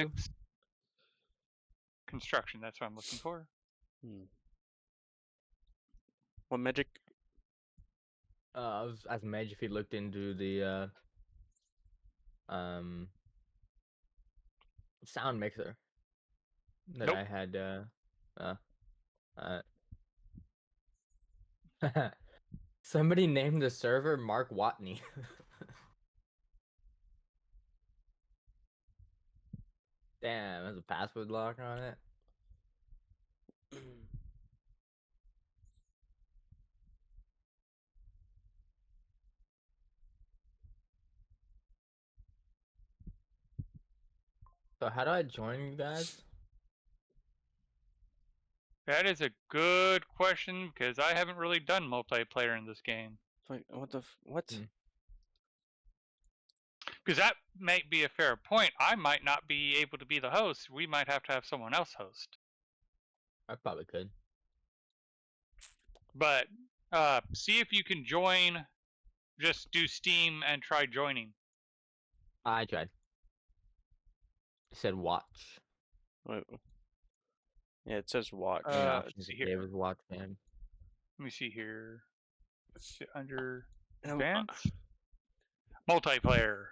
Mechanics. Construction, that's what I'm looking for. What magic? I was asking Mage if he looked into the sound mixer that Nope. I had. Somebody named the server Mark Watney. Damn, there's a password lock on it. So how do I join you guys? That is a good question because I haven't really done multiplayer in this game. Like what? Because that might be a fair point. I might not be able to be the host. We might have to have someone else host. I probably could. But see if you can join. Just do Steam and try joining. I tried. It said watch. Wait. Yeah, it says watch. The options see it gave here. was watch cam. Let me see here. Under advanced multiplayer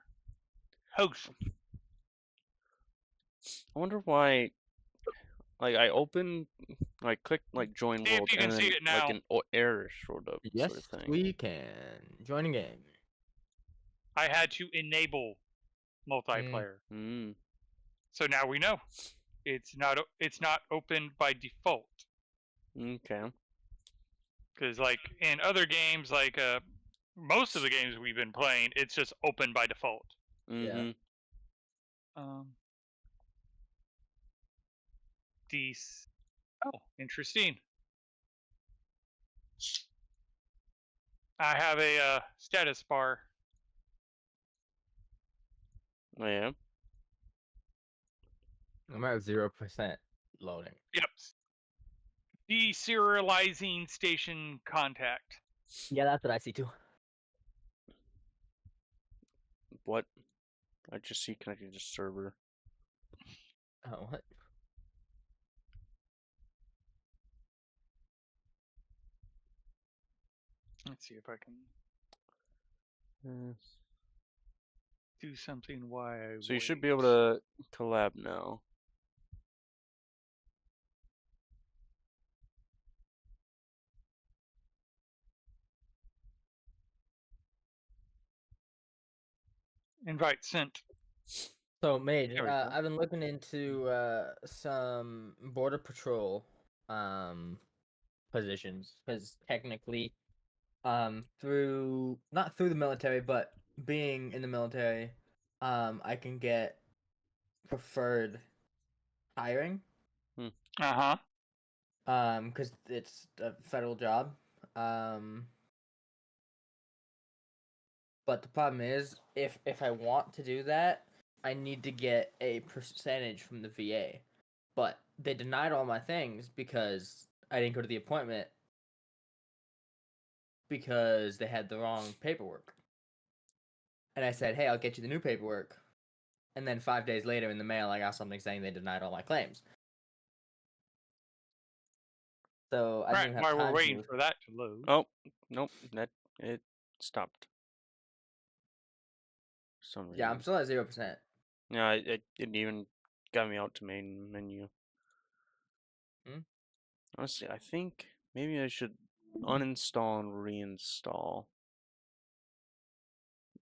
host. I wonder why. Like I clicked like join See if world, you can and then see it now. like an error showed up. Yes, sort of thing. we can. Joining game. I had to enable multiplayer. So now we know it's not open by default. Okay. Because like in other games, like most of the games we've been playing, it's just open by default. Yeah. Oh, interesting. I have a status bar. Oh, yeah. I'm at 0% loading. Yep. Deserializing station contact. Yeah, that's what I see too. What? I just see connecting to server. Oh, what? Let's see if I can do something while So you should be able to collab now. Invite sent. So, Mage, I've been looking into some border patrol positions because technically, not through the military, but being in the military, I can get preferred hiring. Because it's a federal job. But the problem is, if I want to do that, I need to get a percentage from the VA. But they denied all my things because I didn't go to the appointment because they had the wrong paperwork. And I said, hey, I'll get you the new paperwork. And then 5 days later in the mail, I got something saying they denied all my claims. So I didn't have time. While we're waiting for that to load. Oh, nope. It stopped. Yeah, I'm still at 0%. Yeah, it didn't even got me out to main menu. Honestly, I think maybe I should uninstall and reinstall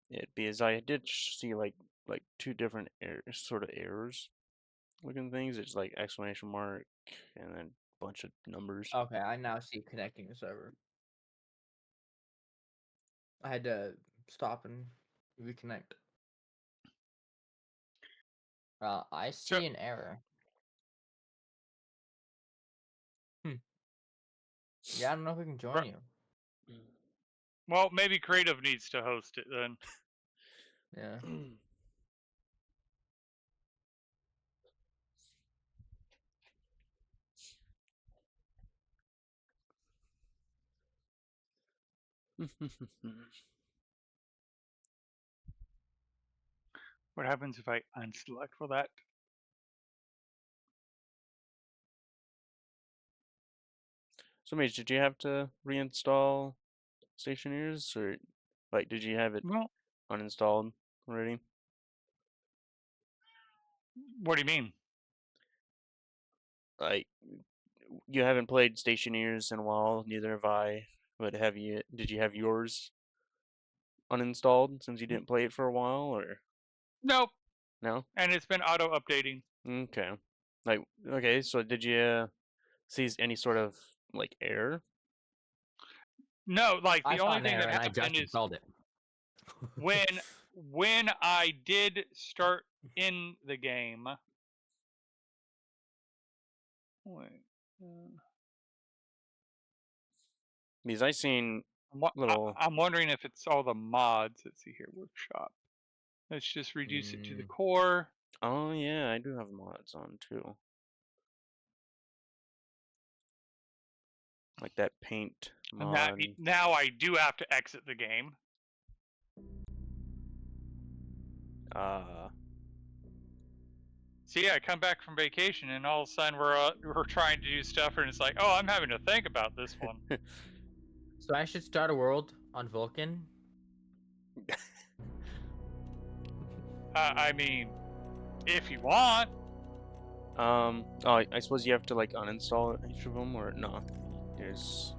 it because I did see like two different sort of errors looking things. It's like exclamation mark and then a bunch of numbers. Okay, I now see connecting the server. I had to stop and reconnect. I see an error. Yeah, I don't know if we can join you. Well, maybe Creative needs to host it then. Yeah. What happens if I unselect for that? So, Mage, did you have to reinstall Stationeers, or like did you have it Well, uninstalled already? what do you mean? Like you haven't played Stationeers in a while, neither have I. But did you have yours uninstalled since you didn't play it for a while, or Nope. no? And it's been auto updating. Okay. Like, okay, so did you see any sort of like error? No, like I the saw only an thing error that and I just happened is installed it. when I did start in the game. Wait. Because I seen little. I'm wondering if it's all the mods. Let's see here, workshop. Let's just reduce it to the core. Oh yeah, I do have mods on too. Like that paint mod. Now I do have to exit the game. See, I come back from vacation and all of a sudden we're trying to do stuff and it's like, oh, I'm having to think about this one. So I should start a world on Vulcan. I mean, if you want. Oh, I suppose you have to like uninstall each of them, or no? There's.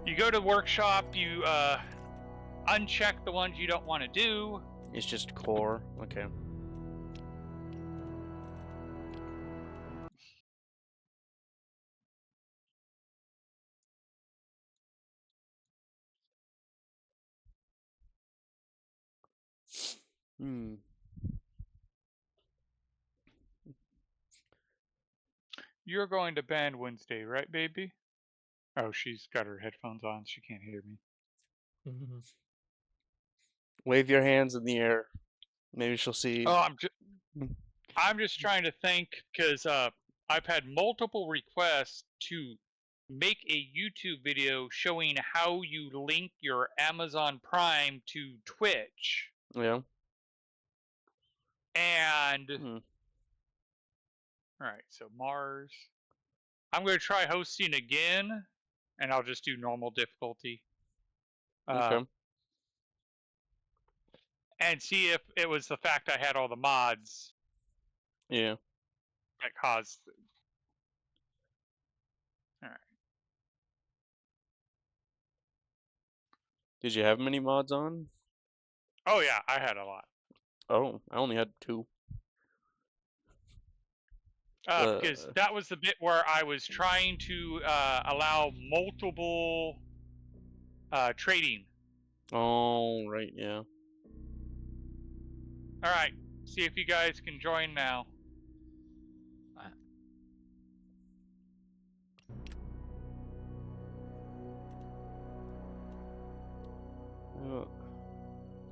You go to workshop. You uncheck the ones you don't want to do. It's just core. Okay. You're going to band Wednesday, right, baby? Oh, she's got her headphones on. She can't hear me. Wave your hands in the air. Maybe she'll see. Oh, I'm just trying to think because I've had multiple requests to make a YouTube video showing how you link your Amazon Prime to Twitch. Yeah. And all right, so Mars. I'm going to try hosting again, and I'll just do normal difficulty. Okay. And see if it was the fact I had all the mods. Yeah. That caused. All right. Did you have many mods on? Oh yeah, I had a lot. Oh, I only had 2. Because that was the bit where I was trying to allow multiple trading. Oh, right, yeah. All right, see if you guys can join now.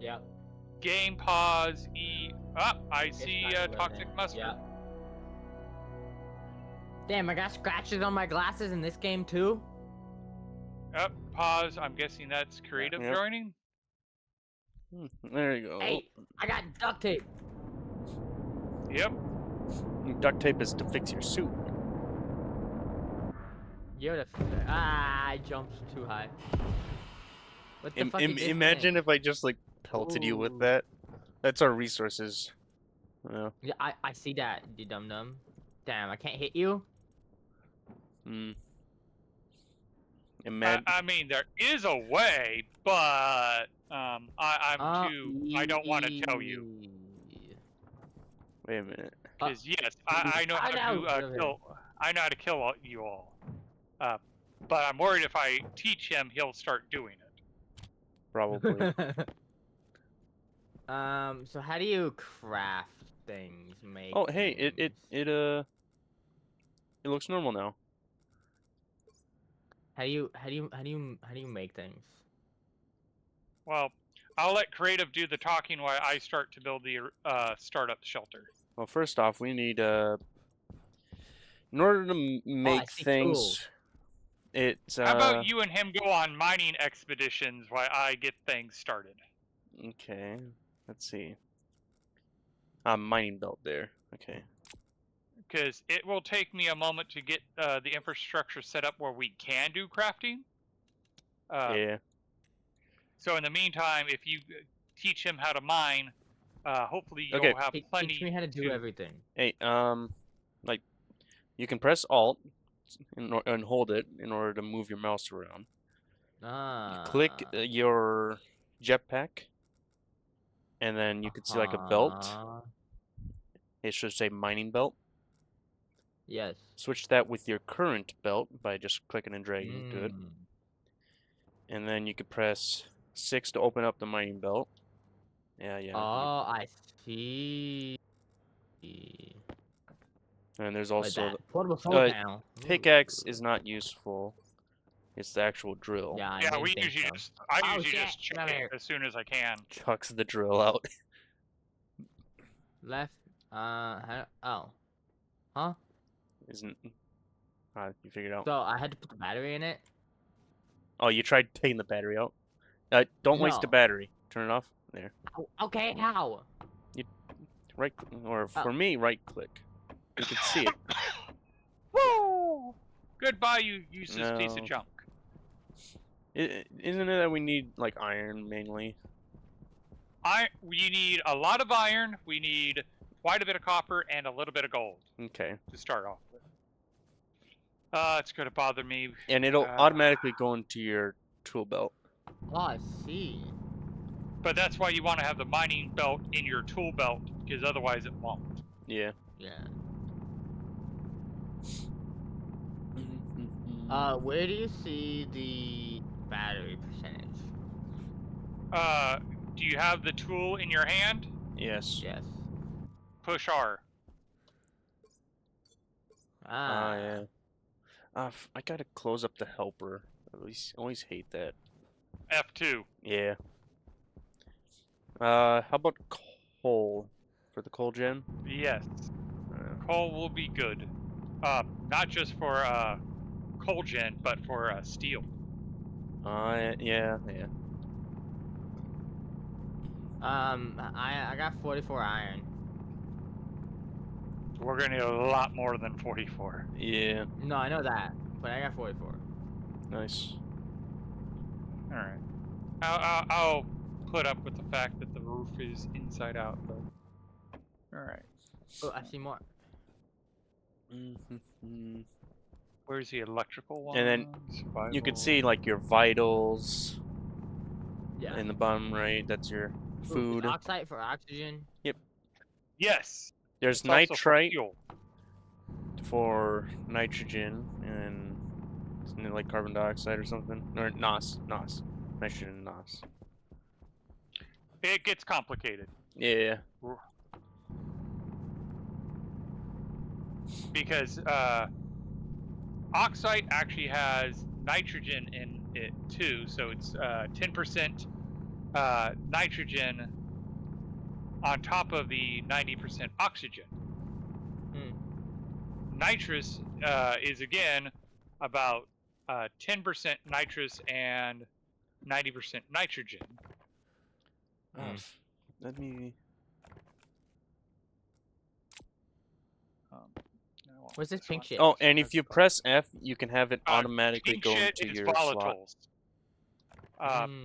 Yep. Game pause. I see toxic mustard. Yep. Damn, I got scratches on my glasses in this game too. Pause. I'm guessing that's creative joining. There you go. Hey, I got duct tape. Yep. Duct tape is to fix your suit. You're the I jumped too high. What the fuck is this imagine thing? if I just like pelted you with that. That's our resources. Yeah, I see that, you dum dum. Damn, I can't hit you. I mean, there is a way, but I don't want to tell you. Wait a minute. Because yes, I know how to kill. I know how to kill you all. But I'm worried if I teach him, he'll start doing it. Probably. So how do you craft things? Make. Oh, hey, it looks normal now. How do you make things? Well, I'll let creative do the talking while I start to build the startup shelter. Well, first off, we need in order to make things. Tools. How about you and him go on mining expeditions while I get things started? Okay, let's see. Mining belt there. Okay. because it will take me a moment to get the infrastructure set up where we can do crafting. Yeah. So in the meantime, if you teach him how to mine, hopefully Okay. you'll have plenty. Teach me how to do everything. Hey, like, you can press Alt and hold it in order to move your mouse around. Click your jetpack, and then you can see like a belt. It should say mining belt. Yes. Switch that with your current belt by just clicking and dragging to it. And then you can press 6 to open up the mining belt. Yeah. Oh, I see. And there's Like also that. Portable solar the panel. pickaxe is not useful. It's the actual drill. Yeah, I Yeah, didn't we think usually so. just I Oh, usually shit, just check come it here. as soon as I can. Chucks the drill out. Left. Oh. Huh? Isn't you figured out? So I had to put the battery in it? Oh, you tried taking the battery out? Don't waste the No. battery. Turn it off. There. Oh, okay, how? Right, or for me, right click. You can see it. Woo! Goodbye, you useless piece of No. junk. Isn't it that we need like iron mainly? We need a lot of iron. We need quite a bit of copper and a little bit of gold Okay. to start off with. It's gonna bother me. And it'll automatically go into your tool belt. Oh, I see. But that's why you want to have the mining belt in your tool belt, because otherwise it won't. Yeah. Yeah. Mm-hmm. Where do you see the battery percentage? Do you have the tool in your hand? Yes. Yes. Push R. Yeah. I gotta close up the helper. At least, always hate that. F2. Yeah. How about coal? For the coal gen? Yes. Coal will be good. Not just for coal gen, but for steel. Yeah. I got 44 iron. We're gonna need a lot more than 44. Yeah. No, I know that, but I got 44. Nice. All right. I'll put up with the fact that the roof is inside out, but all right. Oh, I see more. Mm-hmm. Where's the electrical one? And then you can see like your vitals. Yeah. In the bottom right, that's your food. Oxide for oxygen. Yep. Yes. There's It's also for nitrite fuel. for nitrogen, and isn't it like carbon dioxide or something? Or NOS. Nitrogen and NOS. It gets complicated. Yeah. Because oxide actually has nitrogen in it too, so it's 10% nitrogen on top of the 90% oxygen. Nitrous is again about 10% nitrous and 90% nitrogen. Let me. What's this pink shit? Oh, and if you press F, you can have it automatically pink go shit into is your slot. volatiles.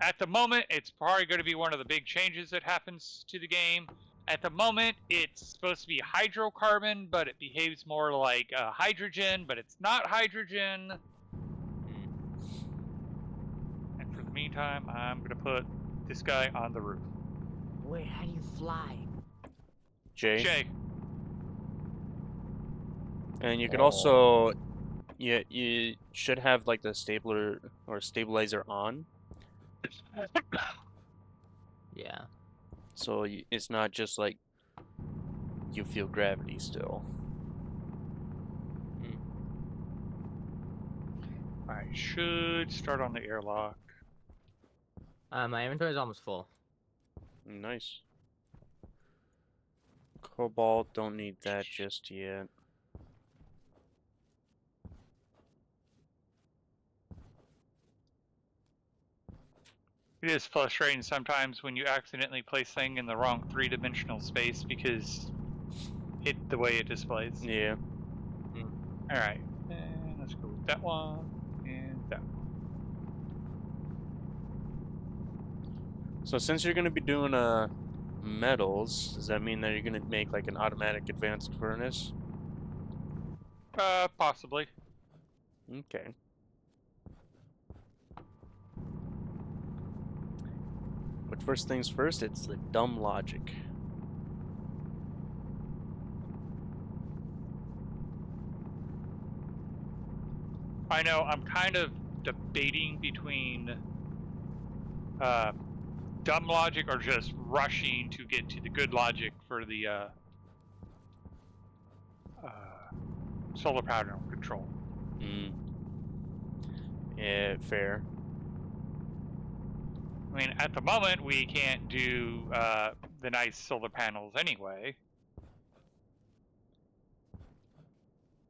At the moment, it's probably going to be one of the big changes that happens to the game. At the moment, it's supposed to be hydrocarbon, but it behaves more like hydrogen, but it's not hydrogen. And for the meantime, I'm going to put this guy on the roof. Wait, how do you fly? J. And you could also, you should have like the stapler or stabilizer on. Yeah. So it's not just like you feel gravity still. I should start on the airlock. My inventory is almost full. Nice. Cobalt, don't need that just yet. It is frustrating sometimes when you accidentally place thing in the wrong 3-dimensional space because the way it displays. Yeah. All right, and let's go with that one and that one. So since you're gonna be doing metals, does that mean that you're gonna make like an automatic advanced furnace? Possibly. Okay. But first things first, it's the dumb logic. I know. I'm kind of debating between dumb logic or just rushing to get to the good logic for the solar panel control. Yeah, fair. I mean, at the moment, we can't do the nice solar panels anyway.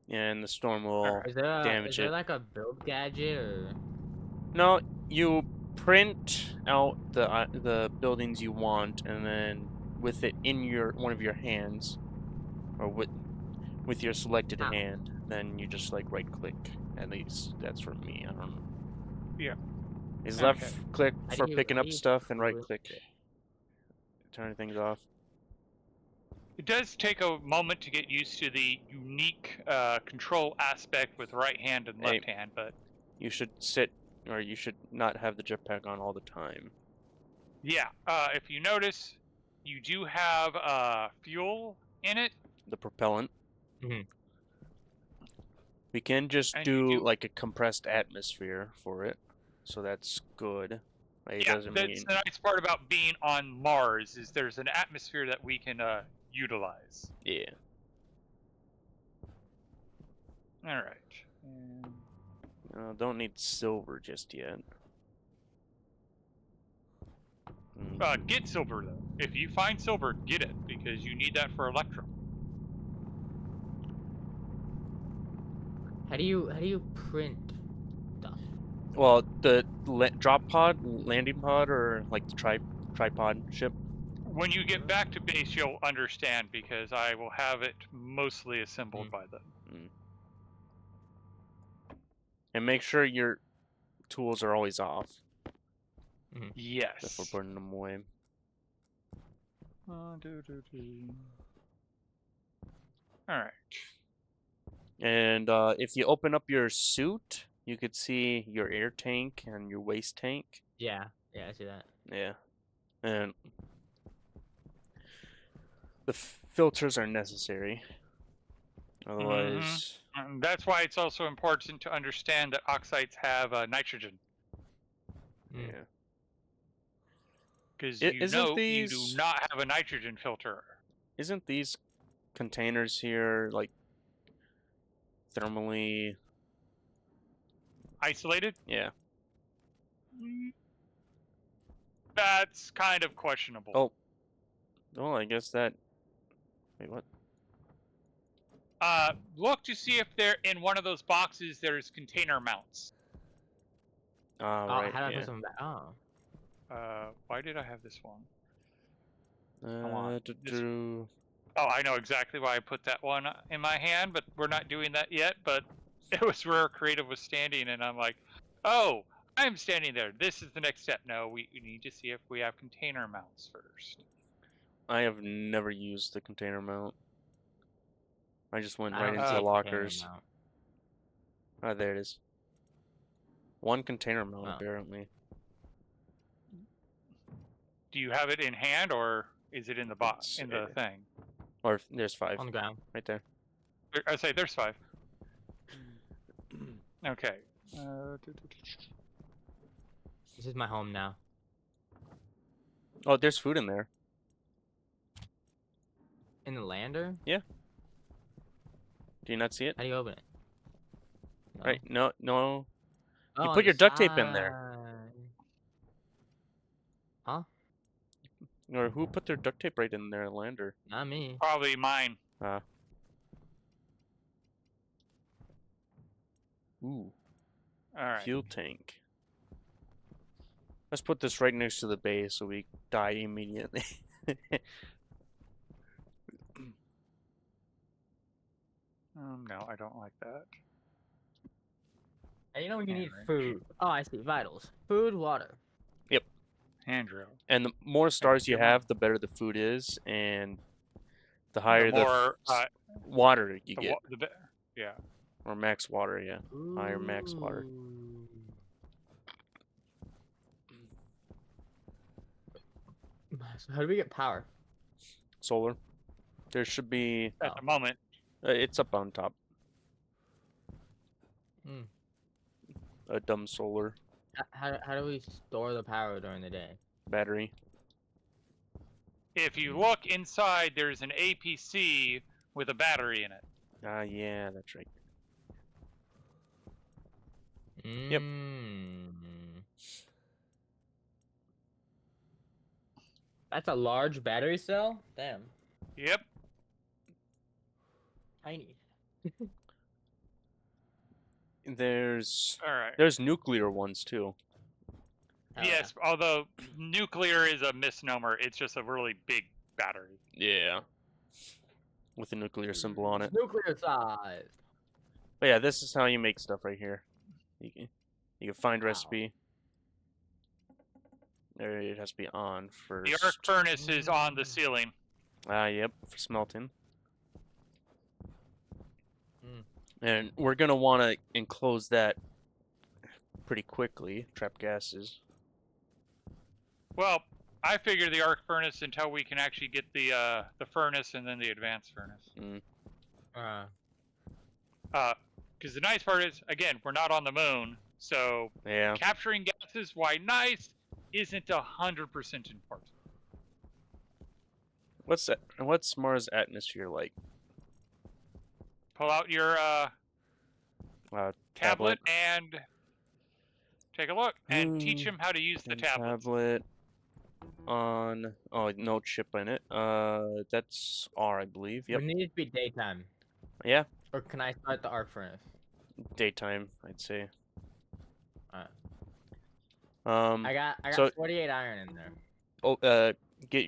Yeah, and the storm will Is there damage it. like a build gadget or? No, you print out the buildings you want, and then with it in one of your hands, or with your selected How? hand, then you just like right click. At least that's for me. I don't know. Yeah. Is Okay. left click How for do you- picking how up do you stuff, and right print click it? turning things off. It does take a moment to get used to the unique control aspect with right hand and left hand, but You should sit, or you should not have the jetpack on all the time. yeah, if you notice, you do have fuel in it. The propellant. Mhm. We can just And do you do- like a compressed atmosphere for it, so that's good. It Yeah, doesn't that's mean the nice part about being on Mars is there's an atmosphere that we can utilize. yeah. All right. And Don't need silver just yet. get silver though. If you find silver, get it because you need that for Electrum. How do you print stuff? Well, the drop pod, landing pod, or like the tripod ship. When you get back to base, you'll understand because I will have it mostly assembled by then. And make sure your tools are always off Yes. before putting them away. All right. And if you open up your suit, you could see your air tank and your waste tank. Yeah, I see that. Yeah. And the filters are necessary. Otherwise... And that's why it's also important to understand that oxides have nitrogen. Yeah. Because you do not have a nitrogen filter. Isn't these containers here like thermally isolated? Yeah. That's kind of questionable. Oh. Well, I guess that... Wait, what? Look to see if they're in one of those boxes. There's container mounts. Right. How do I yeah. put some back? Oh. Why did I have this one? Oh, I know exactly why I put that one in my hand, but we're not doing that yet. But it was where Creative was standing, and I'm like, oh, I'm standing there. This is the next step. No, we need to see if we have container mounts first. I have never used the container mount. I just went right into the the lockers. Oh, there it is. One container mount, apparently. Do you have it in hand, or is it in the box, in the thing? Or there's 5. On the ground. Right there. I say there's 5. Okay. This is my home now. Oh, there's food in there. In the lander? Yeah. Do you not see it? How do you open it? No. Right. No. Oh, you put your duct tape in there. Huh? Or who put their duct tape right in their lander? Not me. Probably mine. Ooh. Alright. Fuel tank. Let's put this right next to the base so we die immediately. No, I don't like that. And you know when you need Hand food. Oh, I see. Vitals. Food, water. Handrail. And the more stars you come on. have, the better the food is, and the The higher more water you get, yeah. or max water. Yeah, higher max water. Ooh. So how do we get power? Solar. There should be. At the moment, It's up on top. Hmm. A dumb solar How do we store the power during the day? battery. if you look inside, there's an APC with a battery in it. Ah, yeah, that's right. Yep. That's a large battery cell? Damn. Yep. Tiny. There's All right. nuclear ones too. Oh, Yes, although nuclear is a misnomer. It's just a really big battery. Yeah. With a nuclear symbol on it. Nuclear size. But yeah, this is how you make stuff right here. You can find recipe. There, it has to be on first. The arc furnace is on the ceiling. Ah, yep, for smelting. Mm. And we're gonna want to enclose that pretty quickly. Trap gases. Well, I figure the arc furnace until we can actually get the furnace and then the advanced furnace. Because the nice part is, again, we're not on the moon, so Yeah. capturing gases, why nice, isn't 100% important. What's Mars' atmosphere like? Pull out your tablet and take a look, and teach him how to use the tablet. Tablet on. Oh, no chip in it. That's R, I believe. Yep. It needs to be daytime. Yeah. Or can I start the arc furnace? Daytime, I'd say. Alright. I got 48 iron in there. Oh,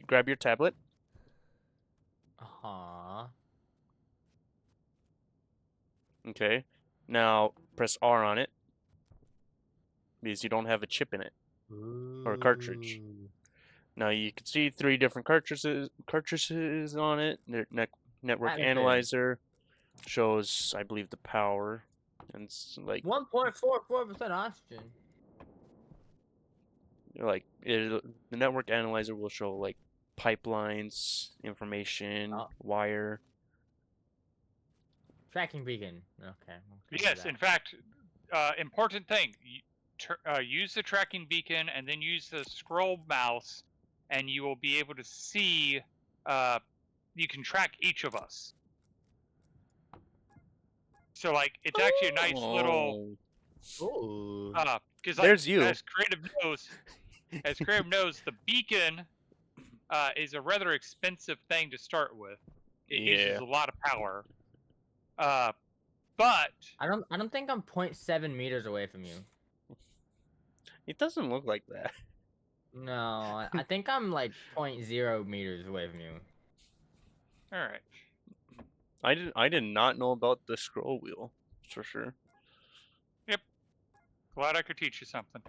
grab your tablet. Okay. Now press R on it because you don't have a chip in it or a cartridge. Now you can see 3 different cartridges on it. Their network analyzer shows, I believe, the power, and it's like 1.44% oxygen. like the network analyzer will show like pipelines, information, wire. Tracking beacon. Okay. Yes, in fact, important thing. Use the tracking beacon and then use the scroll mouse, and you will be able to see. You can track each of us. So, like, it's actually a nice little. Because there's you. As creative knows, the beacon is a rather expensive thing to start with. It uses a lot of power. But I don't think I'm 0.7 meters away from you. It doesn't look like that. No, I think I'm like 0.0 meters away from you. All right. I did not know about the scroll wheel, for sure. Yep. Glad I could teach you something.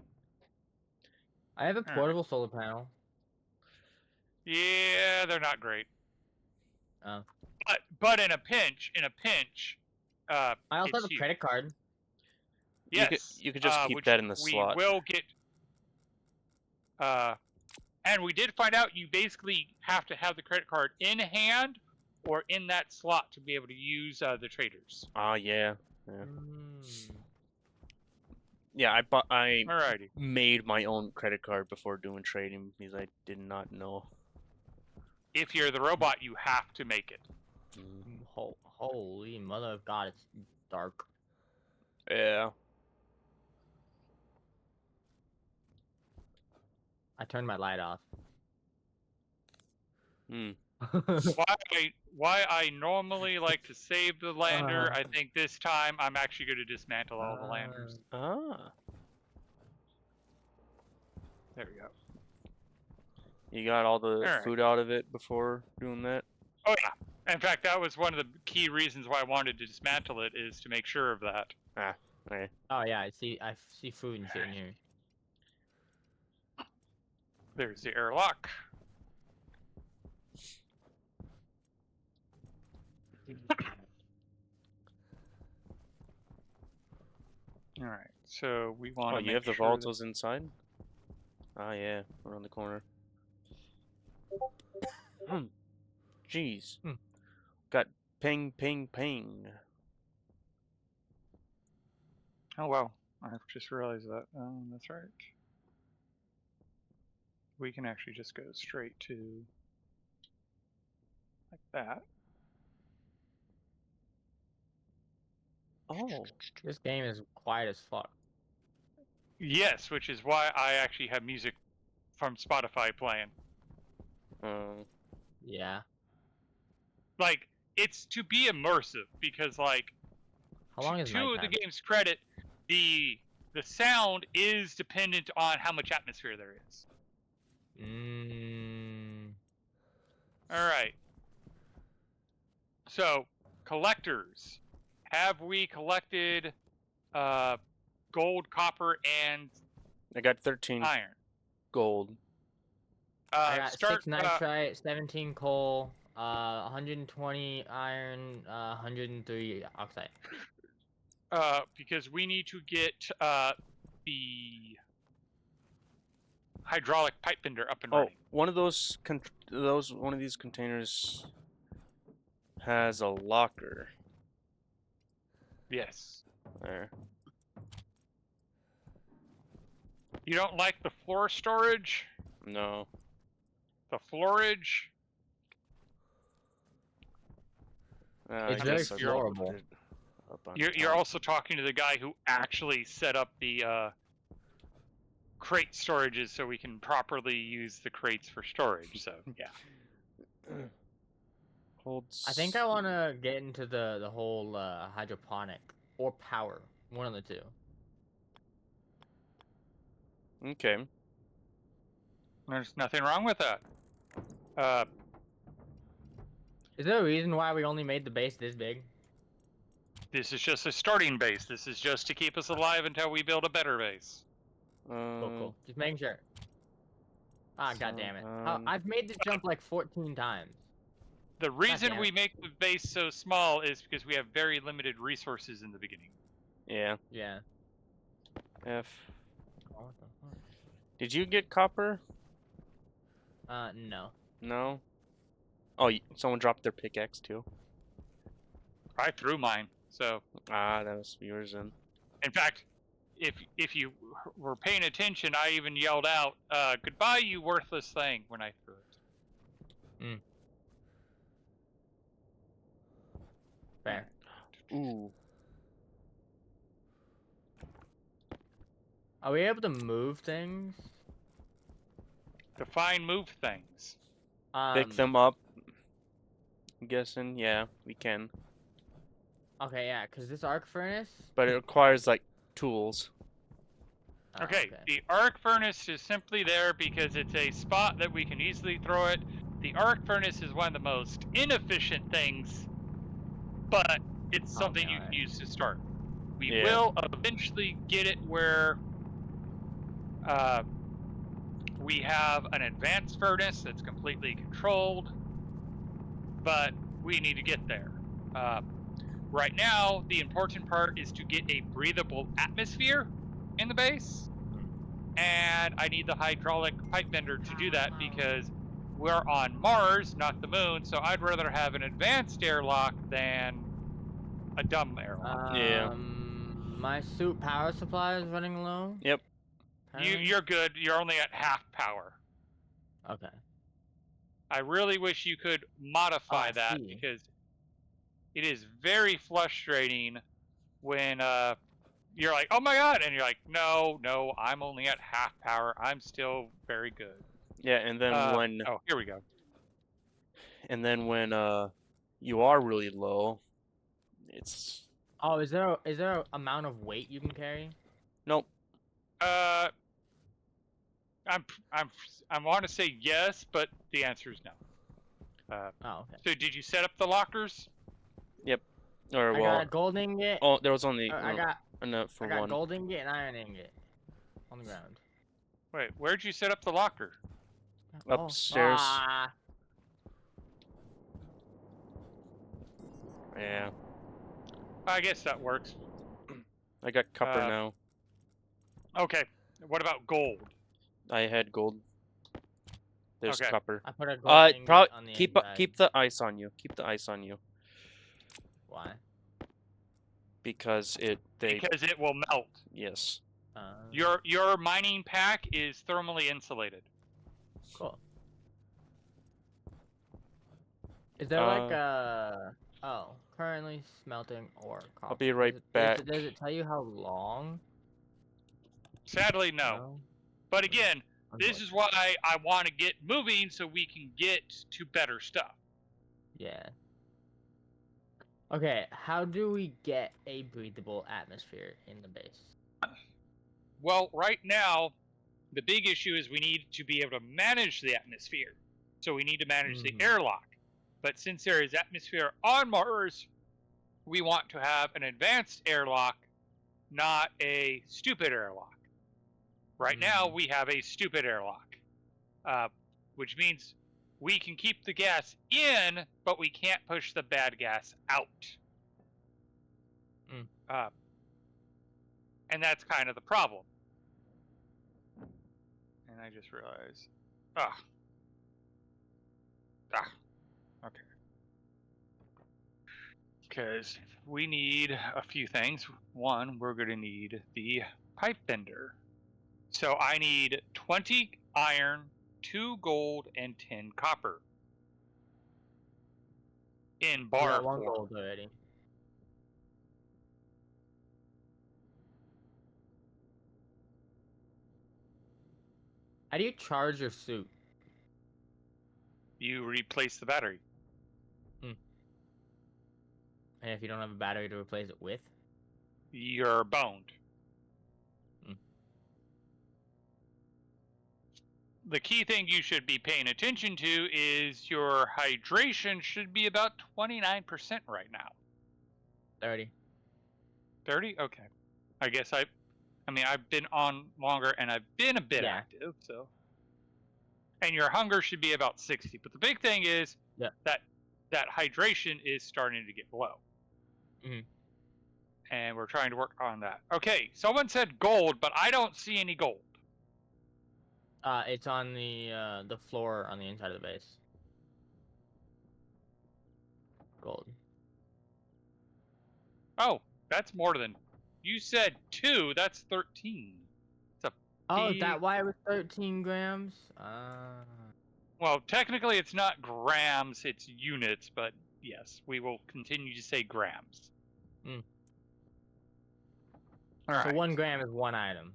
I have a portable solar panel. Yeah, they're not great. Oh. But in a pinch, I also have a credit card. Yes. You could just keep that in the slot. We will get. And we did find out you basically have to have the credit card in hand or in that slot to be able to use the traders. Yeah. Yeah, I made my own credit card before doing trading because I did not know. If you're the robot, you have to make it. Holy mother of God, it's dark. Yeah. I turned my light off. Why I normally like to save the lander, I think this time I'm actually going to dismantle all the landers. There we go. You got all the food out of it before doing that? Oh yeah. In fact, that was one of the key reasons why I wanted to dismantle it, is to make sure of that. Ah, okay. Oh yeah, I see food and shit in here. There's the airlock. All right, so we want Oh, to you have the sure volatiles inside? Ah, yeah, around the corner. Jeez. Hmm. Got ping, ping, ping. Oh wow, I've just realized that. That's right. We can actually just go straight to like that. Oh. This game is quiet as fuck. Yes, which is why I actually have music from Spotify playing. Yeah. Like, it's to be immersive, because like, How long is to the nighttime? game's credit, the sound is dependent on how much atmosphere there is. All right. So, collectors, have we collected gold, copper, and I got 13 iron? gold. I got Start 6 nitrite, 17 coal, 120 iron, 103 oxide. because we need to get the hydraulic pipe bender up and Oh, running. one of one of these containers has a locker. Yes. There. You don't like the floor storage? No. The floorage? It's I very guess I'll just floorable. put it up on You're top. also talking to the guy who actually set up the crate storages so we can properly use the crates for storage. So yeah. I think I want to get into the whole hydroponic or power, one of the two. Okay. There's nothing wrong with that. Is there a reason why we only made the base this big? This is just a starting base. This is just to keep us alive until we build a better base. Cool. Just making sure. Ah, So, god damn it. I've made this jump like 14 times. The reason damn we it. make the base so small is because we have very limited resources in the beginning. Yeah. Yeah. F. Oh, what the fuck? Did you get copper? No. No. Oh, someone dropped their pickaxe too. I threw mine. So, Ah, that was yours then. in fact, if you were paying attention, I even yelled out, "Goodbye, you worthless thing!" when I threw it. Fair. Ooh. Are we able to move things? Define move things. Pick them up. I'm guessing, yeah, we can. Okay, yeah, because this arc furnace... But it requires, like, tools. Oh, Okay, the arc furnace is simply there because it's a spot that we can easily throw it. The arc furnace is one of the most inefficient things, but it's something you can use to start. We will eventually get it where we have an advanced furnace that's completely controlled, but we need to get there. Right now, the important part is to get a breathable atmosphere in the base, and I need the hydraulic pipe bender to do that because we're on Mars, not the moon, so I'd rather have an advanced airlock than a dumb airlock. My suit power supply is running low. Yep. You're good. You're only at half power. Okay. I really wish you could modify that because it is very frustrating when you're like, oh my god, and you're like, no, I'm only at half power. I'm still very good. Yeah, and then when... Oh, here we go. And then when you are really low, it's... Oh, is there an amount of weight you can carry? Nope. I want to say yes, but the answer is no. Oh, okay. So did you set up the lockers? Or I got a gold ingot. oh, there was only I got a note for I got one. gold ingot and iron ingot on the ground. Wait, where'd you set up the locker? Upstairs. Ah. Yeah, I guess that works. I got copper Uh, now. Okay. What about gold? I had gold. There's Okay. copper. I put a gold ingot Probably on the keep inside. keep the ice on you. Keep the ice on you Why? because Because it will melt. yes. Your mining pack is thermally insulated. Cool. Is there like a currently smelting ore? I'll be right back. Does it tell you how long? Sadly, no. But again, this is why I want to get moving so we can get to better stuff. Yeah. Okay, how do we get a breathable atmosphere in the base? Well, right now, the big issue is we need to be able to manage the atmosphere. So we need to manage the airlock. But since there is atmosphere on Mars, we want to have an advanced airlock, not a stupid airlock. Right now, we have a stupid airlock, which means we can keep the gas in, but we can't push the bad gas out. And that's kind of the problem. And I just realized, okay. Because we need a few things. One, we're going to need the pipe bender. So I need 20 iron, 2 gold, and 10 copper. In bar I got 1 form. gold already. How do you charge your suit? You replace the battery. And if you don't have a battery to replace it with? You're boned. The key thing you should be paying attention to is your hydration should be about 29% right now. 30. 30? Okay. I guess I mean, I've been on longer and I've been a bit active, so. And your hunger should be about 60. But the big thing is that hydration is starting to get low. And we're trying to work on that. Okay, someone said gold, but I don't see any gold. It's on the floor on the inside of the base. Gold. Oh, that's more than you said 2. That's 13. It's a is that why it was 13 grams? Well, technically it's not grams, it's units, but yes, we will continue to say grams. All right. So 1 gram is 1 item.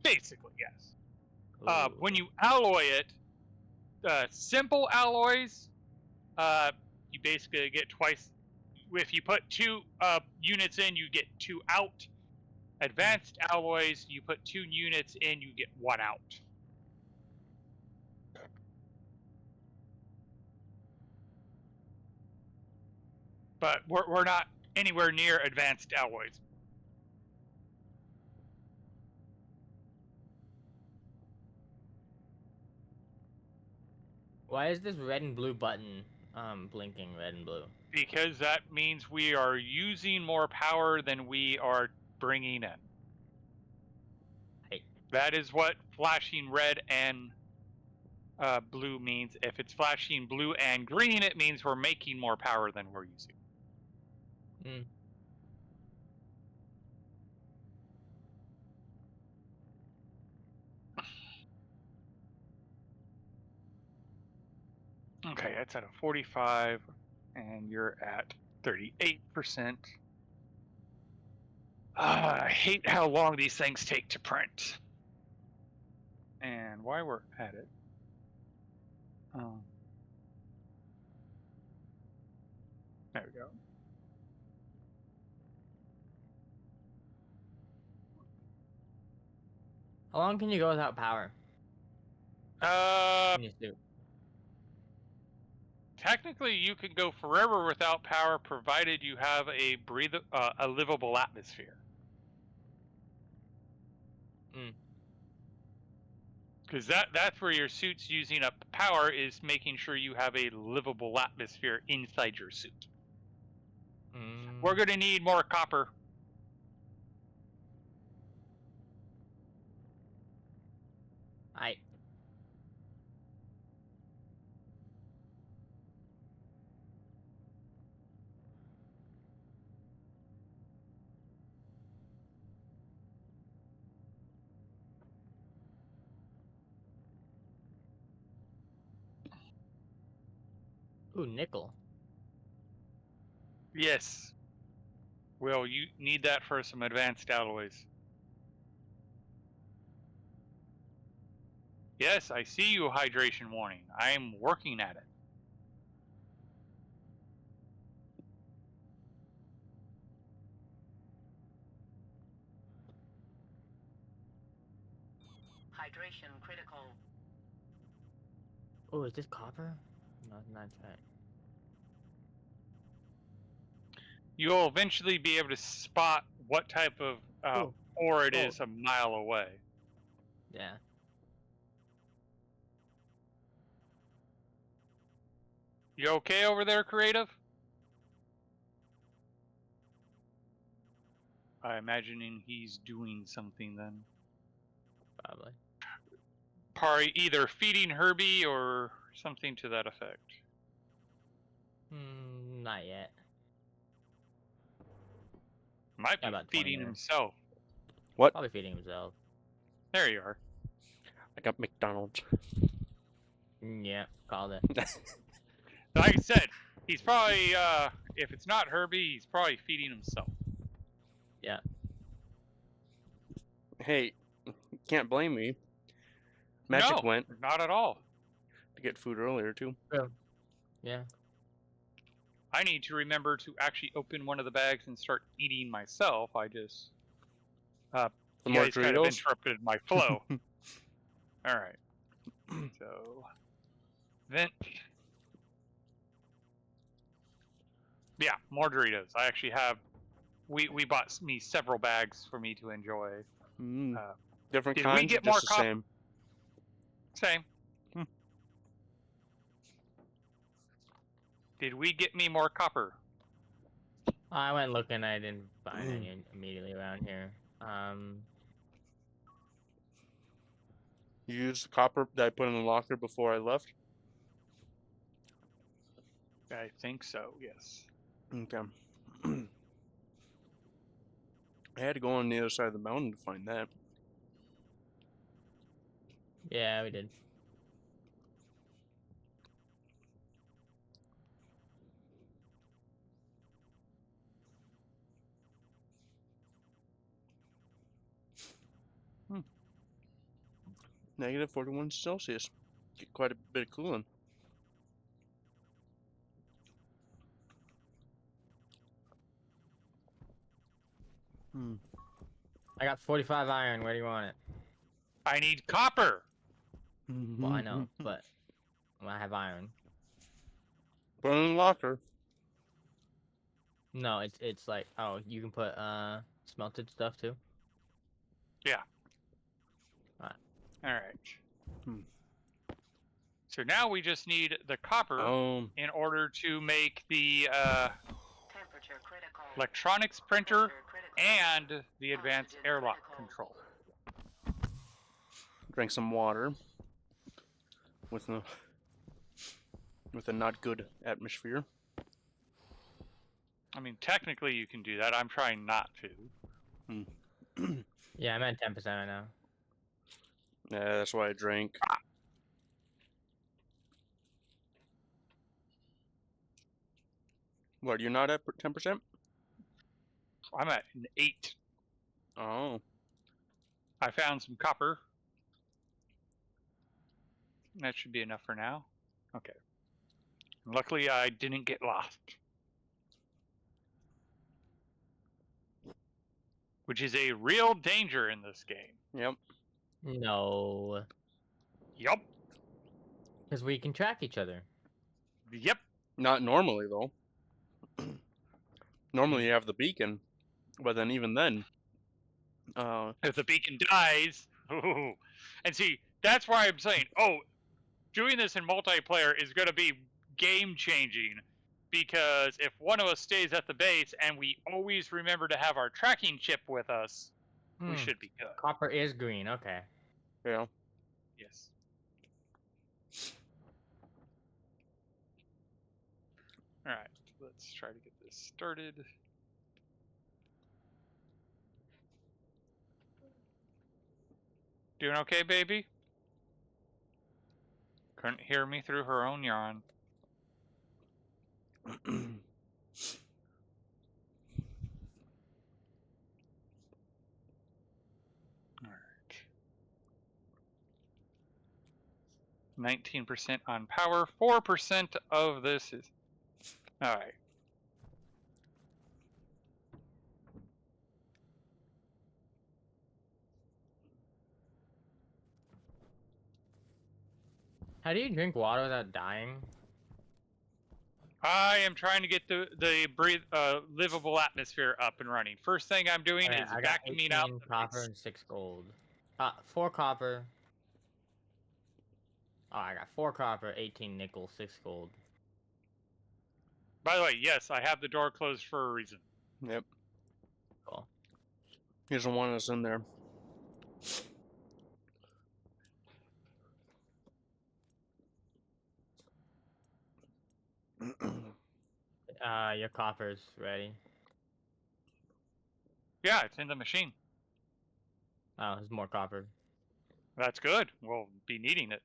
Basically, yes. When you alloy it, simple alloys, you basically get twice. If you put 2 units in, you get 2 out. Advanced alloys, you put 2 units in, you get 1 out. But we're not anywhere near advanced alloys. Why is this red and blue button blinking red and blue? Because that means we are using more power than we are bringing in. Hey. That is what flashing red and blue means. If it's flashing blue and green, it means we're making more power than we're using. Okay, that's at a 45, and you're at 38%. I hate how long these things take to print. And while we're at it, there we go. How long can you go without power? Uh, In your suit? Technically, you can go forever without power, provided you have a livable atmosphere. Because that's where your suit's using up power, is making sure you have a livable atmosphere inside your suit. We're going to need more copper. Aight. Ooh, nickel. Yes. Well, you need that for some advanced alloys. Yes, I see you, hydration warning. I am working at it. Hydration critical. Oh, is this copper? No, it's not right. You'll eventually be able to spot what type of ore it is a mile away. Yeah. You okay over there, Creative? I'm imagining he's doing something then. Probably. Probably either feeding Herbie or something to that effect. Not yet. Might be About 20 feeding minutes. himself. What? Probably feeding himself. There you are. I got McDonald's. Yeah, called it. Like I said, he's probably, if it's not Herbie, he's probably feeding himself. Yeah. Hey, can't blame me. Magic No, went not at all. to get food earlier too. Yeah. I need to remember to actually open one of the bags and start eating myself. I just, you more guys kind of Doritos? interrupted my flow. All right. So, then, yeah, more Doritos. I actually have. We bought me several bags for me to enjoy. Different did we kinds, get or more just the same? Same. Did we get me more copper? I went looking. I didn't find any immediately around here. You used the copper that I put in the locker before I left? I think so, yes. Okay. I had to go on the other side of the mountain to find that. Yeah, we did. Negative 41 Celsius. Get quite a bit of cooling. I got 45 iron. Where do you want it? I need copper! Well, I know, but I have iron. Put it in the locker. No, it's like, oh, you can put smelted stuff too. Yeah. Alright. So now we just need the copper in order to make the electronics printer and the advanced airlock control. Drink some water with a not good atmosphere. I mean, technically you can do that. I'm trying not to. Yeah, I'm at 10% right now. Yeah, that's why I drank. What, you're not at 10%? I'm at an 8. Oh. I found some copper. That should be enough for now. Okay. Luckily, I didn't get lost. Which is a real danger in this game. Yep. No. Yup. Because we can track each other. Yep. Not normally, though. Normally you have the beacon, but then even then... If the beacon dies... Ooh. And see, that's why I'm saying, doing this in multiplayer is going to be game-changing, because if one of us stays at the base and we always remember to have our tracking chip with us, we should be good. Copper is green. Okay. Yeah. Yes. All right, let's try to get this started. Doing okay, baby? Couldn't hear me through her own yawn. Alright. 19% on power, 4% of this is... Alright. How do you drink water without dying? I am trying to get the livable atmosphere up and running. First thing I'm doing is I got vacuuming 18 out the copper base. and 6 gold. 4 copper. Oh, I got 4 copper, 18 nickel, 6 gold. By the way, yes, I have the door closed for a reason. Yep. Cool. He doesn't want us in there. Your copper's ready. Yeah, it's in the machine. Oh, there's more copper. That's good. We'll be needing it.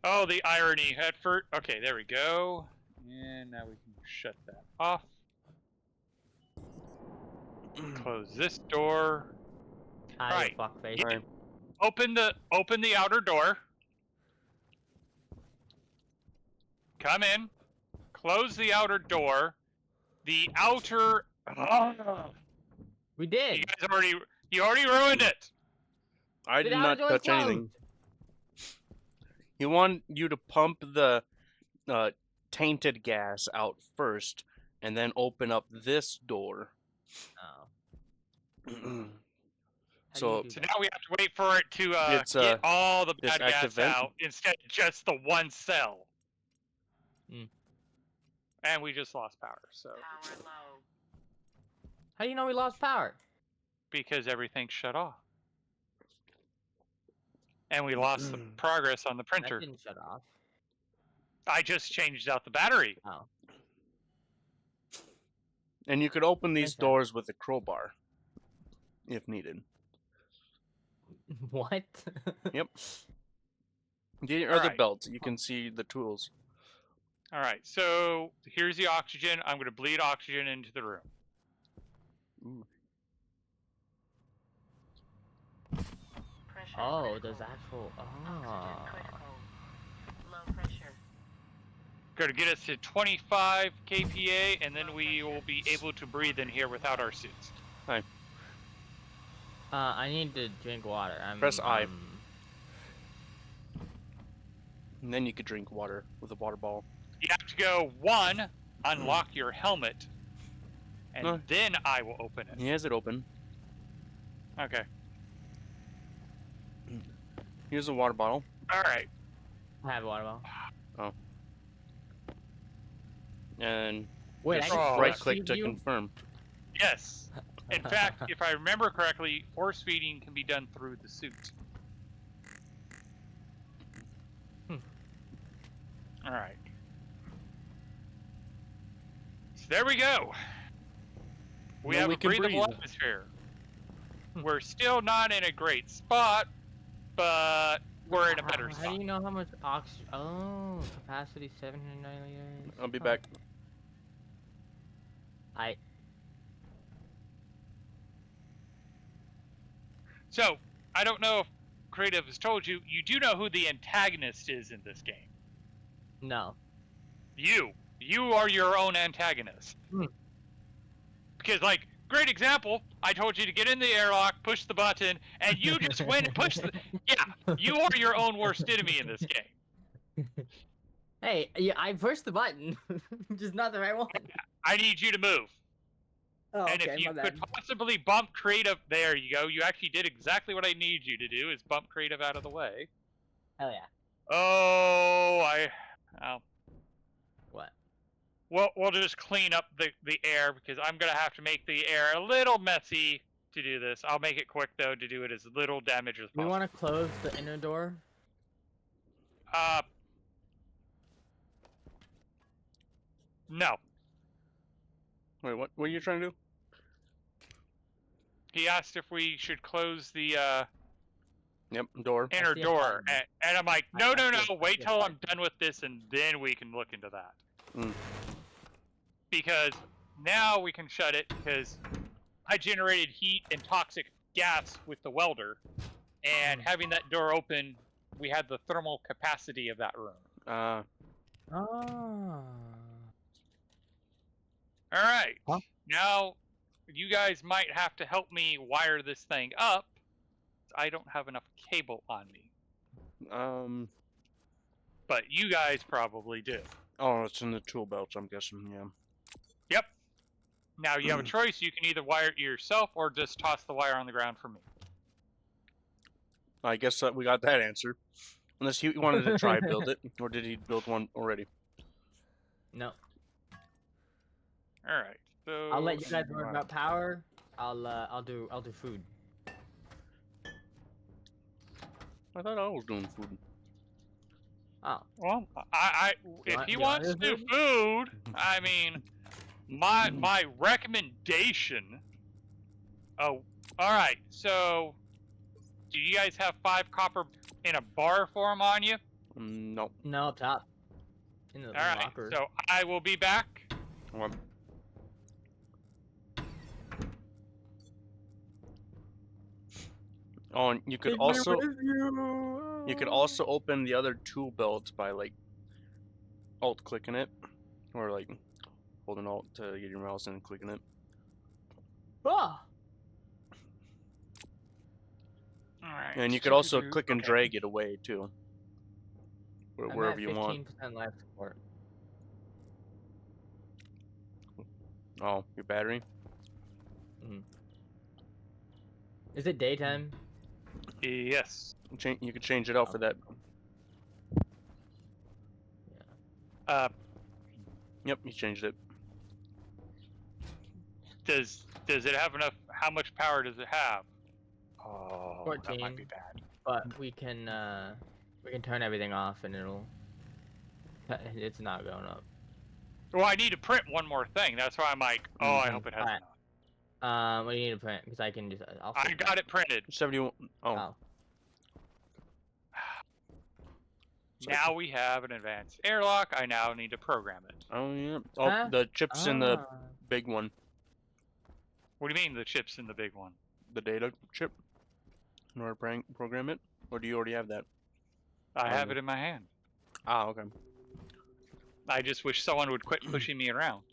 Oh, the irony. At first, okay, there we go. And now we can shut that off. Close this door. Hi, Right. fuckface. Yeah. Open the outer door. Come in. Close the outer door. The outer. We did. You already ruined it. I The did outer not door touch closed. anything. He wanted you to pump the tainted gas out first, and then open up this door. Oh. How do So you do So that? now we have to wait for it to It's, get all the this bad gas active vent? out instead of just the one cell. Mm. And we just lost power, so Power low. How do you know we lost power? because everything shut off. And we lost the progress on the That printer. didn't shut off. I just changed out the battery. Oh. and you could open these Okay. doors with a crowbar, if needed. What? Yep. Or the Alright. belt. You can see the tools. All right, so here's the oxygen. I'm going to bleed oxygen into the room. Ooh. Pressure Oh, critical. there's actual. Oxygen Oh. critical. Low pressure. Going to get us to 25 kPa, and then we will be able to breathe in here without our suits. I need to drink water. Press I. And then you could drink water with a water ball. You have to go 1, unlock your helmet, and No. then I will open it. He has it open. Okay. Here's a water bottle. All right. I have a water bottle. And Wait, Just I can right force click feed to you? confirm. Yes. In fact, if I remember correctly, force feeding can be done through the suit. All right. So there we go. We Now have we a can breathable breathe. atmosphere. We're still not in a great spot, but we're in a better How spot. do you know how much oxygen? Oh, capacity 790 liters. I'll be Huh. back. So, I don't know if Creative has told you, you do know who the antagonist is in this game. No. You. You are your own antagonist. Hmm. Because, like, great example. I told you to get in the airlock, push the button, and you just went and pushed the. Yeah, you are your own worst enemy in this game. Hey, yeah, I pushed the button, just not the right one. I need you to move. Oh, And okay, if you my could bad. possibly bump creative, there you go. You actually did exactly what I need you to do, is bump creative out of the way. Hell yeah. Oh, What? we'll just clean up the air because I'm gonna have to make the air a little messy to do this. I'll make it quick though to do it as little damage as We possible. want to close the inner door. No. Wait, what are you trying to do? He asked if we should close the Yep, door. inner see a door, button. and I'm like, I no, see a wait till I'm button. done with this, and then we can look into that. Mm. Because now we can shut it because I generated heat and toxic gas with the welder, and having that door open, we had the thermal capacity of that room. Oh. All right. Huh? Now, you guys might have to help me wire this thing up. I don't have enough cable on me, but you guys probably do. Oh, it's in the tool belt, I'm guessing, yeah. Yep. Now you have a choice. You can either wire it yourself or just toss the wire on the ground for me. I guess we got that answer. Unless he wanted to try build it, or did he build one already? No. All right. So I'll let you guys worry about power. I'll do food. I thought I was doing food. Oh. Well, if want- he you wants want to do food, I mean, my recommendation. Oh, all right. So, do you guys have 5 copper in a bar form on you? No. No, up top. In the All right. locker. So I will be back. Well, oh, and you could also open the other tool belt by like alt clicking it, or like holding alt to get your mouse and clicking it. Ah! All right. And you could also click and drag it away too, wherever you want. 15% life support. Oh, your battery? Is it daytime? Yes. You could change it out for that. Yep, you changed it. Does it have enough? How much power does it have? Oh, 14. that might be bad. But we can turn everything off and it's not going up. Well, I need to print one more thing. That's why I'm like, oh, I hope it has Alright. enough. What do you need to print? Because I can just. I got it printed. 71. Oh. Oh. Now we have an advanced airlock. I now need to program it. Oh yeah. Oh, Huh? the chips in the big one. What do you mean the chip's in the big one? The data chip. In order to program it, or do you already have that? I have it in my hand. Ah, okay. I just wish someone would quit pushing me around.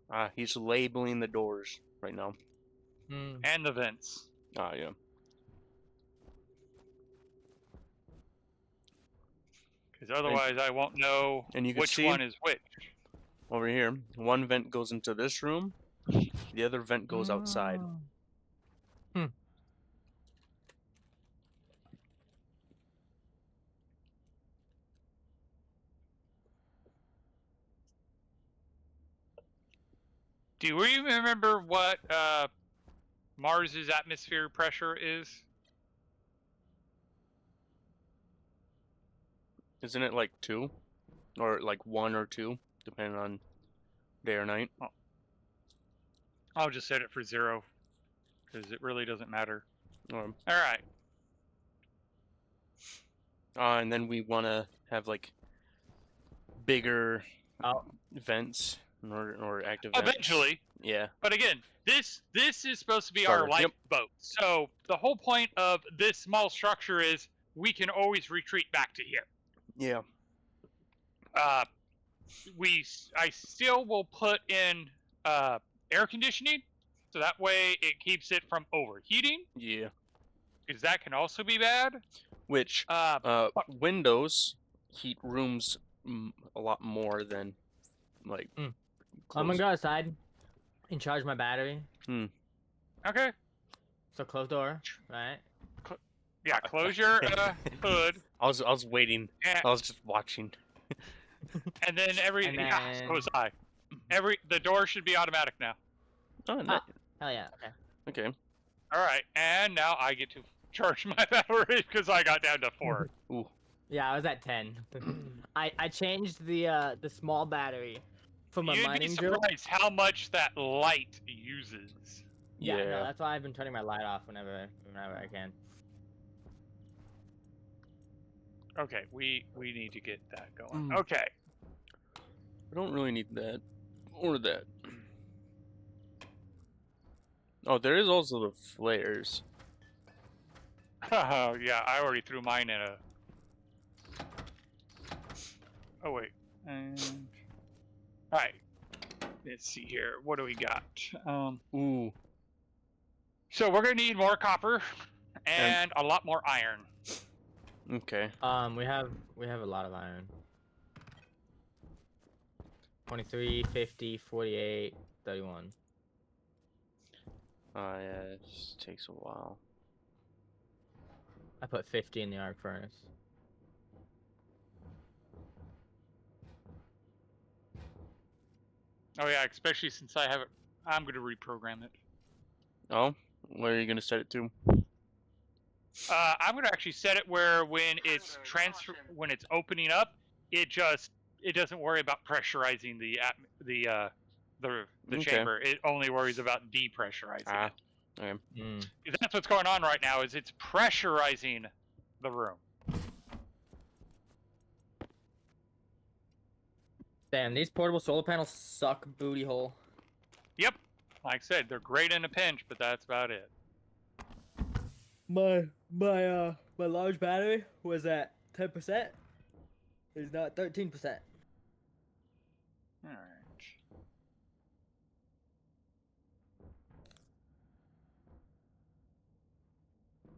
Ah, he's labeling the doors right now. And the vents. Ah, yeah. Because otherwise I won't know And you can which see one is which. over here, one vent goes into this room, the other vent goes outside. Do we remember what Mars's atmosphere pressure is? Isn't it like 2? Or like 1 or 2, depending on day or night? Oh. I'll just set it for 0, because it really doesn't matter. All right. And then we want to have like bigger vents or active vents. Eventually. Yeah. But again, this is supposed to be Starter, our lifeboat. So the whole point of this small structure is we can always retreat back to here. Yeah. I still will put in air conditioning, so that way it keeps it from overheating, Yeah. because that can also be bad. Which But- windows heat rooms a lot more than like. I'm gonna Closed. go outside and charge my battery. Okay. So close door, right? Yeah, close your hood, I was waiting. and, I was just watching. and then And yeah, so then- was I. The door should be automatic now. Oh, nice. Hell yeah. Okay. Okay. All right, and now I get to charge my battery because I got down to 4. Ooh. Yeah, I was at 10. I changed the small battery for my You'd be mining drill. surprised how much that light uses. Yeah, Yeah. no, that's why I've been turning my light off whenever I can. Okay, we need to get that going. Mm. Okay. I don't really need that or that. Oh, there is also the flares. Oh yeah, I already threw mine in a. Oh wait. All right. Let's see here. What do we got? Ooh. So we're gonna need more copper and a lot more iron. Okay. We have a lot of iron. 23, 50, 48, 31. Yeah, it just takes a while. I put 50 in the arc furnace. Oh yeah, especially since I have it. I'm gonna reprogram it. Oh, where are you gonna set it to? I'm gonna actually set it where when it's when it's opening up, it doesn't worry about pressurizing the Okay. chamber. It only worries about depressurizing Ah. it. Okay. 'Cause that's what's going on right now. Is it's pressurizing the room. Damn, these portable solar panels suck booty hole. Yep. Like I said, they're great in a pinch, but that's about it. My large battery was at 10%. It's now at 13%. All right.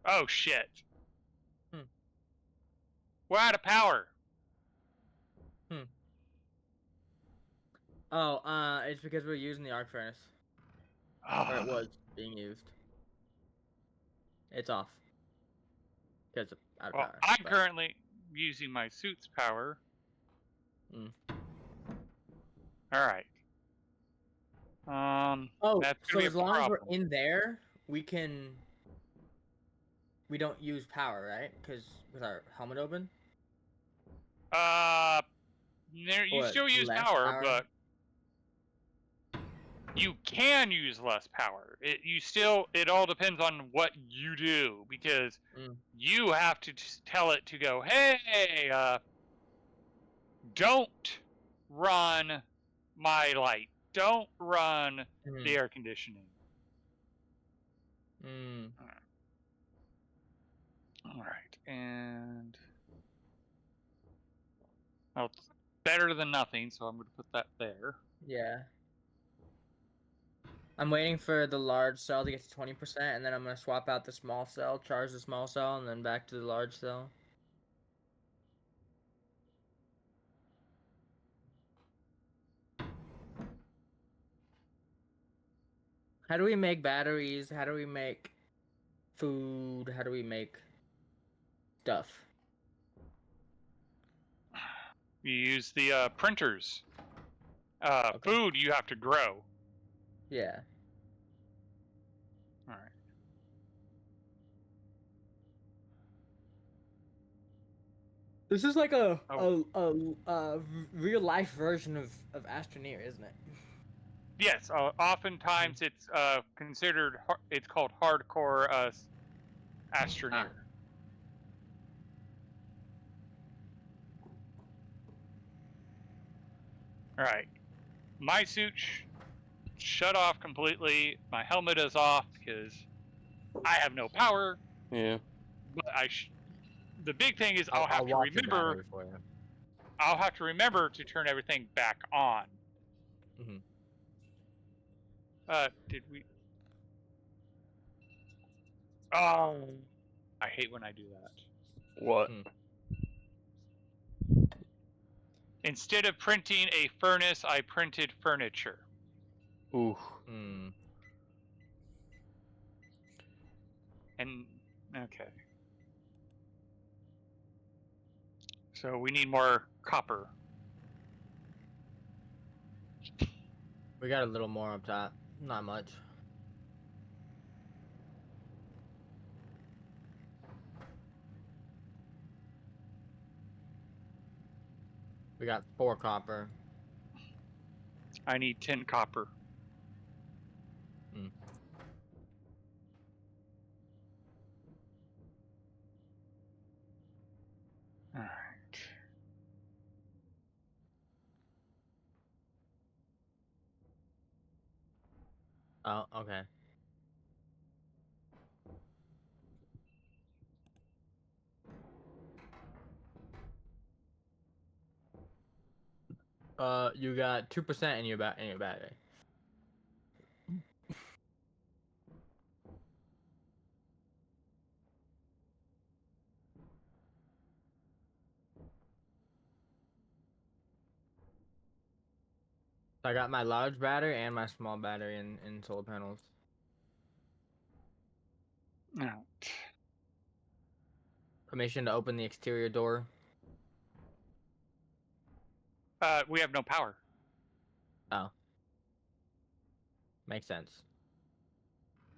Oh shit. We're out of power. Oh, it's because we're using the arc furnace. Or it was being used. It's off. Because of out of Well, power. I'm but- currently using my suit's power. Mm. All right. Oh, that's so gonna be as a long as we're problem. in there, we don't use power, right? Because with our helmet open. You What, still use less power, power? but you can use less power. It all depends on what you do, because you have to tell it to go, hey, don't run my light. Don't run the air conditioning. All right, and well, it's better than nothing, so I'm going to put that there. Yeah. I'm waiting for the large cell to get to 20%, and then I'm gonna swap out the small cell, charge the small cell, and then back to the large cell. How do we make batteries? How do we make food? How do we make stuff? You use the printers. Food you have to grow. Yeah. All right. This is like a real life version of Astroneer, isn't it? Yes. Oftentimes it's considered. It's called hardcore Astroneer. All right. My suit shut off completely. My helmet is off because I have no power. Yeah. But the big thing is I'll have to watch the remember. battery for you. I'll have to remember to turn everything back on. Mhm. Did we? Oh, I hate when I do that. What? Instead of printing a furnace, I printed furniture. Ooh. Hmm. And okay. So we need more copper. We got a little more up top. Not much. We got 4 copper. I need 10 copper. Hmm. All right. Oh, okay. You got 2% in your battery. I got my large battery and my small battery in solar panels. All right. Permission to open the exterior door. We have no power. Oh. Makes sense.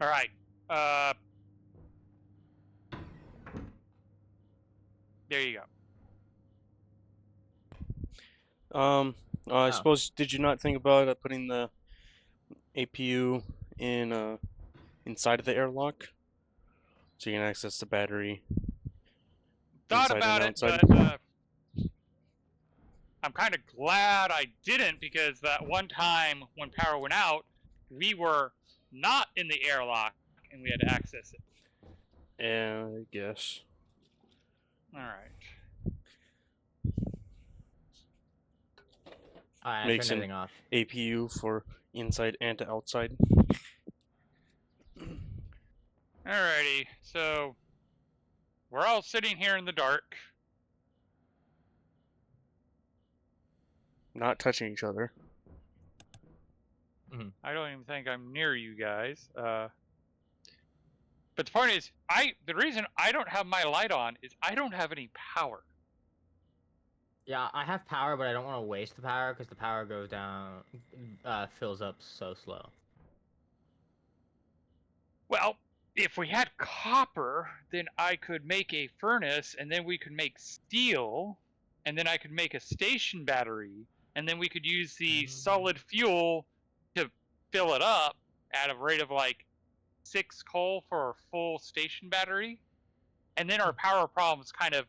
All right. There you go. I Oh. suppose, did you not think about putting the APU in inside of the airlock, so you can access the battery Thought inside about and it, outside? but I'm kind of glad I didn't, because that one time when power went out, we were not in the airlock and we had to access it. Yeah, I guess. All right. Alright, I Makes turned an everything off. APU for inside and outside. Alrighty. So we're all sitting here in the dark. Not touching each other. I don't even think I'm near you guys. But the point is, the reason I don't have my light on is I don't have any power. Yeah, I have power, but I don't want to waste the power because the power goes down, fills up so slow. Well, if we had copper, then I could make a furnace, and then we could make steel, and then I could make a station battery, and then we could use the solid fuel to fill it up at a rate of like 6 coal for a full station battery, and then our power problems kind of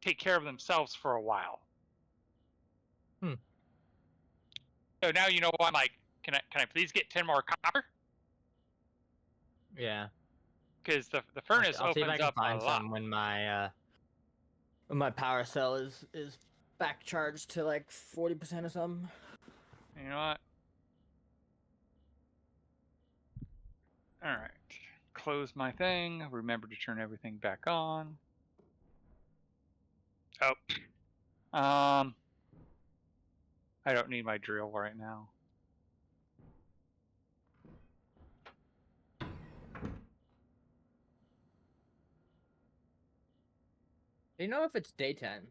take care of themselves for a while. So now you know why I'm like, can I please get 10 more copper? Yeah. Because the furnace I'll see if I opens can up a find lot. some when my power cell is back charged to like 40% or something. You know what? All right. Close my thing. Remember to turn everything back on. Oh. I don't need my drill right now. Do you know if it's daytime?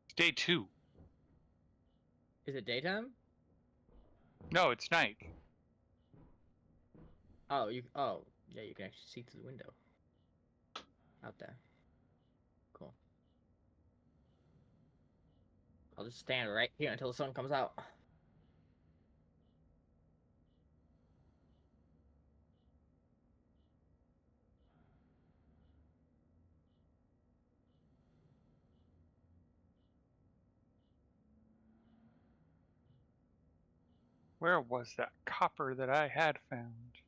It's day 2. Is it daytime? No, it's night. Oh, yeah, you can actually see through the window. Out there. Cool. I'll just stand right here until the sun comes out. Where was that copper that I had found?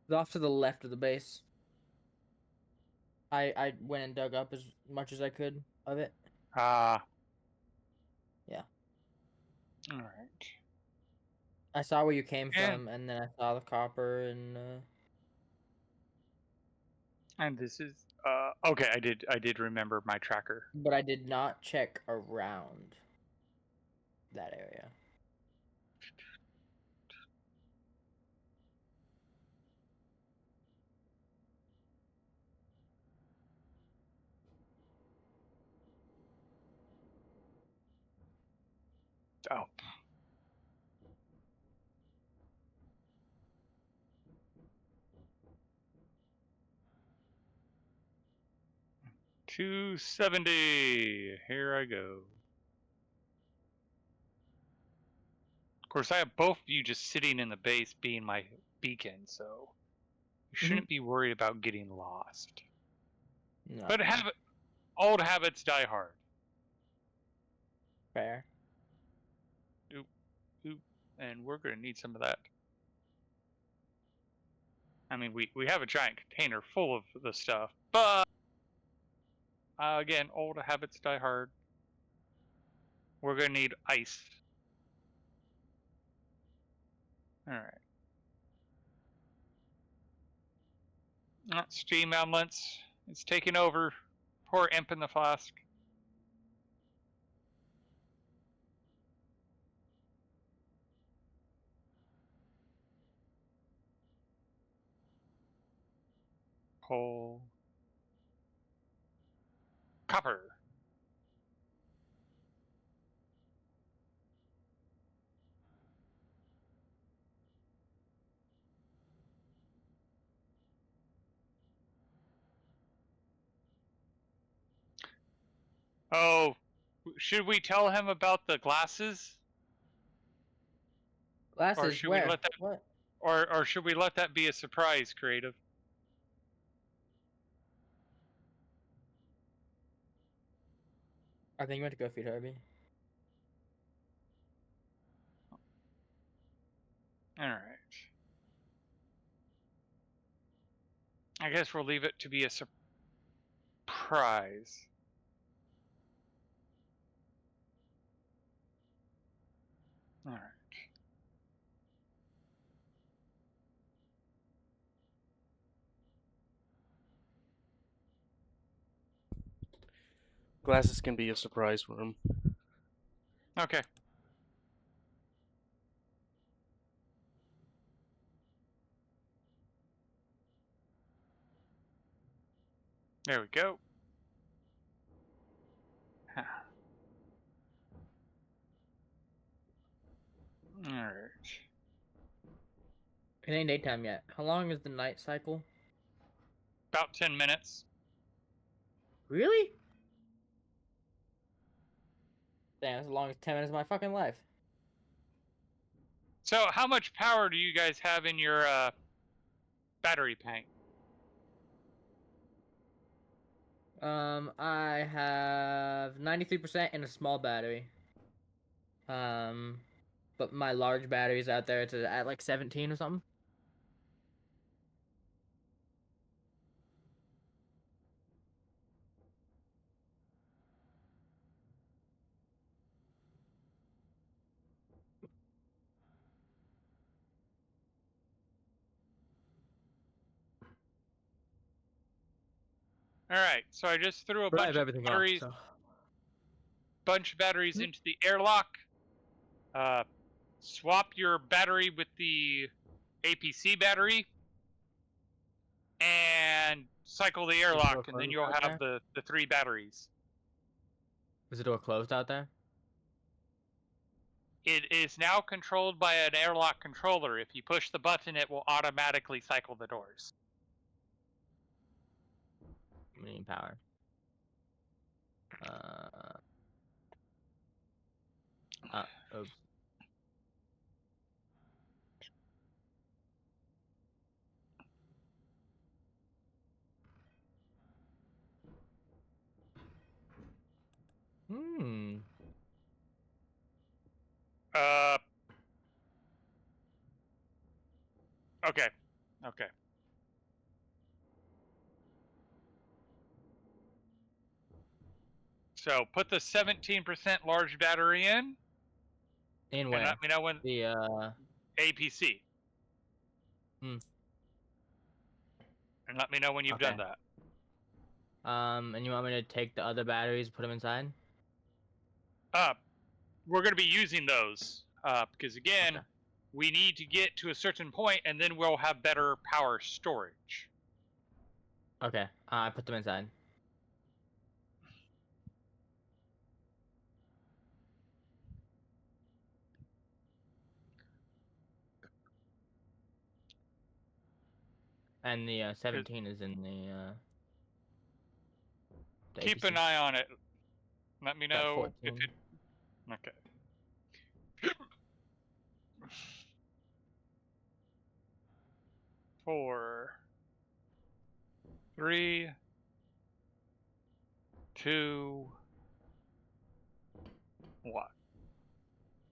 It's off to the left of the base. I went and dug up as much as I could of it. Ah. Yeah. All right. I saw where you came And- from, and then I saw the copper, And this is okay. I did remember my tracker. but I did not check around that area. Oh. $270. Here I go. Of course, I have both of you just sitting in the base being my beacon, so you shouldn't be worried about getting lost. No. But old habits die hard. Fair. Oop, and we're gonna need some of that. I mean, we have a giant container full of the stuff, but again, old habits die hard. We're gonna need ice. All right. Steam elements. It's taking over. Pour imp in the flask. Coal. Copper. Oh, should we tell him about the glasses? Glasses, should we where? let that- What? Or should we let that be a surprise, creative? I think you went to go feed Herbie. All right. I guess we'll leave it to be a surprise. All right. Glasses can be a surprise for him. Okay. There we go. All right. It ain't daytime yet. How long is the night cycle? About 10 minutes. Really? Damn, that's as long as 10 minutes of my fucking life. So, how much power do you guys have in your battery pack? I have 93% in a small battery. But my large battery's out there at like 17 or something. All right. So I just threw a But I bunch have of everything batteries, off, into the airlock. Swap your battery with the APC battery, and cycle the airlock, and then you'll closed out have the 3 batteries. Is the door closed out there? It is now controlled by an airlock controller. If you push the button, it will automatically cycle the doors. We need power. Oops. Hmm. Okay. Okay. So put the 17% large battery in, In and where? let me know when The APC. Hmm. And let me know when you've done Okay. that. And you want me to take the other batteries, put them inside? We're going to be using those because again, Okay. we need to get to a certain point, and then we'll have better power storage. Okay. I put them inside. And the 17 is in the Keep APC. an eye on it. Let me Got know if 14. it. Okay. 4, 3, 2, 1.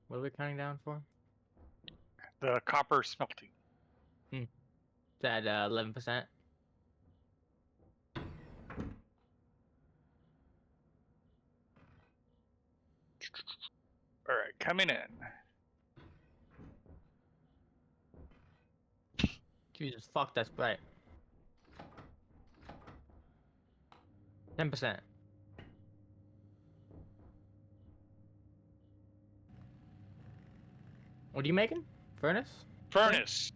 What are we counting down for? The copper smelting. Is that 11%? All right, coming in. Jesus fuck, that's bright. 10%. What are you making? Furnace? Furnace.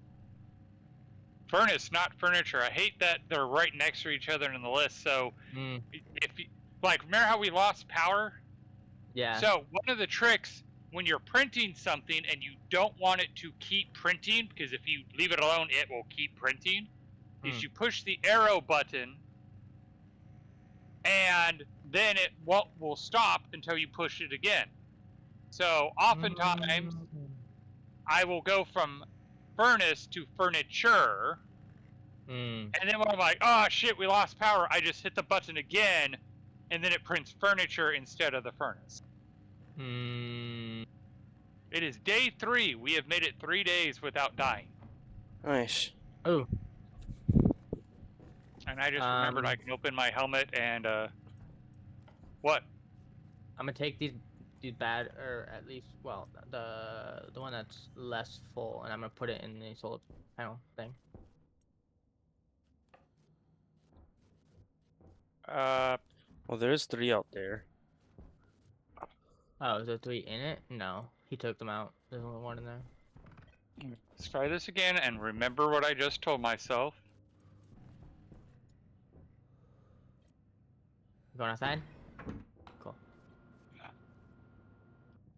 Furnace, not furniture. I hate that they're right next to each other in the list. So, if you, like, remember how we lost power? Yeah. So one of the tricks when you're printing something and you don't want it to keep printing, because if you leave it alone, it will keep printing, is you push the arrow button, and then it will stop until you push it again. So oftentimes, I will go from furnace to furniture, and then when I'm like, oh shit, we lost power, I just hit the button again, and then it prints furniture instead of the furnace. It is day 3. We have made it 3 days without dying. Nice. Oh. And I just remembered I can open my helmet and what? I'm gonna take these bad, or at least, well, the one that's less full, and I'm gonna put it in the solar panel thing. Well, there's 3 out there. Oh, is there 3 in it? No, he took them out. There's only 1 in there. Let's try this again and remember what I just told myself. You going outside? Cool.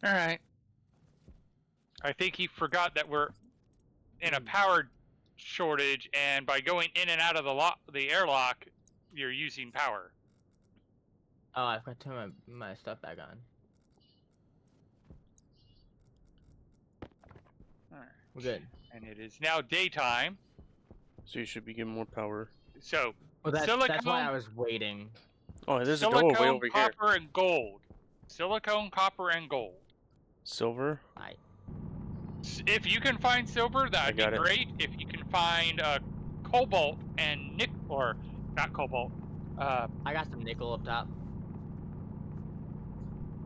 Alright. I think he forgot that we're in a power shortage, and by going in and out of the airlock, you're using power. Oh, I've got to turn my stuff back on. Alright. We're good. And it is now daytime. So you should be getting more power. So, Well, silicone, that's why I was waiting. Oh, there's a door way over here. copper, and gold. Silicone, copper, and gold. Silver? If you can find silver, that'd be great. If you can find cobalt and nickel, or not cobalt. I got some nickel up top.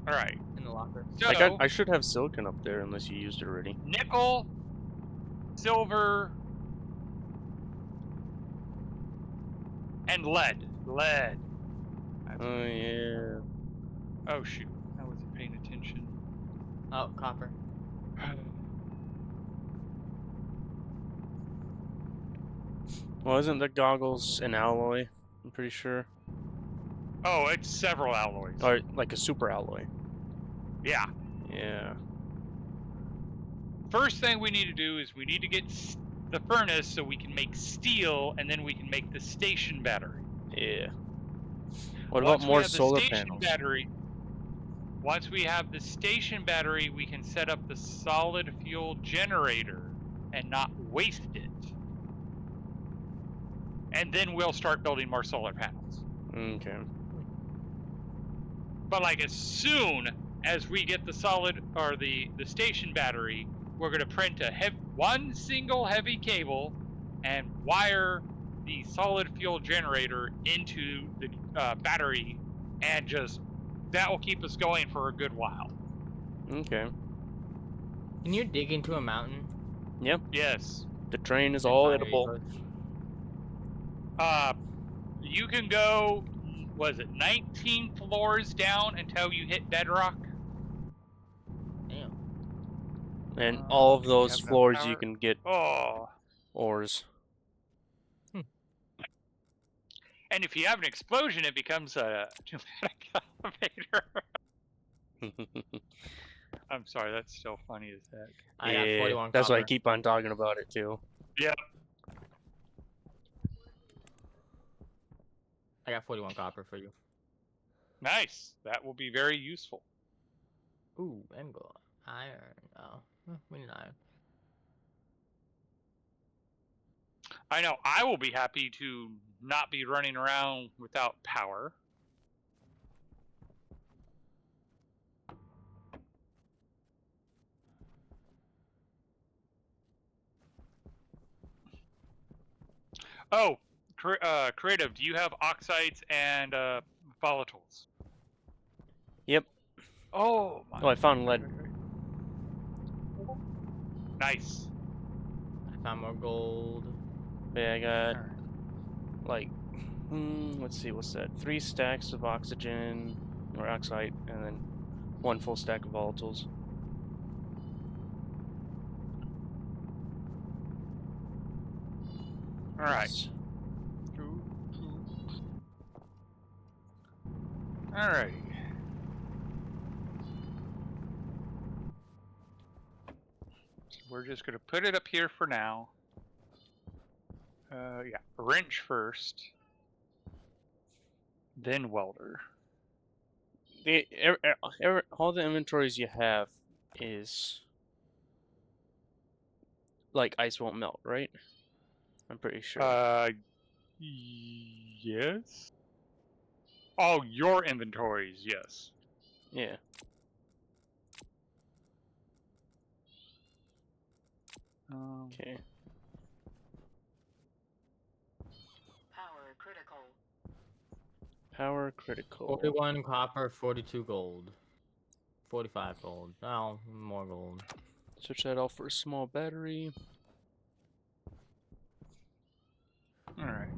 All right. In the locker. So, I should have silicon up there unless you used it already. Nickel, silver, and lead. Lead. Oh, yeah. Oh, shoot. I wasn't paying attention. Oh, copper. Well, isn't the goggles an alloy? I'm pretty sure. Oh, it's several alloys. Or like a super alloy. Yeah. Yeah. First thing we need to do is we need to get the furnace so we can make steel, and then we can make the station battery. Yeah. What about more solar panels? Once we have the station battery, we can set up the solid fuel generator and not waste it. And then we'll start building more solar panels. Okay. But like as soon as we get the solid or the station battery, we're going to print one single heavy cable and wire the solid fuel generator into the battery and just that will keep us going for a good while. Okay. Can you dig into a mountain? Yep. Yes. The train is and all find edible. resources? You can go, was it 19 floors down until you hit bedrock? Damn. And all of Do we those have enough floors you power? can get Oh. ores. And if you have an explosion, it becomes a pneumatic elevator. I'm sorry, that's still funny as heck. I got 41 that's why I copper. keep on talking about it too. Yep. I got 41 copper for you. Nice. That will be very useful. Ooh, and gold. Iron. Oh, we need iron. I know I will be happy to not be running around without power. Oh, Creative, do you have oxides and volatiles? Yep. Oh, my. Oh, I found lead. Nice. I found more gold. Yeah, I got Alright. like, let's see, what's that? 3 stacks of oxygen or oxide, and then 1 full stack of volatiles. Alright. Yes. Alrighty. So we're just going to put it up here for now. Yeah, wrench first. Then welder. All the inventories you have is like ice won't melt, right? I'm pretty sure. Yes. Oh, your inventories, yes. Yeah. Okay. Power critical. Power critical. 41 copper, 42 gold. 45 gold. Oh, more gold. Switch that out for a small battery. Alright.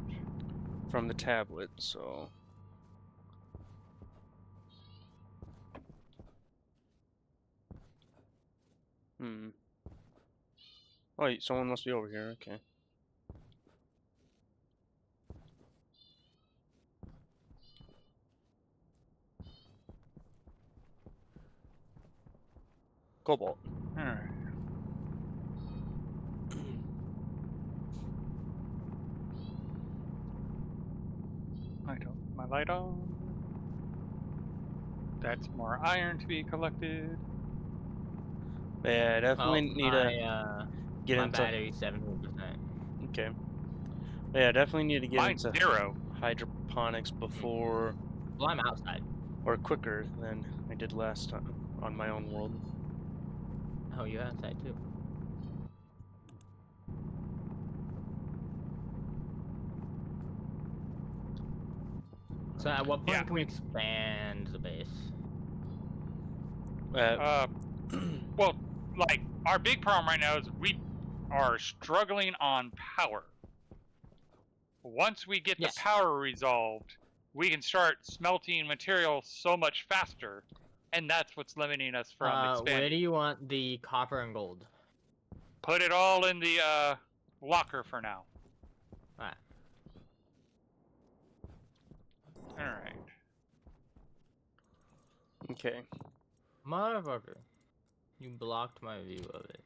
From the tablet, so. Oh, wait, someone must be over here, okay. Cobalt. Alright. My light on. That's more iron to be collected. Yeah, definitely need to get my into. battery's 70%. Okay. Yeah, definitely need to get Mine's into 0. hydroponics before, Well, I'm outside. or quicker than I did last time on my own world. Oh, you're outside too. So at what point Yeah, can we expand the base? Well, like, our big problem right now is we are struggling on power. Once we get Yes. the power resolved, we can start smelting material so much faster, and that's what's limiting us from expanding. Where do you want the copper and gold? Put it all in the locker for now. Alright. Alright. Okay. Motherfucker. You blocked my view of it.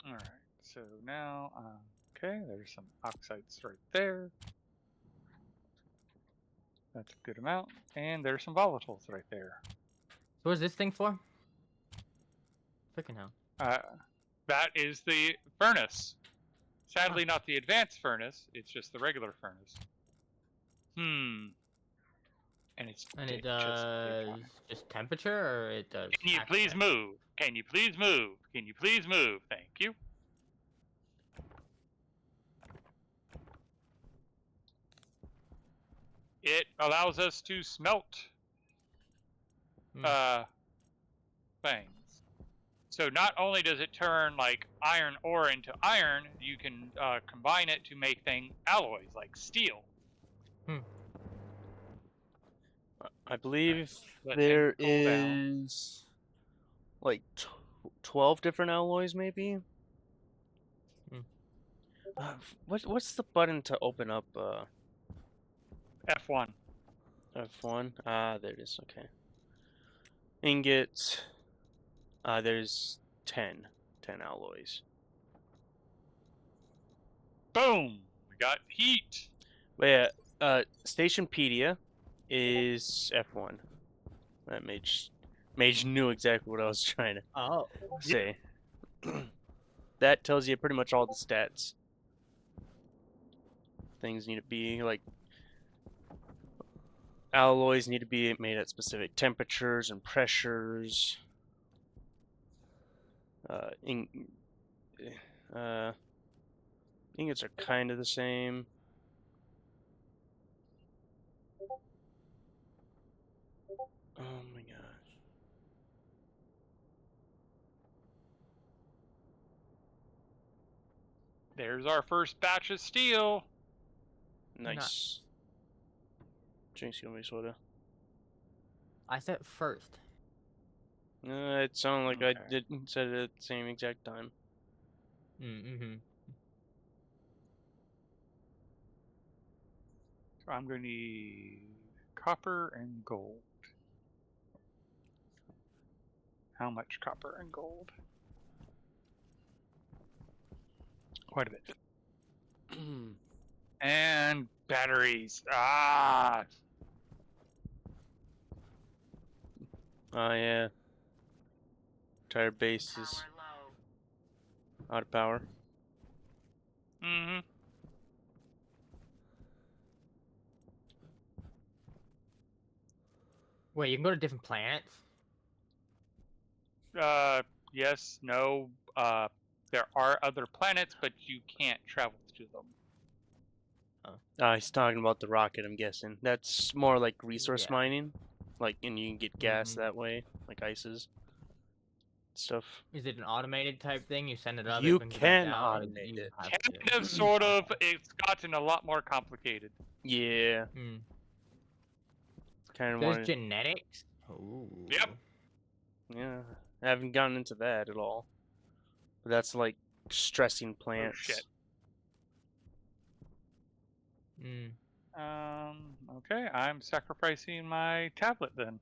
Alright, so now, okay, there's some oxides right there. That's a good amount. And there's some volatiles right there. So what's this thing for? Freaking hell. That is the furnace. Sadly, not the advanced furnace. It's just the regular furnace. And it's And it just does just temperature, or it does... Can you please move? Can you please move? Can you please move? Thank you. it allows us to smelt things. So not only does it turn like iron ore into iron, you can combine it to make alloys like steel. I believe Let there things cool down. is like 12 different alloys, maybe. What's the button to open up F1. F1? Ah, there it is. Okay. Ingot. There's 10 alloys. Boom! We got heat. But yeah, Stationpedia is F1. That Mage knew exactly what I was trying to say. That tells you pretty much all the stats. Things need to be like alloys need to be made at specific temperatures and pressures. Ingots are kind of the same. Oh my gosh. There's our first batch of steel. Nice. Jinx, you want me soda? I said first. It sounded like I Okay. didn't said it at the same exact time. Mm-hmm. So I'm going to need copper and gold. How much copper and gold? Quite a bit. And batteries. Ah! Oh yeah. Entire base is Power low. out of power. Mm-hmm. Wait, you can go to different planets? Yes, no. There are other planets, but you can't travel to them. He's talking about the rocket, I'm guessing. That's more like resource Yeah. mining. Like, and you can get gas Mhm. that way, like ices. Stuff. Is it an automated type thing? You send it up, You it brings it can back down, or automate you it. have Kind to? of, sort of. It's gotten a lot more complicated. Yeah. Hmm. Kind of There's wanted. genetics? Ooh. Yep. Yeah. I haven't gotten into that at all. But that's like stressing Oh, plants. shit. Mm. Okay, I'm sacrificing my tablet then.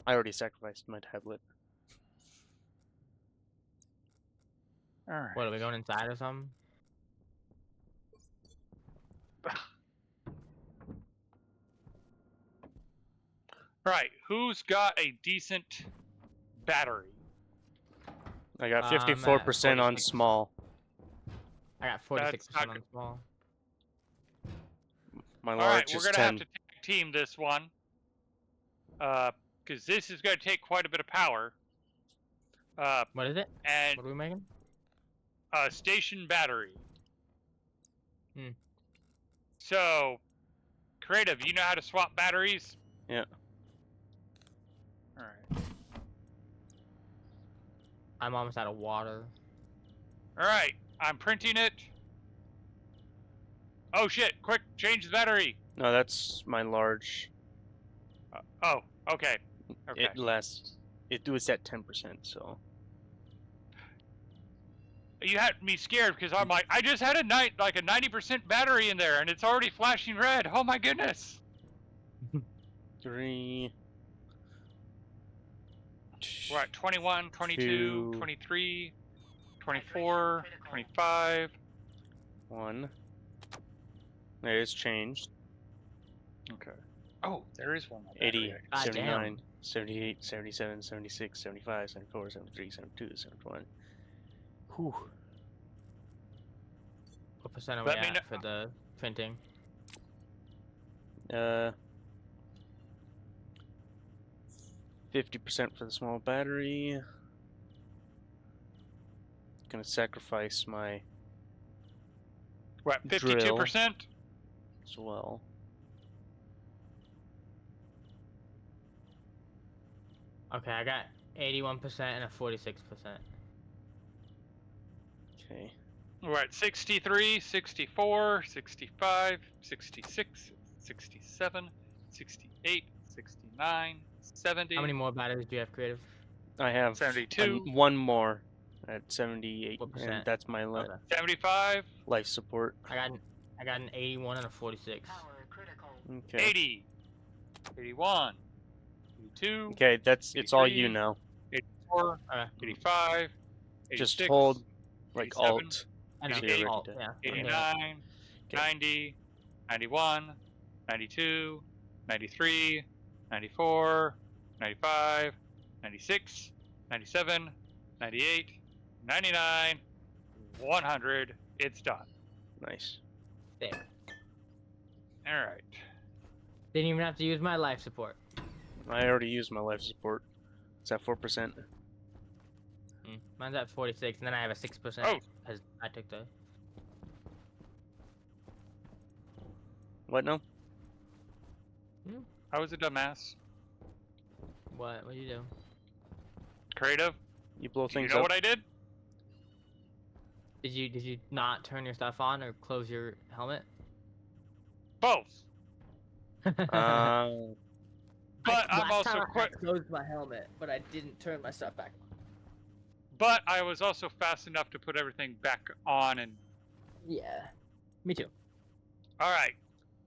I already sacrificed my tablet. Alright. What, are we going inside or something? Right, who's got a decent battery? I got I'm at 54% on 46. small. I got That's 46% not on small. My Alright, large we're is gonna 10. have to tag team this one. Because this is gonna take quite a bit of power. What is it? And What are we making? station battery. Hmm. So, creative, you know how to swap batteries? Yeah. Alright. I'm almost out of water. Alright, I'm printing it. Oh shit, quick, change the battery. No, that's my large. Oh, okay. Okay. It lasts. It was at 10%, so. You had me scared because I'm like, I just had a 90% battery in there and it's already flashing red. Oh my goodness. 3. We're at 21, 22, 2, 23, 24, 25. 1. There is changed. Okay. Oh, there is one more 80, battery. God 79, damn. 78, 77, 76, 75, 74, 73, 72, 71. Whew. What percent are we Let me at know. for the printing? 50% for the small battery. Gonna sacrifice my We're at drill 52%. as well. Okay, I got 81% and a 46%. Okay. We're at 63, 64, 65, 66, 67, 68, 69, 70. How many more batteries do you have, Creative? I have 72. one more at 78, What and percent? that's my Okay. 75, life support. I got an 81 and a 46. Power critical. Okay. 80, 81, 82, Okay, it's all you 83, now. 84, Okay. 85, 86, Just hold like 87, Alt. I know. So you're ready Alt, to- yeah. I'm doing it. 89, Okay. 90, 91, 92, 93, 94, 95, 96, 97, 98, 99, 100. It's done. Nice. There. All right. Didn't even have to use my life support. I already used my life support. It's at 4%. Mine's at 46, and then I have a 6% Oh. because I took the. What now? I was a dumbass. What do you do? Creative. You blow Do you things know up. what I did? Did you not turn your stuff on or close your helmet? Both. Uh, But I'm Last also time I quick. closed my helmet, but I didn't turn my stuff back on. But I was also fast enough to put everything back on. And Yeah, me too. all right.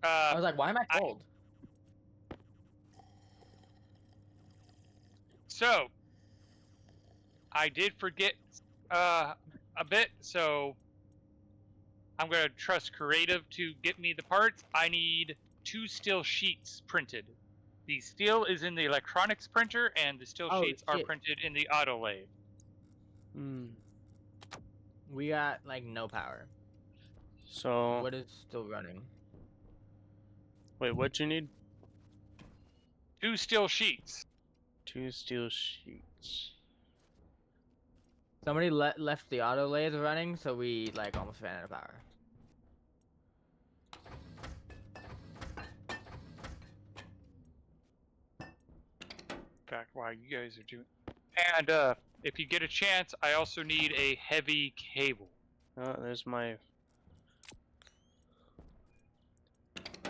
I was like, why am I cold? So I did forget a bit, so I'm gonna trust Creative to get me the parts. I need 2 steel sheets printed. The steel is in the electronics printer, and the steel Oh, sheets are shit. printed in the auto lathe. We got like no power. so What is still running? wait, what you need? 2 steel sheets. 2 steel sheets. Somebody left the auto lathe running, so we like almost ran out of power. In fact, while you guys are doing, and if you get a chance, I also need a heavy cable. There's my.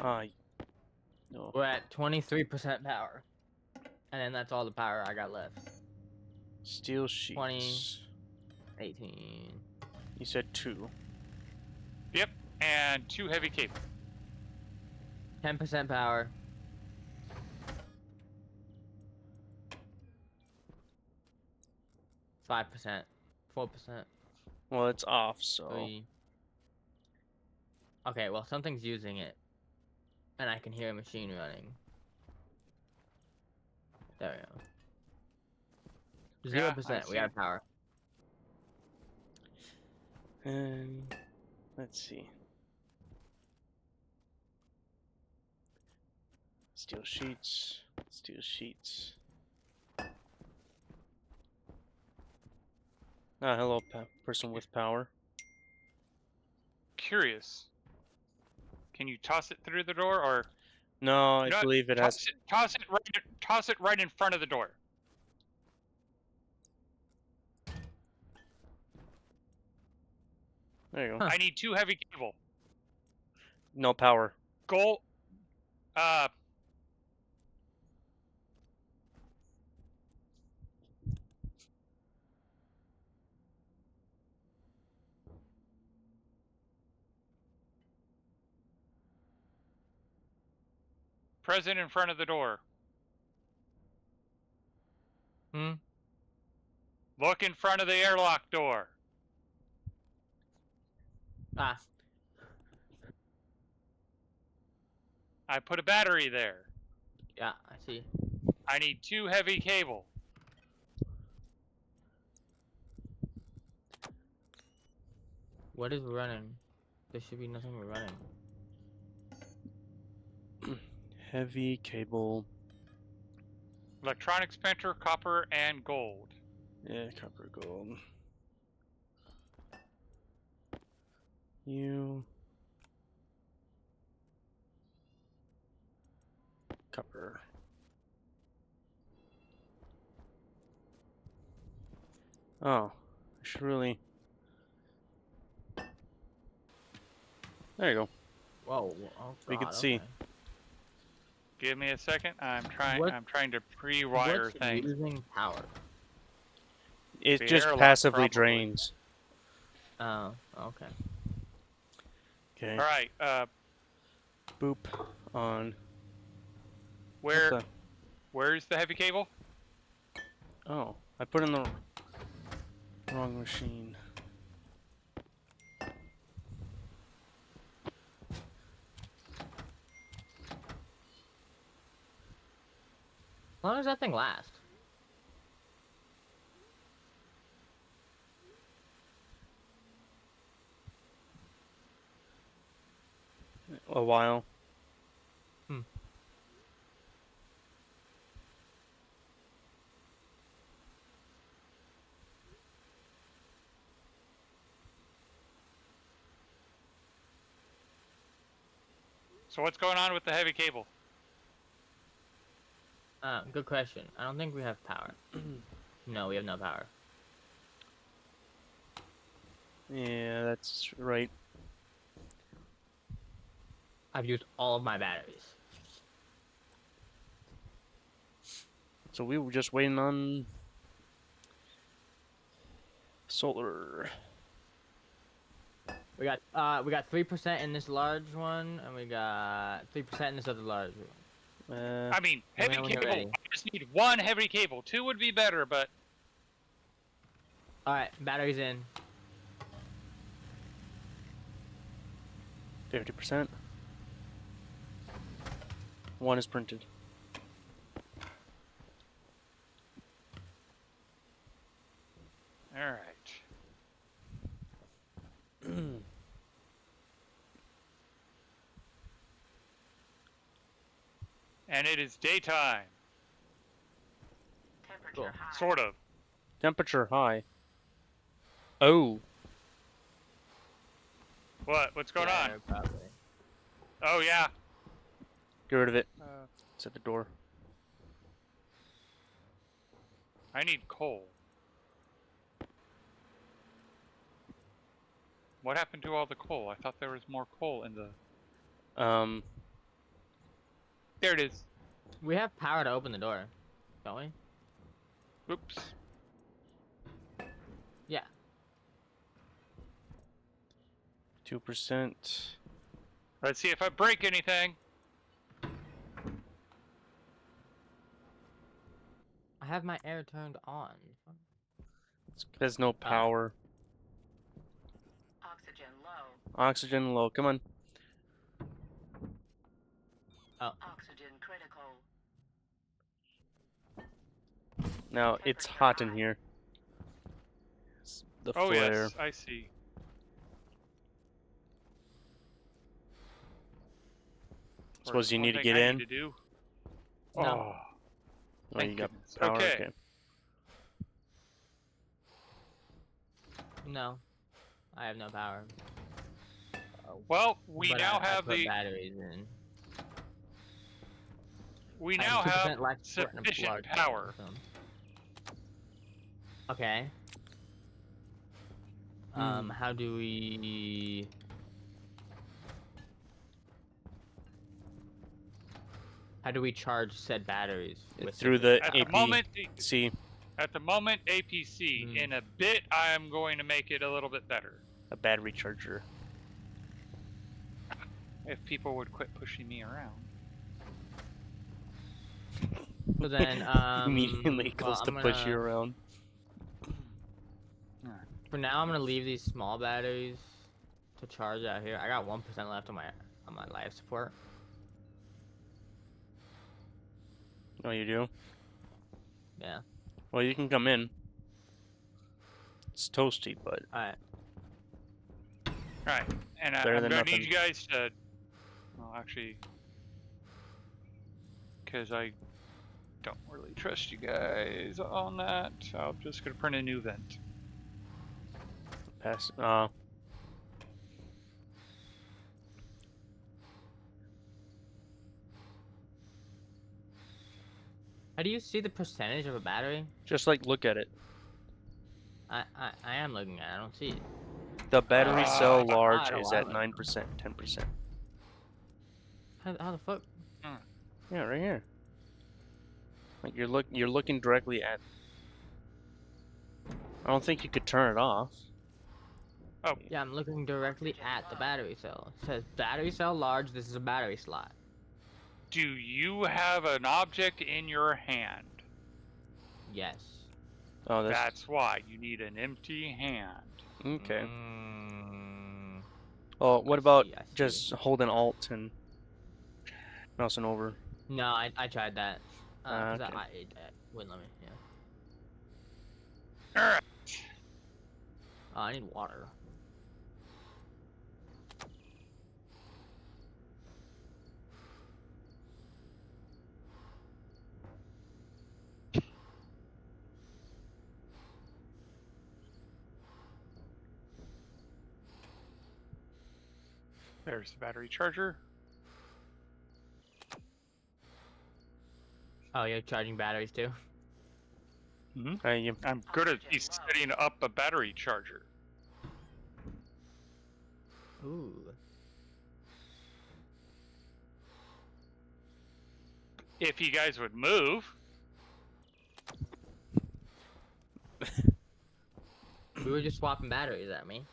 No. We're at 23% power, and then that's all the power I got left. Steel sheets. 20. 18. You said 2. Yep, and 2 heavy cable. 10% power. %, 4%, Well, it's off, so 3. Okay, well something's using it, and I can hear a machine running. There we go. Yeah, 0%. I We see. got power. and let's see. Steel sheets. Steel sheets. Hello, person with power. Curious. Can you toss it through the door, or No, I You know what? believe it has. toss it right in front of the door? There you go. Huh. I need 2 heavy cable. No power. Gold. Present in front of the door. Look in front of the airlock door. Ah, I put a battery there. yeah, I see. I need 2 heavy cable. What is running? There should be nothing running. Heavy cable. Electronics printer, copper, and gold. Yeah, copper gold. You. Copper. Oh, I should really. There you go. Whoa. Oh We God. could see. Okay. Give me a second. I'm What- trying to pre-wire What's things. using power? It The just airlock, passively probably. drains. Oh. Okay. Okay. All right. Boop on. Where What where's the heavy cable? the- Oh, I put in the wrong machine. How long does that thing last? A while. So what's going on with the heavy cable? Good question. I don't think we have power. No, we have no power. Yeah, that's right. I've used all of my batteries. So we were just waiting on solar. We got 3% in this large one, and we got 3% in this other large one. I mean, let me heavy know when you're cable. ready. I just need one heavy cable. Two would be better, but All right, batteries in. 50%. One is printed. all right. And it is daytime. Temperature high. Sort of. Temperature high. Oh, What's going Yeah, on? probably. Oh yeah. get rid of it. It's at the door. I need coal. What happened to all the coal? I thought there was more coal in the. There it is. We have power to open the door, don't we? Oops. Yeah. 2%. Let's see if I break anything. I have my air turned on. There's no power. Oxygen low. Oxygen low. Come on. Oxygen critical. Now it's hot in here. It's the Oh flare. yes, I see. Suppose you One need to thing get I in. Need to do. No. Oh, Oh, thank you got goodness. power. Okay. No, I have no power. well, we But now I have put the. batteries in. We I now 2% have left for a sufficient large power. so. Okay. How do we? How do we charge said batteries? With Through the At AP. the moment, See, APC. Hmm. In a bit, I am going to make it a little bit better. a battery charger. If people would quit pushing me around. So then, Immediately well, goes to I'm push you gonna- around. For now, I'm gonna leave these small batteries to charge out here. I got 1% left on my life support. Oh, you do? Yeah. Well, you can come in. It's toasty, but All right. Alright, and Better I'm than gonna nothing. need you guys to. Well, actually. Because I don't really trust you guys on that. I'm just gonna print a new vent. pass. How do you see the percentage of a battery? Just like look at it. I am looking at it. I don't see it. The battery cell Ah, large I don't is have at it. 9%, 10%. How the fuck? Yeah, right here. Like you're looking directly at. I don't think you could turn it off. Yeah, I'm looking directly at the battery cell. It says battery cell large. This is a battery slot. Do you have an object in your hand? Yes. Oh, That's why you need an empty hand. okay. Mm, Oh, what I about see, I see. just holding Alt and mousing over? No, I tried that. Cause Okay. it wouldn't let me. Yeah. All right. Oh, I need water. There's the battery charger. Oh, you're charging batteries too? I'm good at setting up a battery charger. Ooh. If you guys would move. We were just swapping batteries at me.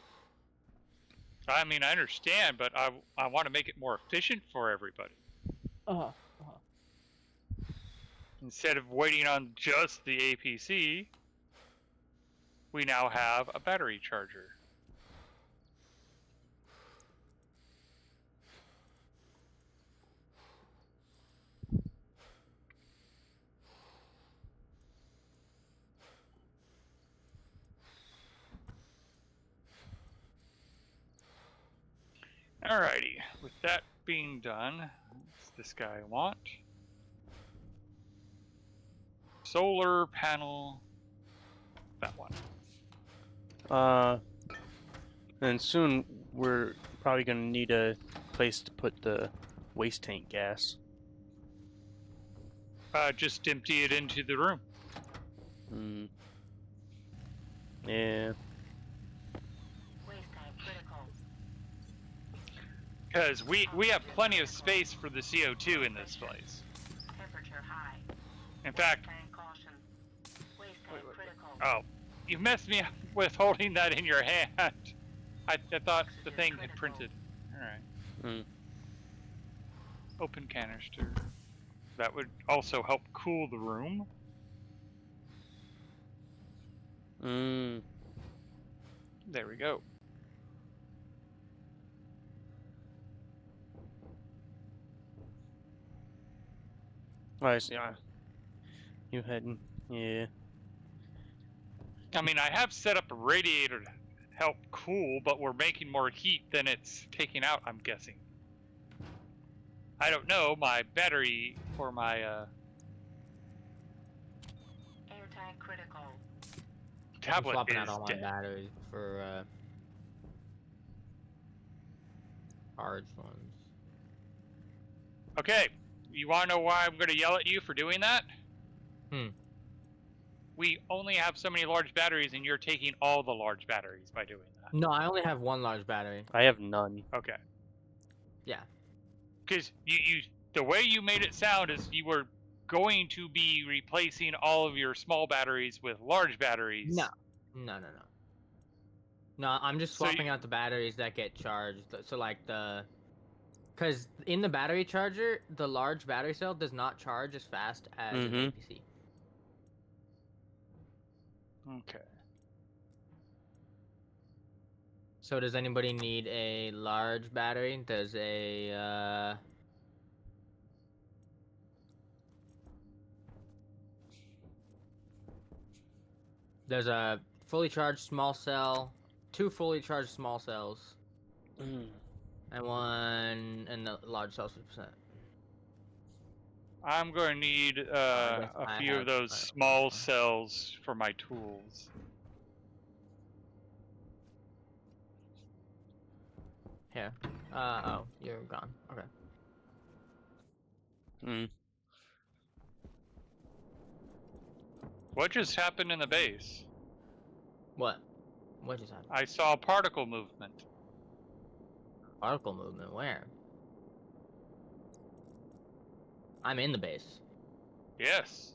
I mean, I understand, but I want to make it more efficient for everybody. Instead of waiting on just the APC, we now have a battery charger. Alrighty, with that being done, what's this guy want? Solar panel, that one. And soon we're probably gonna need a place to put the waste tank gas. Just empty it into the room. Hmm. Yeah. Waste tank critical. Because we have plenty of space for the CO2 in this place. Temperature high. In fact, Tank caution. Waste tank critical. oh, you messed me up with holding that in your hand. I thought the thing had printed. Alright. Hmm. Open canister. That would also help cool the room. Hmm. There we go. I see. You had. Yeah. I mean, I have set up a radiator to help cool, but we're making more heat than it's taking out, I'm guessing. I don't know, my battery for my Air tank critical. I'm tablet swapping is out all my dead. batteries for charged ones. Okay, you want to know why I'm going to yell at you for doing that? We only have so many large batteries, and you're taking all the large batteries by doing that. No, I only have one large battery. I have none. Okay. Yeah. Because the way you made it sound is you were going to be replacing all of your small batteries with large batteries. No. No. No, I'm just So you- swapping out the batteries that get charged. So like because in the battery charger, the large battery cell does not charge as fast as an APC. Okay. So does anybody need a large battery? Does a there's a fully charged small cell, 2 fully charged small cells, and one and the large cell 50%. I'm going to need a I few of have- those I don't small know. cells for my tools. Here. Oh, you're gone. Okay. Hmm. What just happened in the base? What? What just happened? I saw particle movement. Particle movement. Where? I'm in the base. Yes.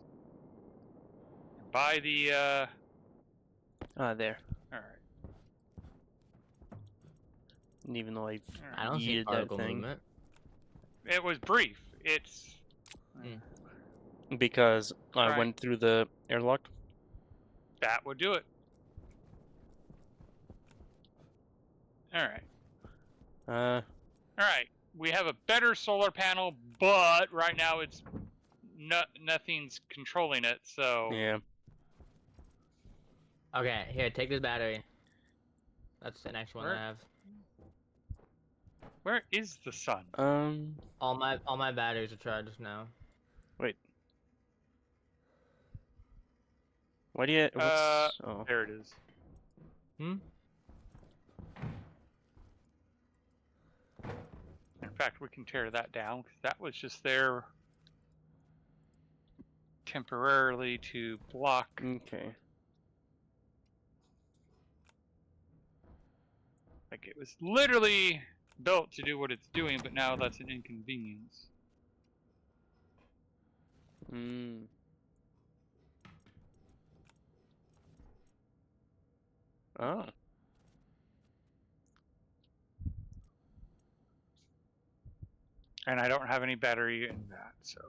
By the There. All right. And even though I I don't see yeeted that particle thing. movement. It was brief. It's Because I Right. went through the airlock. that would do it. All right. Uh, All right. We have a better solar panel, but right now it's nothing's controlling it. So yeah. Okay, here, take this battery. That's the next one Where- I have. where is the sun? All my batteries are charged now. Why do you? What's, oh. There it is. Hmm? In fact, we can tear that down because that was just there temporarily to block. Okay. Like it was literally built to do what it's doing, but now that's an inconvenience. Hmm. Oh. And I don't have any battery in that, so.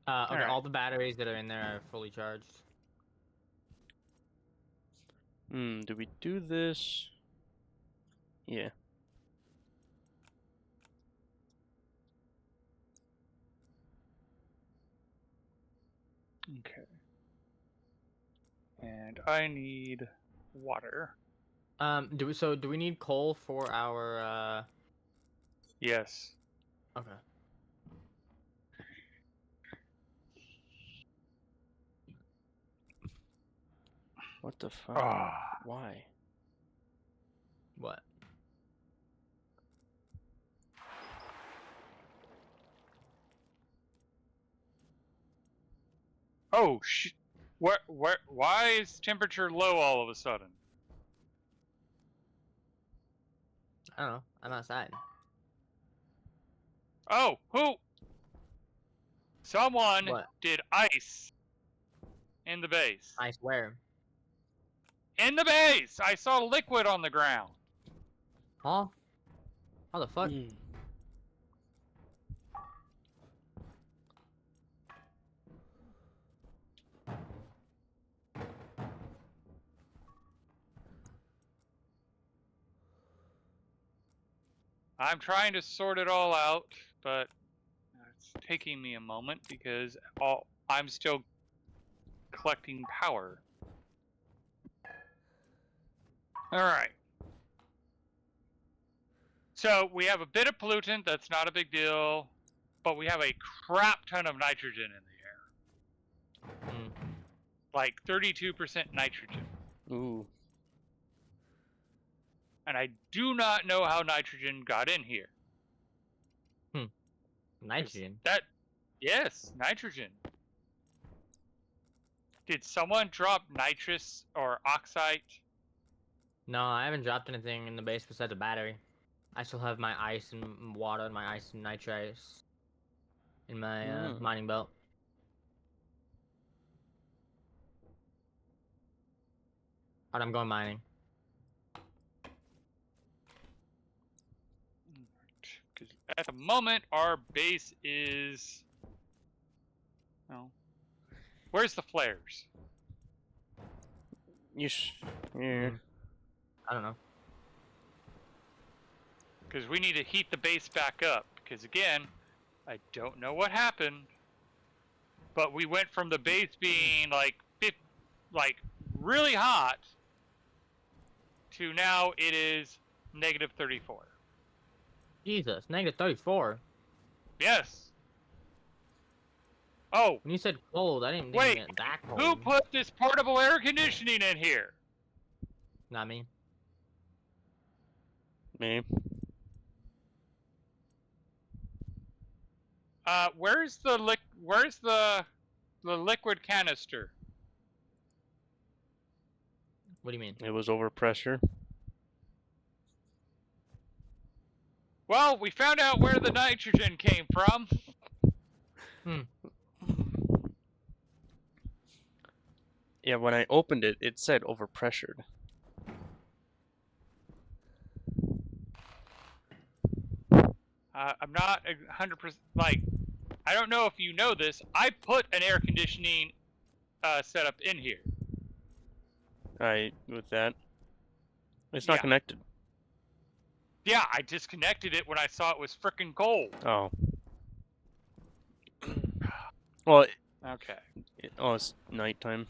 Okay, Alright. all the batteries that are in there are fully charged. Do we do this? Yeah. Okay. And I need water. Do we need coal for our Yes. Okay. What the fuck? Ah. Why? What? Oh why is temperature low all of a sudden? I don't know. I'm outside. Oh, who? Someone What? did ice in the base. I swear. In the base! I saw liquid on the ground. Huh? How the fuck? I'm trying to sort it all out, but it's taking me a moment because I'm still collecting power. Alright. So we have a bit of pollutant, that's not a big deal, but we have a crap ton of nitrogen in the air. Mm. Like 32% nitrogen. Ooh. And I do not know how nitrogen got in here. Nitrogen. Yes, nitrogen. Did someone drop nitrous or oxide? No, I haven't dropped anything in the base besides a battery. I still have my ice and water and my ice and nitrites in my mining belt. But I'm going mining. Because at the moment, our base is... Oh. Where's the flares? Yeah. I don't know. Because we need to heat the base back up. Because again, I don't know what happened. But we went from the base being like really hot to now it is negative 34. Jesus, negative 34. Yes. Oh, When you said cold, I didn't Wait, think it that cold. who put this portable air conditioning in here? Not me. Me. Where's the liquid canister? What do you mean? It was over pressure. Well, we found out where the nitrogen came from. Yeah, when I opened it, it said overpressured. I'm not 100% like. I don't know if you know this. I put an air conditioning setup in here. With that. It's not Yeah. connected. Yeah, I disconnected it when I saw it was frickin' cold. Oh. Well, Okay. oh, it's nighttime.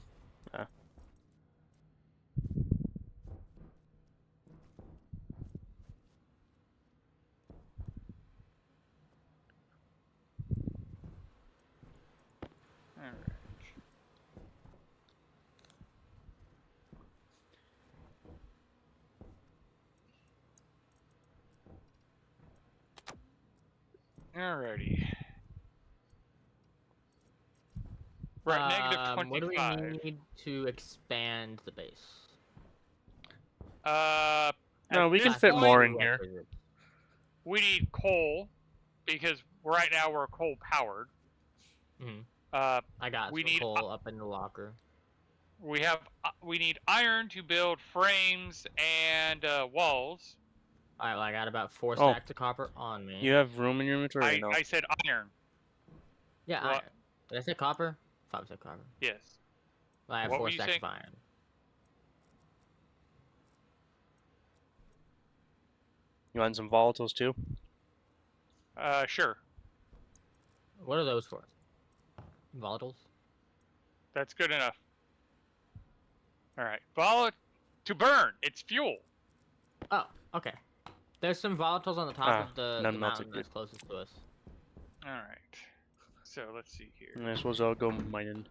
Alright. Alrighty. Right, negative 25. What do we need to expand the base? No, At we can this fit point, more in here. We need coal because right now we're coal powered. Mm-hmm. I got we some need coal up in the locker. We need iron to build frames and walls. Alright, well, I got about 4 Oh. stacks of copper on me. You have room in your inventory? No. I said iron. Yeah, What? iron. Did I say copper? I thought I said copper. Yes. Well, I have What 4 were you stacks saying? of iron. You want some volatiles too? Sure. What are those for? Volatiles? That's good enough. All right. Volat to burn. It's fuel. Oh, okay. There's some volatiles on the top of the non-melted mountain good. that's closest to us. All right. So let's see here. I suppose I'll go mining.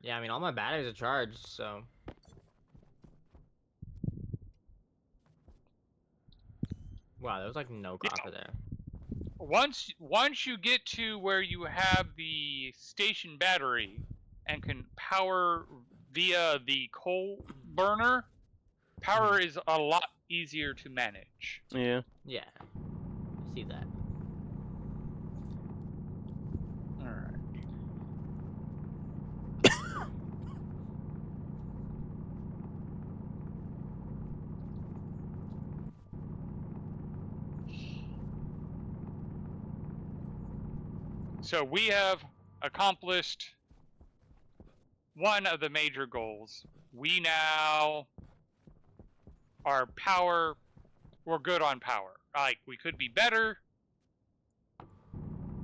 Yeah, I mean, all my batteries are charged, so... Wow, there was like no copper there. Once you get to where you have the station battery and can power via the coal burner, power is a lot easier to manage. Yeah. Yeah. I see that. All right. So we have accomplished one of the major goals. We now are power. We're good on power. Like, we could be better,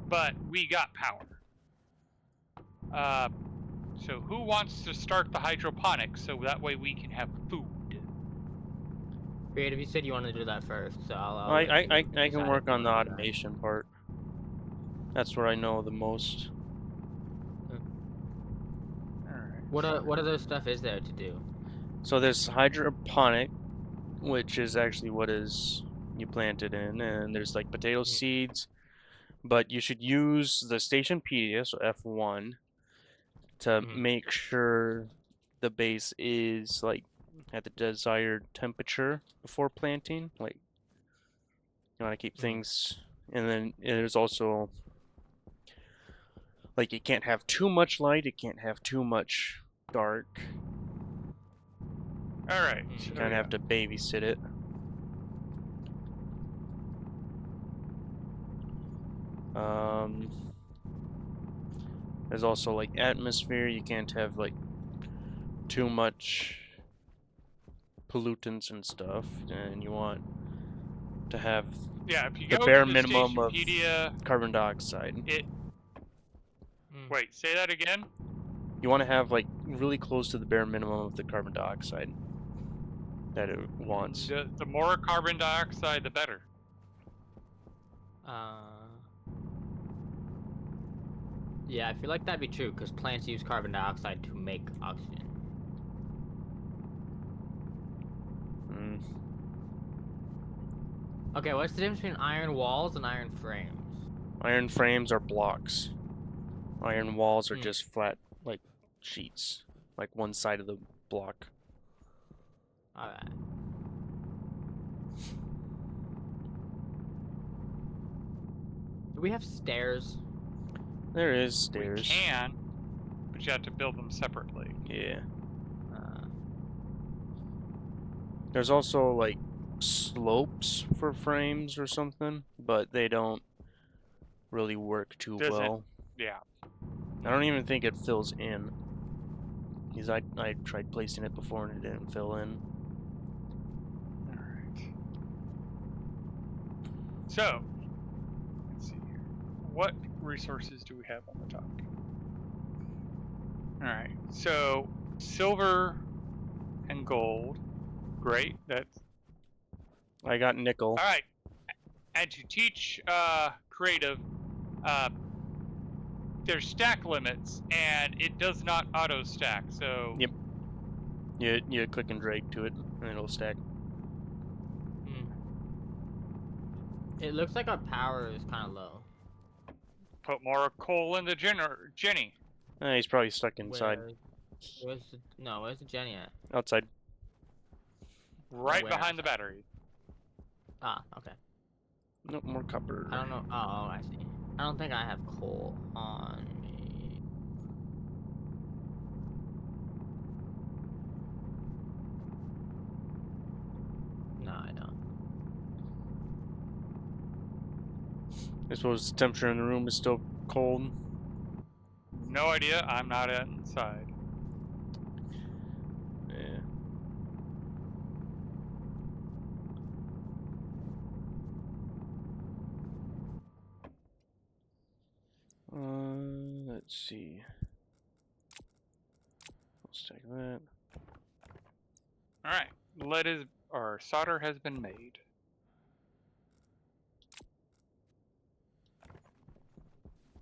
but we got power. So who wants to start the hydroponics so that way we can have food? Creative, you said you wanted to do that first, so I'll I let you can decide work if you on the wanna do that. automation part. That's where I know the most. Alright. What other stuff is there to do? So there's hydroponic, which is actually what is you plant it in, and there's like potato seeds, but you should use the Stationpedia, so F1, to make sure the base is like at the desired temperature before planting. Like, you want to keep things, and then there's also like you can't have too much light, it can't have too much dark. Alright. You kind of have to babysit it. There's also like atmosphere. You can't have like too much pollutants and stuff, and you want to have if you the go bare to the minimum of Stationpedia, carbon dioxide. Wait, say that again? You want to have like really close to the bare minimum of the carbon dioxide that it wants. The more carbon dioxide, the better. Yeah, I feel like that'd be true, because plants use carbon dioxide to make oxygen. Okay, what's the difference between iron walls and iron frames? Iron frames are blocks. Iron walls are just flat, like, sheets. like one side of the block. Alright. Do we have stairs? There is stairs. We can, but you have to build them separately. Yeah. Uh, There's also like slopes for frames or something, but they don't really work too Doesn't- well. Yeah. I don't even think it fills in. Because I tried placing it before and it didn't fill in. Alright. So, let's see here. What resources do we have on the top? Alright, so silver and gold. Great. That's I got nickel. alright. And to teach creative, there's stack limits and it does not auto stack, so Yep. You click and drag to it and it'll stack. it looks like our power is kind of low. put more coal in the Jenny. He's probably stuck inside. Where's the Jenny at? Outside. Right Where behind the outside? battery. Ah, okay. Nope, more copper. I don't know. Oh, I see. I don't think I have coal on me. No, I don't. I suppose the temperature in the room is still cold. No idea. I'm not inside. Yeah. Let's see. Let's take that. Alright. Lead is or solder has been made.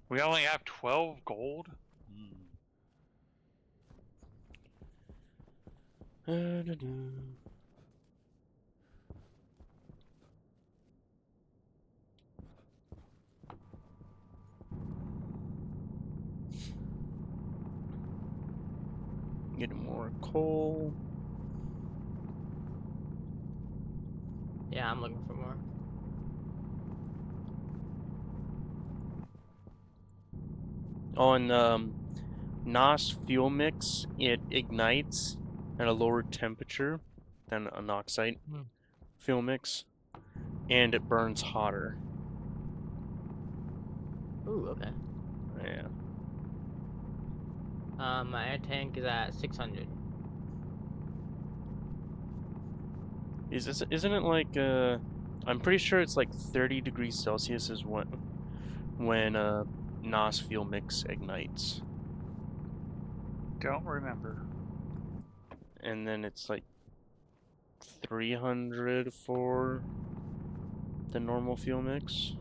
We only have 12 gold? Get more coal. Yeah, I'm looking for more. On NOS fuel mix, it ignites at a lower temperature than an oxide fuel mix, and it burns hotter. Ooh, okay. Yeah. My air tank is at 600. Isn't it like I'm pretty sure it's like 30 degrees Celsius is when NOS fuel mix ignites. Don't remember. And then it's like 300 for the normal fuel mix.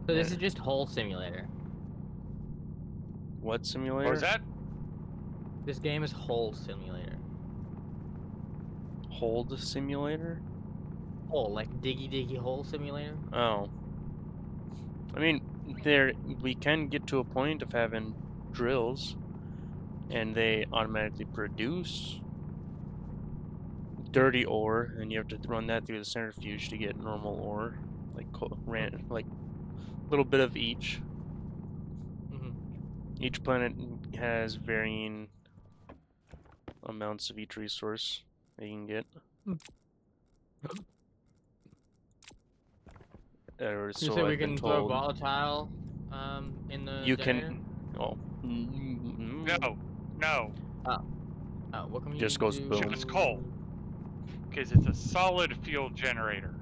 So this is just Hole Simulator. What simulator? What was that? This game is Hole Simulator. Hold simulator? Hole, like diggy hole simulator? Oh. I mean, we can get to a point of having drills, and they automatically produce dirty ore, and you have to run that through the centrifuge to get normal ore, like like a little bit of each. Each planet has varying amounts of each resource that you can get. Or so You said we I've been can throw told. volatile in the You generator? can. Oh. No. Oh, what can we Just goes do? boom. Just coal. Because it's a solid fuel generator.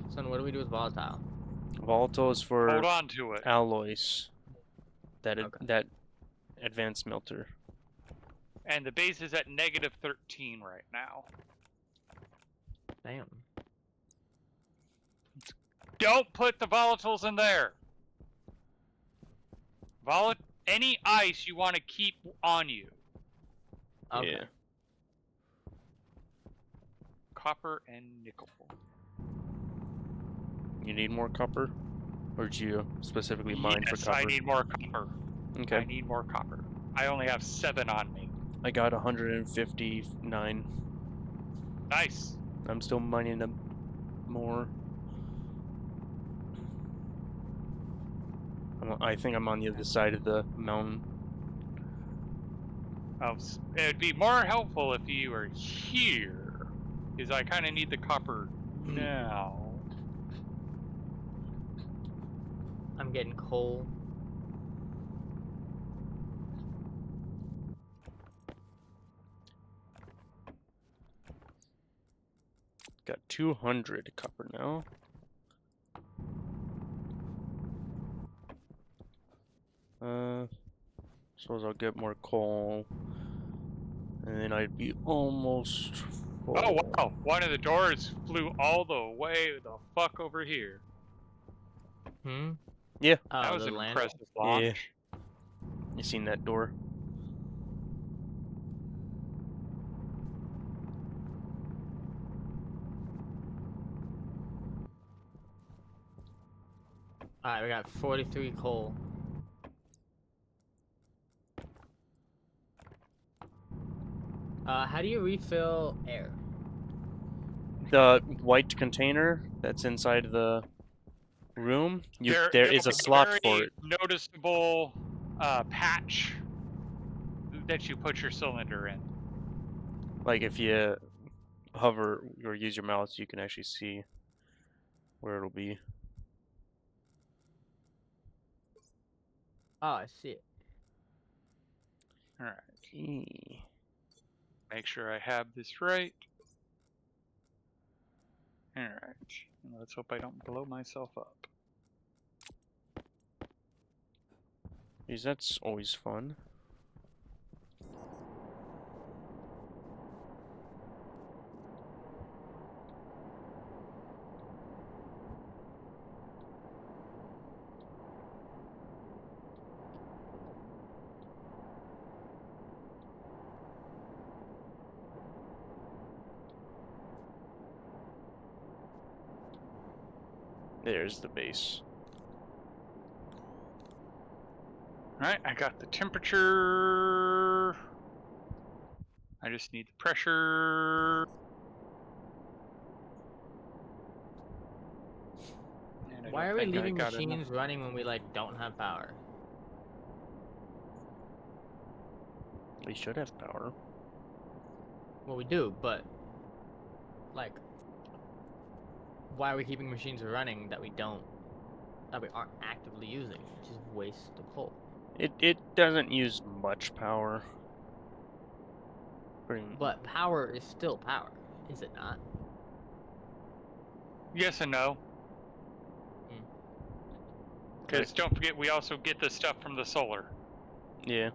Son, what do we do with volatile? Volatile is for Hold on to it. alloys. That Okay. that advanced melter. And the base is at -13 right now. Damn. Don't put the volatiles in there. any ice you want to keep on you. Okay. Yeah. Copper and nickel. You need more copper? Or did you specifically mine for Yes, copper? I need more copper. Okay. I need more copper. I only have 7 on me. I got 159. Nice. I'm still mining them more. I think I'm on the other side of the mountain. It'd be more helpful if you were here, because I kind of need the copper now. I'm getting coal. Got 200 copper now. Suppose I'll get more coal. And then I'd be almost full. Oh wow! One of the doors flew all the way the fuck over here. Hmm? Yeah. Oh, That was the an land. impressive launch. You seen that door? Alright, we got 43 coal. How do you refill air? The white container that's inside the room, there is a was slot very for it. Noticeable patch that you put your cylinder in. Like if you hover or use your mouse, you can actually see where it'll be. Oh, I see it. All right. Eee. Make sure I have this right. All right. Let's hope I don't blow myself up. Geez, that's always fun. There's the base. Alright, I got the temperature. I just need the pressure. And I Why don't are we think I leaving got machines enough. running when we, like, don't have power? We should have power. Well, we do, but, like, why are we keeping machines running that we aren't actively using? Just waste of coal. It doesn't use much power. But power is still power, is it not? Yes and no. Because don't forget, we also get the stuff from the solar. Yeah.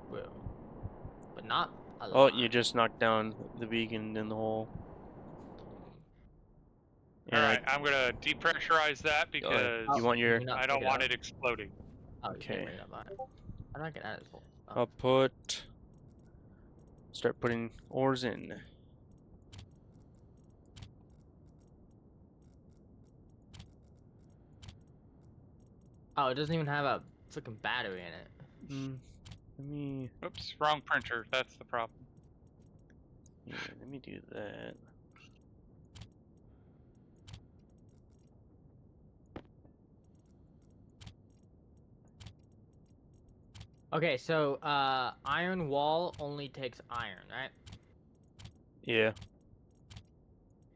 Well, but not a Oh, lot. you just knocked down the beacon in the hole. Alright, I'm gonna depressurize that because you want your... Can we not I don't pick it want up? it exploding. Oh, you can't Okay. bring it up on it. How do I get out of this hole? Oh. I'll put... Start putting ores in. Oh, it doesn't even have a freaking battery in it. Let me... Oops, wrong printer. That's the problem. Yeah, let me do that. Okay, so iron wall only takes iron, right? Yeah.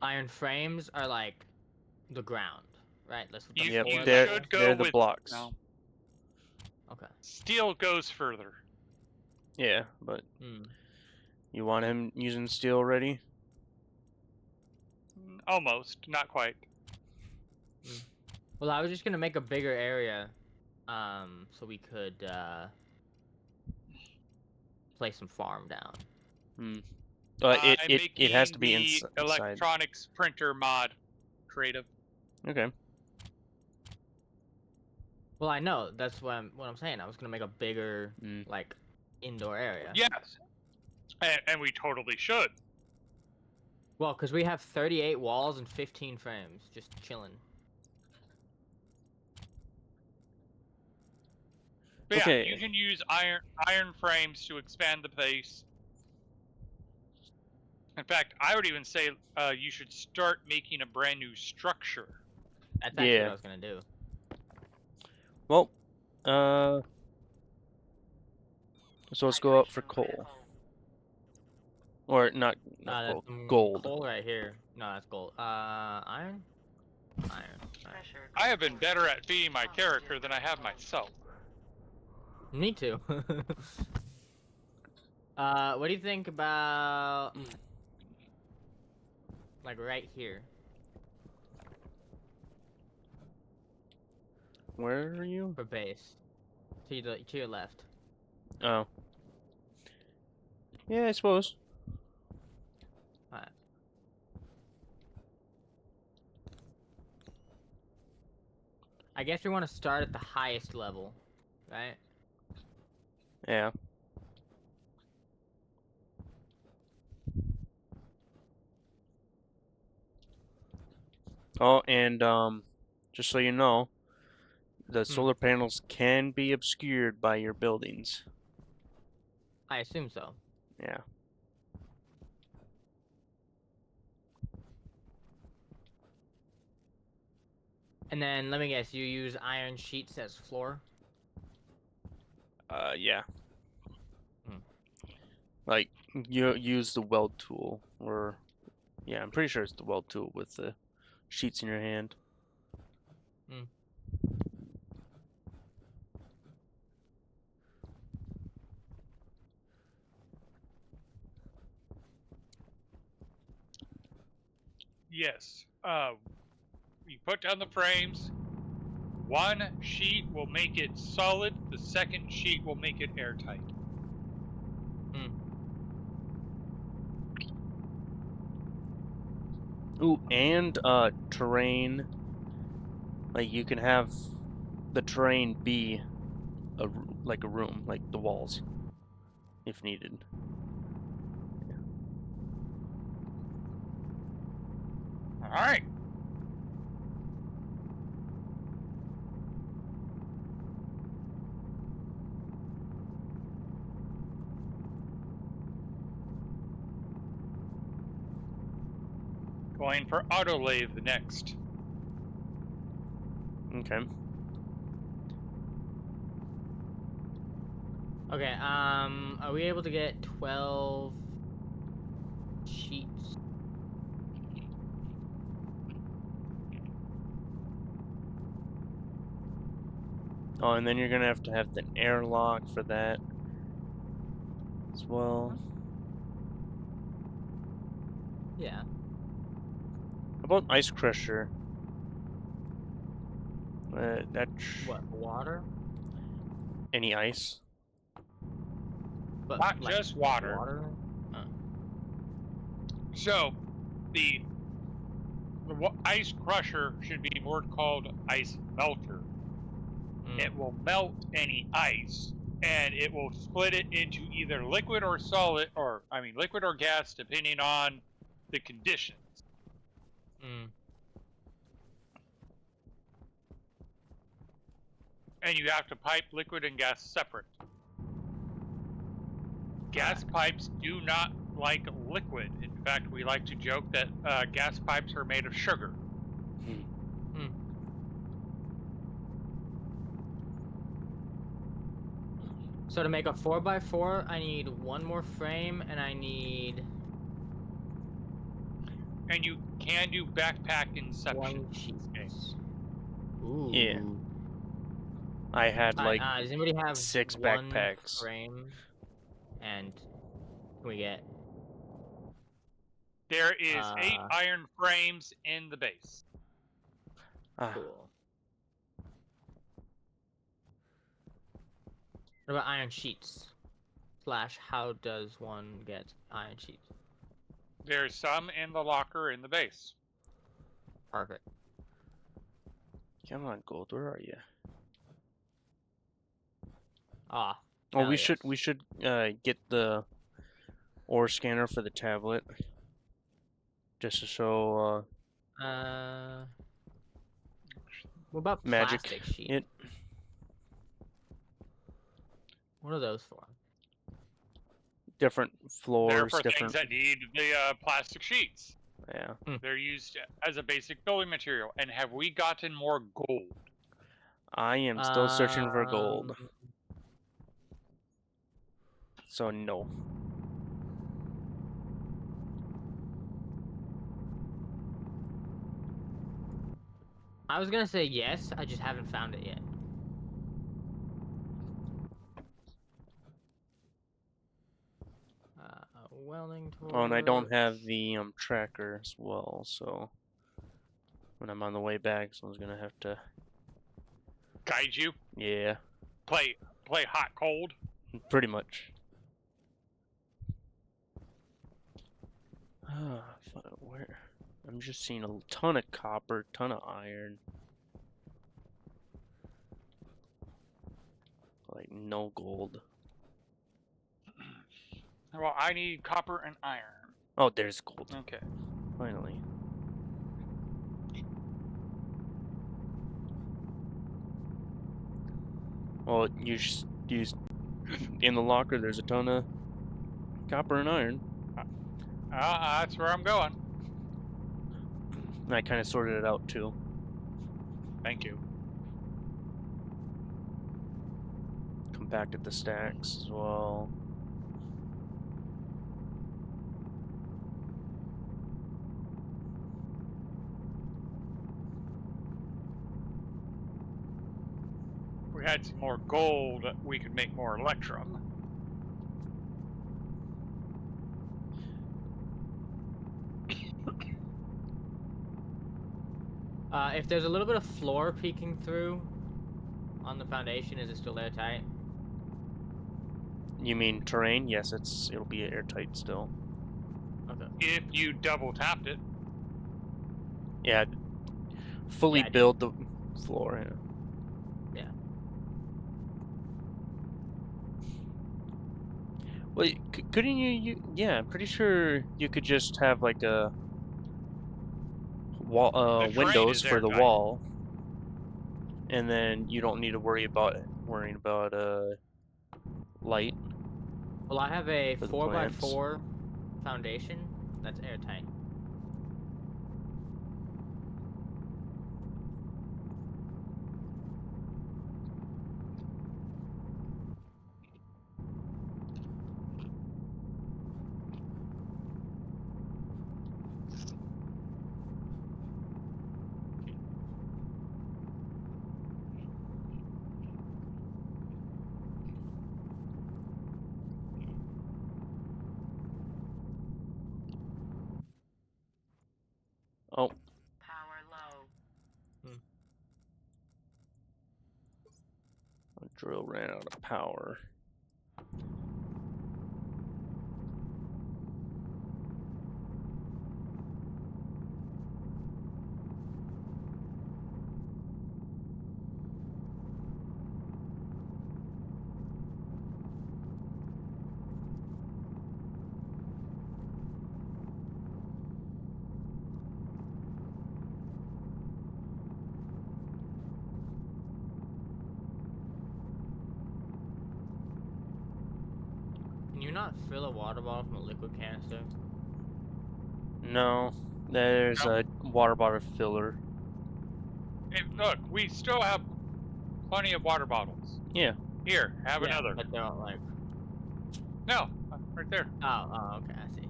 Iron frames are like the ground, right? Let's put You, Yep, you they're- should go they're the with blocks. no. Okay. Steel goes further. Yeah, but Hmm. you want him using steel already? Almost, not quite. Well, I was just gonna make a bigger area, so we could place some farm down. It has to be I'm making inside. the electronics printer mod creative. Okay. Well, I know. That's what I'm saying. I was gonna make a bigger, Mm. like, indoor area. Yes, and we totally should. Well, because we have 38 walls and 15 frames, just chilling. But yeah, Okay. you can use iron frames to expand the base. In fact, I would even say you should start making a brand new structure. That's actually Yeah. what I was gonna do. Well, so let's go up for coal. Or not That's coal, some gold. Coal right here. No, that's gold. Iron. Iron. Pressure I have been critical. better at feeding my character than I have myself. Me too. What do you think about like right here? Where are you? For base. To your left. Oh. Yeah, I suppose. Alright. I guess we want to start at the highest level, right? Yeah. Oh, and just so you know, the solar panels can be obscured by your buildings. I assume so. Yeah. And then let me guess, you use iron sheets as floor? Yeah. Hmm. Like, you use the weld tool, or... Yeah, I'm pretty sure it's the weld tool with the sheets in your hand. Hmm. Yes. You put down the frames. One sheet will make it solid. The second sheet will make it airtight. Ooh, and terrain. Like, you can have the terrain be like a room, like the walls, if needed. All right. Going for autolathe next. Okay. Okay, are we able to get 12 sheets? Oh, and then you're gonna have to have the airlock for that as well. Yeah. How about ice crusher? What, water? Any ice? But Not like, just water. Water? So, the ice crusher should be more called ice melter. It will melt any ice, and it will split it into either liquid or solid, or I mean liquid or gas, depending on the conditions. And you have to pipe liquid and gas separate. Gas pipes do not like liquid. In fact, we like to joke that gas pipes are made of sugar. So to make a 4x4, I need one more frame, and I need And you can do backpack inception. one sheet. Ooh. Yeah. I had like does anybody have 6 one backpacks. frame? And can we get? There is 8 iron frames in the base. Cool. What about iron sheets? How does one get iron sheets? There's some in the locker in the base. Perfect. Come on, Gold, where are you? Ah. Oh, hell yes. we should get the ore scanner for the tablet, just to show What about magic. plastic sheet? It What are those for? different They're floors, for different. things that need the plastic sheets. Yeah. They're used as a basic building material. And have we gotten more gold? I am still searching for gold. Um, So no. I was gonna say yes, I just haven't found it yet. Welding tool. Oh, and I don't have the tracker as well, so when I'm on the way back, someone's gonna have to. Guide you? Yeah, Play hot cold? pretty much. Where? I'm just seeing a ton of copper, ton of iron. Like no gold. Well, I need copper and iron. Oh, there's gold. Okay. Finally. Well, use in the locker. There's a ton of copper and iron. That's where I'm going. And I kind of sorted it out too. Thank you. Compacted the stacks as well. If we had some more gold, we could make more electrum. If there's a little bit of floor peeking through on the foundation, is it still airtight? You mean terrain? Yes, it'll be airtight still. Okay. If you double tapped it. Yeah, fully Yeah, I did. build the floor. Yeah. Yeah. Well, couldn't you? Yeah, I'm pretty sure you could just have like a wall, The terrain windows is for the airtight. wall, and then you don't need to worry about light. Well, I have a For the 4x4 foundation that's airtight. Oh, Power low. the drill ran out of power. Can you not fill a water bottle from a liquid canister? No, there's No. a water bottle filler. Hey, look, we still have plenty of water bottles. Yeah. Here, have Yeah, another. but they're not like. No, right there. Oh, okay, I see.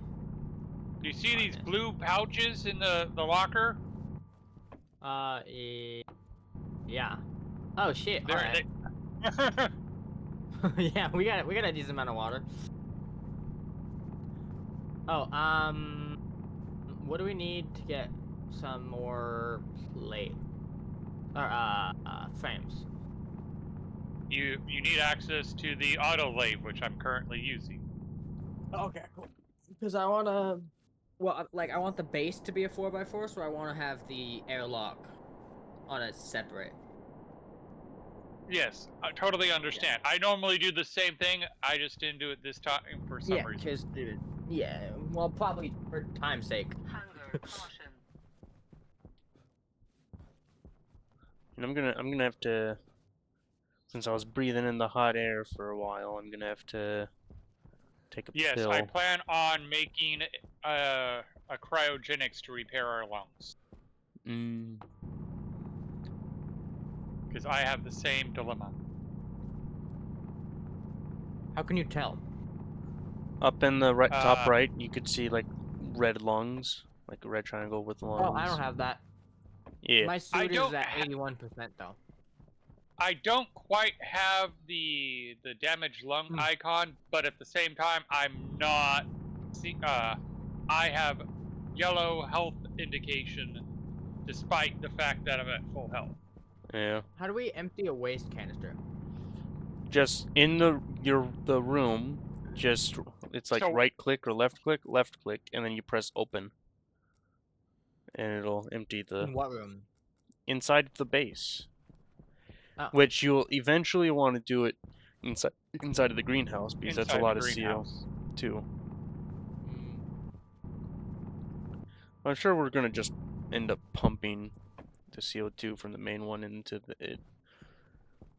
Do you see these yes. blue pouches in the locker? Yeah. Oh shit! All They're, right. Yeah, we got a decent amount of water. Oh, what do we need to get some more plate or frames? you need access to the auto lathe, which I'm currently using. Okay, cool. Because I want to, well, like, I want the base to be a 4x4, so I want to have the airlock on a separate. Yes, I totally understand. I normally do the same thing. I just didn't do it this time for some Yeah, reason. because well, probably for time's sake. Hunger caution. And I'm gonna have to, since I was breathing in the hot air for a while, I'm gonna have to take a Yes, pill. I plan on making a cryogenics to repair our lungs. Because I have the same dilemma. How can you tell? Up in the top Uh, right, you could see like red lungs, like a red triangle with lungs. Oh, I don't have that. Yeah. My suit is don't at ha- 81% though. I don't quite have the damaged lung icon, but at the same time, I'm not. I have yellow health indication, despite the fact that I'm at full health. Yeah. How do we empty a waste canister? Just in the room, just it's like So- right click or left click, and then you press open, and it'll empty the In what room? inside the base. Oh. Which you'll eventually want to do it inside of the greenhouse because that's a Inside lot the of CO greenhouse. too. Mm. I'm sure we're gonna just end up pumping the CO2 from the main one into it.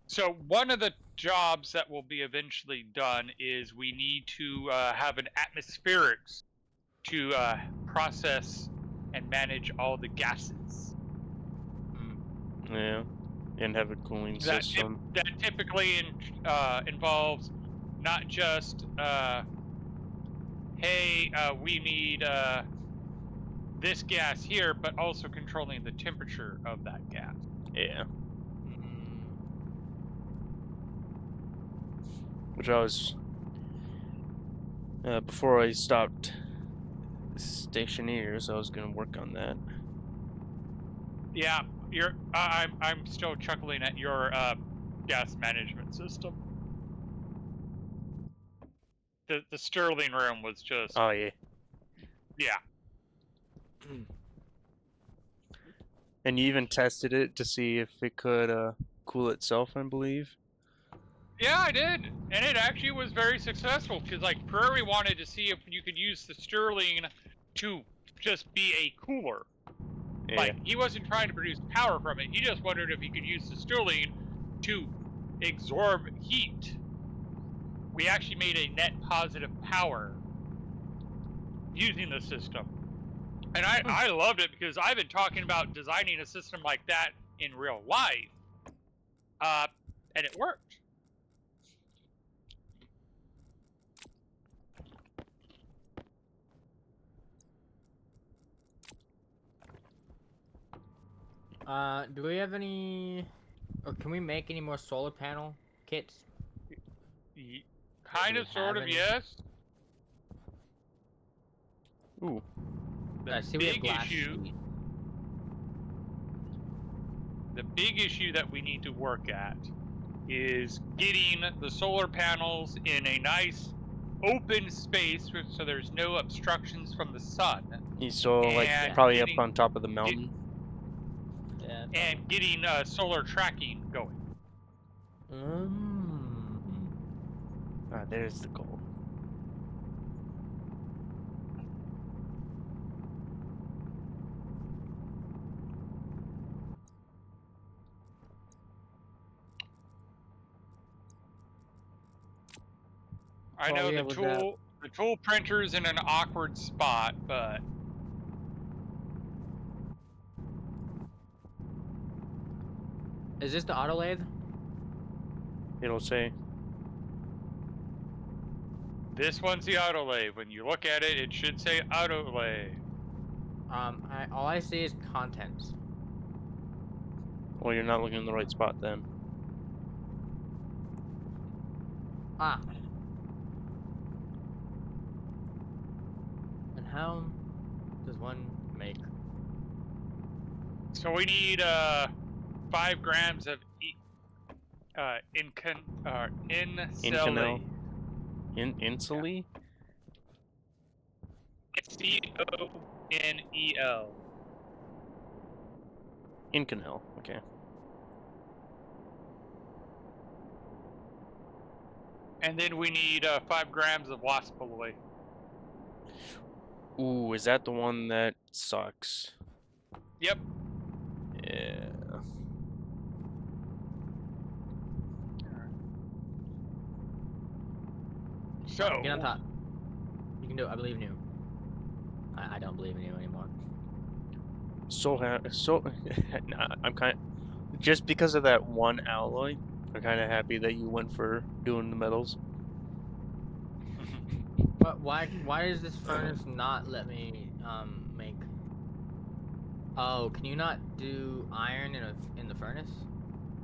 So one of the jobs that will be eventually done is we need to have an atmospherics to process and manage all the gases. Yeah, and have a cooling system. That typically involves not just, hey, we need this gas here, but also controlling the temperature of that gas. Yeah. Which I was before I stopped Stationeers, I was gonna work on that. Yeah, I'm still chuckling at your gas management system. The Sterling room was just, Oh yeah. yeah. And you even tested it to see if it could cool itself, I believe. Yeah, I did, and it actually was very successful because like Prairie wanted to see if you could use the Sterling to just be a cooler. Yeah. Like he wasn't trying to produce power from it; he just wondered if he could use the Sterling to absorb heat. We actually made a net positive power using the system, and I loved it because I've been talking about designing a system like that in real life, and it worked. Do we have any, or can we make any more solar panel kits? Kind Do of, we sort have of, any? yes. Ooh. The See, we have big glass issue. sheet. The big issue that we need to work at is getting the solar panels in a nice open space so there's no obstructions from the sun. So like And probably up on top of the mountain. Yeah. And getting solar tracking going. Ah, there's the goal. I know the tool printer's in an awkward spot, but Is this the auto lathe? It'll say. this one's the auto lathe. When you look at it, it should say auto lathe. All I see is contents. Well, you're not looking in the right spot then. Ah. And how does one make? So we need 5 grams of Inconel. Insuli? CONEL. Inconel. Okay. And then we need 5 grams of wasp alloy. Ooh, is that the one that sucks? Yep. Yeah. So Get on top. You can do it. I believe in you. I don't believe in you anymore. I'm kind of, just because of that one alloy, I'm kind of happy that you went for doing the metals. But why does this furnace not let me make? Oh, can you not do iron in the furnace?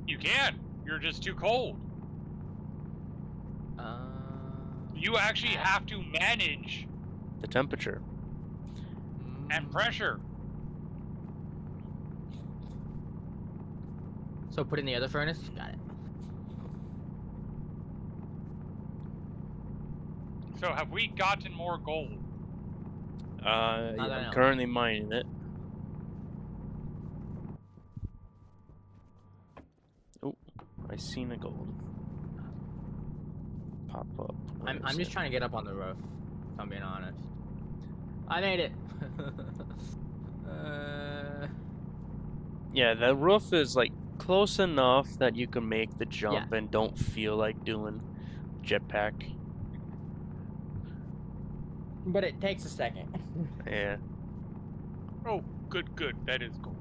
you can. You're just too cold. You actually have to manage The temperature. and pressure. So put in the other furnace. Got it. So have we gotten more gold? Yeah, that I I'm know. currently mining it. Oh, I seen a gold pop up. Where I'm is just it? trying to get up on the roof. If I'm being honest. I made it. Yeah, the roof is like close enough that you can make the jump and don't feel like doing jetpack. But it takes a second. Yeah. Oh, good, good. That is gold.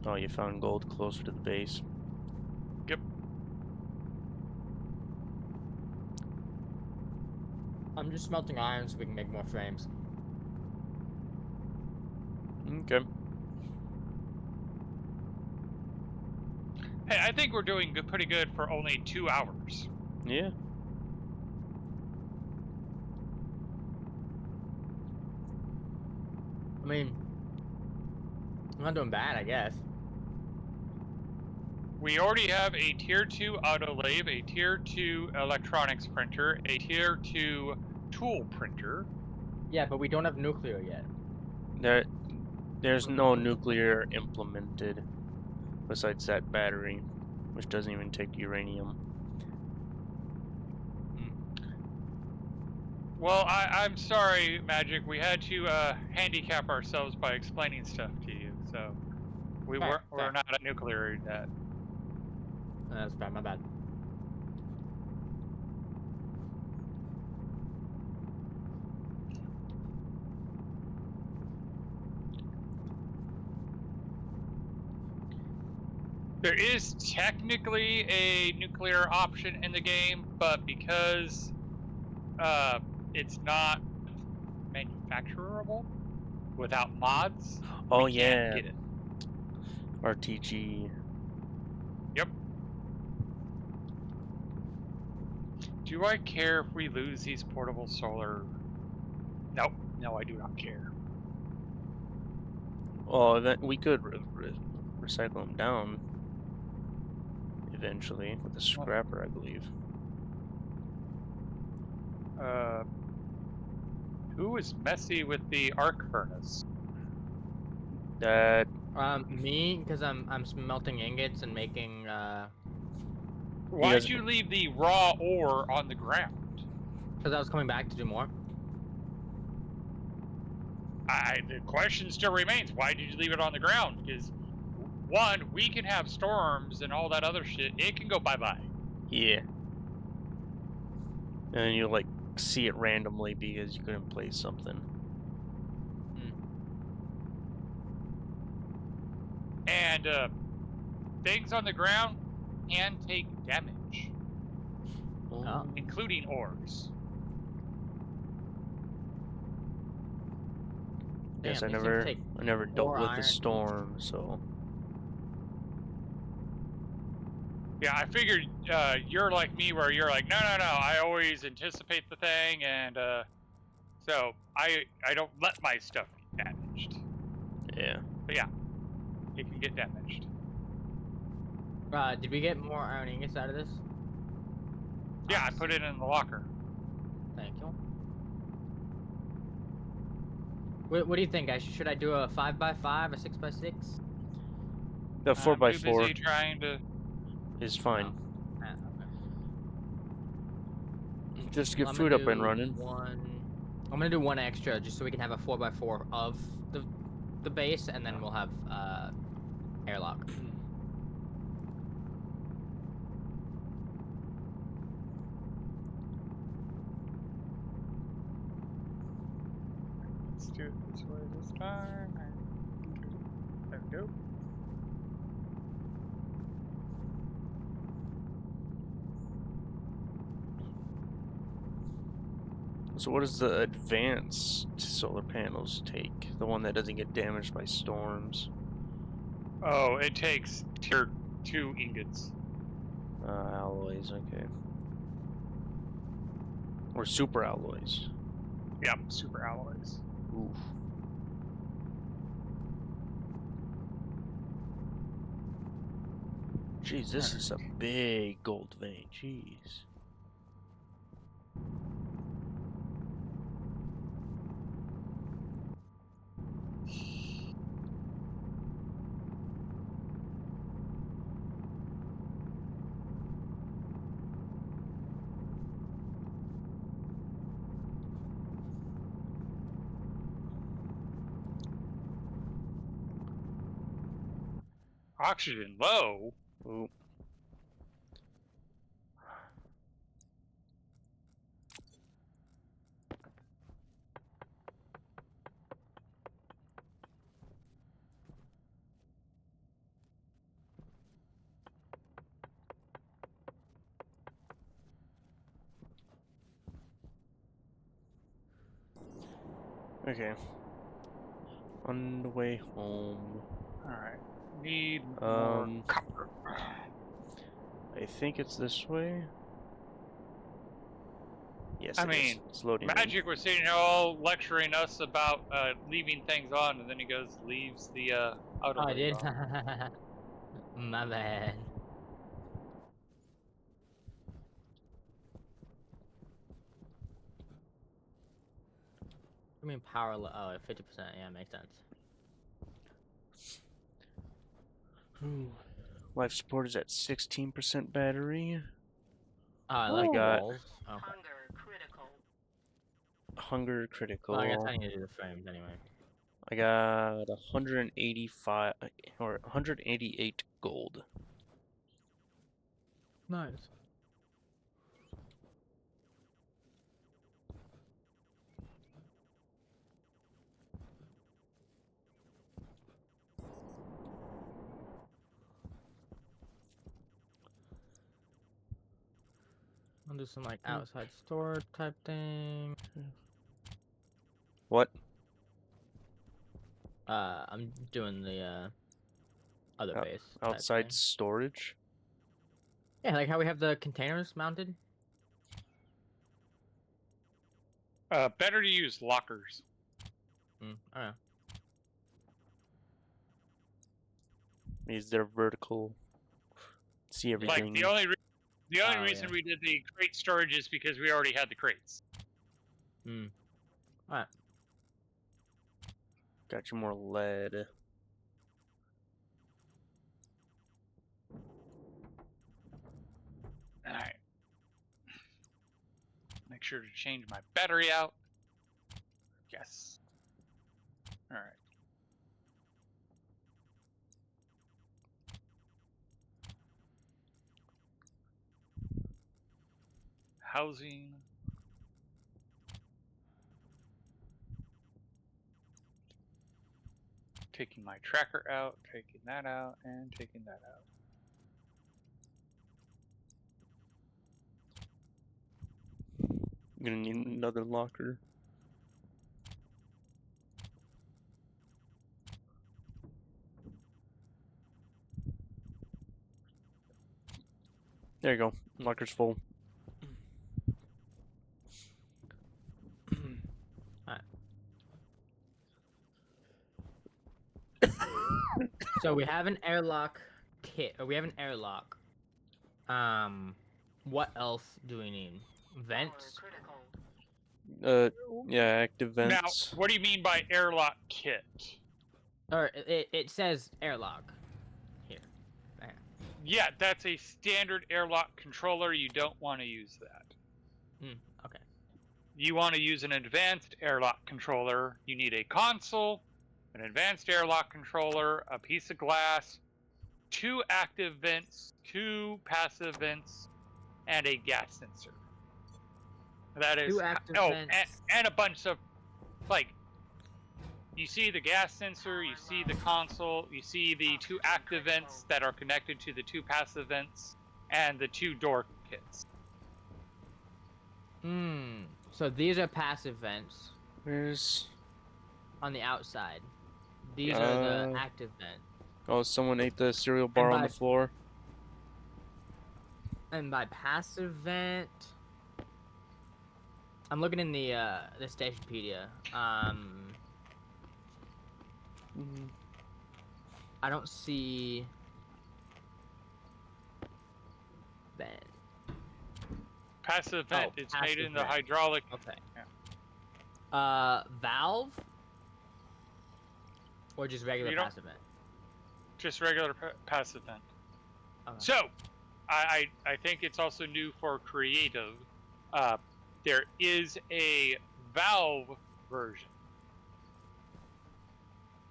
Oh, you found gold closer to the base. Yep. I'm just smelting iron so we can make more frames. Okay. Hey, I think we're doing good, pretty good for only 2 hours. Yeah. I mean, I'm not doing bad, I guess. We already have a tier 2 autolave, a tier 2 electronics printer, a tier 2 tool printer. Yeah, but we don't have nuclear yet. There's no nuclear implemented besides that battery, which doesn't even take uranium. Well, I'm sorry, Magic. We had to handicap ourselves by explaining stuff to you, so we're not at nuclear yet. That's bad, my bad. There is technically a nuclear option in the game, but because it's not manufacturable without mods, Oh we yeah. can't get it. RTG. Yep. Do I care if we lose these portable solar? Nope. No, I do not care. Oh, that we could recycle them down eventually with a scrapper, I believe. Who is messy with the arc furnace? That Me, because I'm smelting ingots and making Why'd you leave the raw ore on the ground? because I was coming back to do more. The question still remains, why did you leave it on the ground? Because, one, we can have storms and all that other shit. It can go bye-bye. Yeah. And you like see it randomly because you couldn't place something. And things on the ground can take damage, including ores. Guess Damn, I never dealt with the storm, so. Yeah, I figured you're like me, where you're like, no, I always anticipate the thing, and so I don't let my stuff get damaged. Yeah. But yeah, it can get damaged. Did we get more iron ingots out of this? Yeah, I put it in the locker. Thank you. What do you think, guys? Should I do a 5x5, a 6x6? The 4x4 too busy trying to. is fine. Okay. Just get I'm food gonna up and do running. I'm gonna do one extra just so we can have a 4x4 of the base, and then we'll have airlock. Let's do it this way this time. There we go. So what does the advanced solar panels take? The one that doesn't get damaged by storms? Oh, it takes tier 2 ingots. Alloys, okay. Or super alloys. Yep, super alloys. Oof. Jeez, this is a big gold vein. Jeez. Oxygen low. Ooh. Okay. On the way home. Alright. Need more copper. I think it's this way. Yes, I it is. mean, It's loading. Magic was sitting here all lecturing us about leaving things on, and then he goes, leaves the outer Oh, I layer did. on. My bad. I mean, power. Oh, 50%. Yeah, makes sense. Ooh. Life support is at 16% battery. Oh, I I like the got- walls. Okay. Hunger critical. Hunger critical. Well, I guess I need to do the frames anyway. I got 185 or 188 gold. Nice. I'll do some like outside store type thing. What? I'm doing the other Out- base. type Outside thing. storage? Yeah, like how we have the containers mounted. Better to use lockers. I don't know. Is there vertical? See everything. Like the only Oh, reason yeah. we did the crate storage is because we already had the crates. Alright. Got you more lead. Alright. Make sure to change my battery out. Yes. Alright. Housing. Taking my tracker out, taking that out, and taking that out. I'm gonna need another locker. There you go. Locker's full. So we have an airlock kit. Or we have an airlock. What else do we need? Vents. Power critical. Yeah, active vents. Now, what do you mean by airlock kit? Or it says airlock. Here. There. Yeah, that's a standard airlock controller. You don't want to use that. you want to use an advanced airlock controller, you need a console, an advanced airlock controller, a piece of glass, 2 active vents, 2 passive vents, and a gas sensor. That is 2 active vents. and a bunch of, like, you see the gas sensor, you see the console, you see the 2 active vents that are connected to the 2 passive vents, and the 2 door kits. So these are passive vents Where's... on the outside. These are the Uh, active vents. Oh, someone ate the cereal bar on the by- floor. And by passive vent, I'm looking in the Stationpedia. I don't see vent. Passive vent, it's made passive in the vent. hydraulic. Okay. Yeah. Valve? Or just regular You don't- passive vent? Just regular passive vent. Okay. So, I think it's also new for creative. There is a Valve version.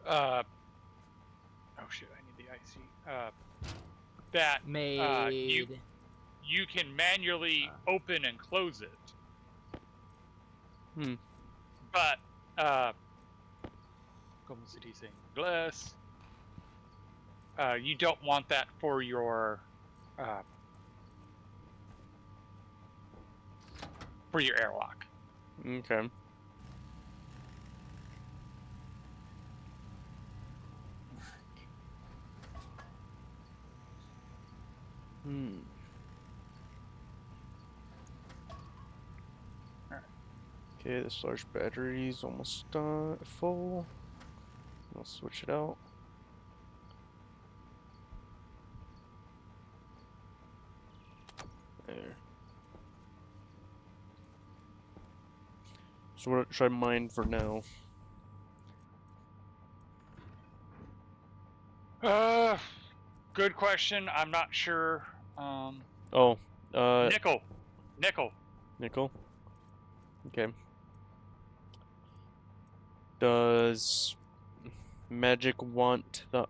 Oh shit! I need the IC. That Made. you can manually open and close it. But como se dice en inglés? You don't want that for your airlock. Okay. Okay, this large battery's almost full. I'll switch it out. There. So what should I mine for now? Good question. I'm not sure. Nickel. Nickel? Okay. Does Magic want the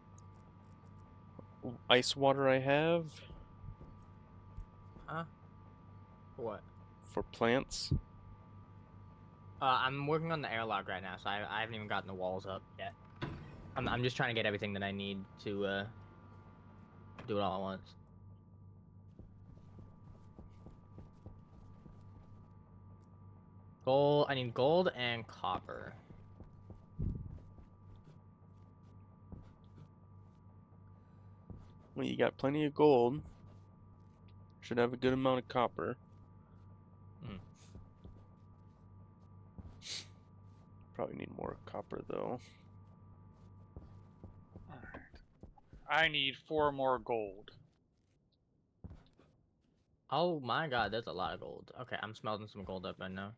ice water I have Huh? What? for plants? I'm working on the airlock right now, so I haven't even gotten the walls up yet. I'm just trying to get everything that I need to do it all at once. Gold. I need gold and copper. Well, you got plenty of gold. Should have a good amount of copper. Probably need more copper though. Alright. I need 4 more gold. Oh my god, that's a lot of gold. Okay, I'm smelting some gold up right now.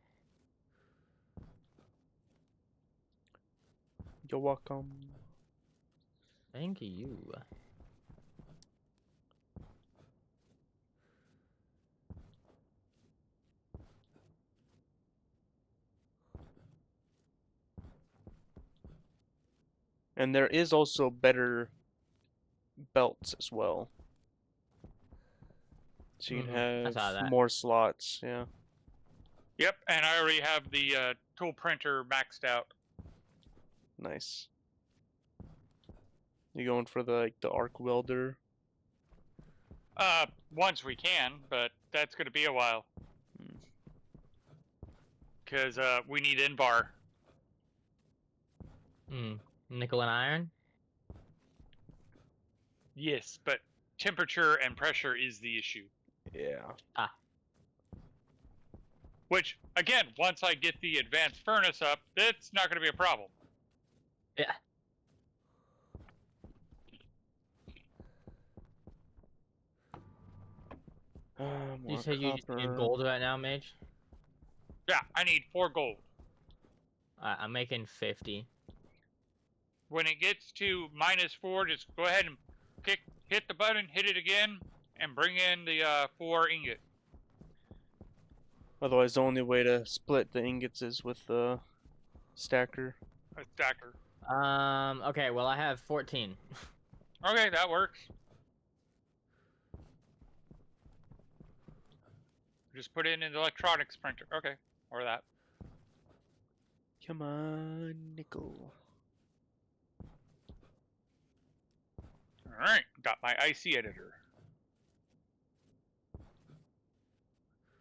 You're welcome. Thank you. And there is also better belts as well. So you can I saw have that. more slots, yeah. Yep, and I already have the tool printer maxed out. Nice. You going for the arc welder? Once we can, but that's going to be a while. Because we need Invar. Nickel and iron? Yes, but temperature and pressure is the issue. Yeah. Which, again, once I get the advanced furnace up, that's not going to be a problem. Yeah. You said you need gold right now, Mage? Yeah, I need 4 gold. I'm making 50. When it gets to -4, just go ahead and hit the button, hit it again, and bring in the 4 ingot. Otherwise, the only way to split the ingots is with the stacker. A stacker. Okay, well I have 14. Okay, that works. Just put it in an electronics printer. Okay, or that. Come on, nickel. All right, got my IC editor.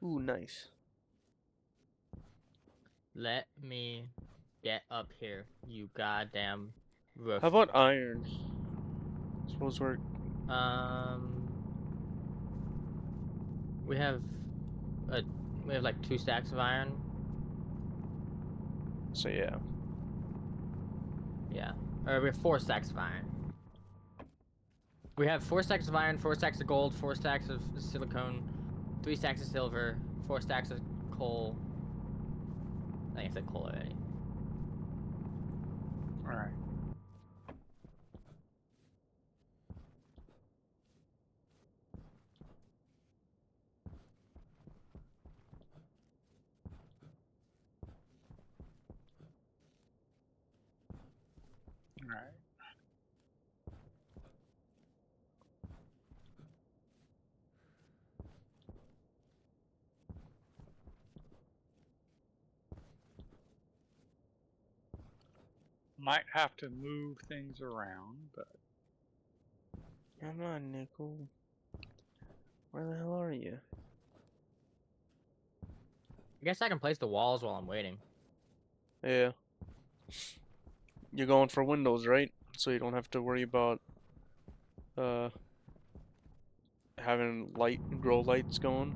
Ooh, nice. Let me get up here, you goddamn roof. How about iron? Suppose we're We have like 2 stacks of iron. so yeah. Yeah. Or we have 4 stacks of iron. We have 4 stacks of iron, 4 stacks of gold, 4 stacks of silicone, 3 stacks of silver, 4 stacks of coal. I think I said coal already. All right. All right. Might have to move things around, but Come on, nickel. Where the hell are you? I guess I can place the walls while I'm waiting. Yeah. You're going for windows, right? So you don't have to worry about having grow lights going.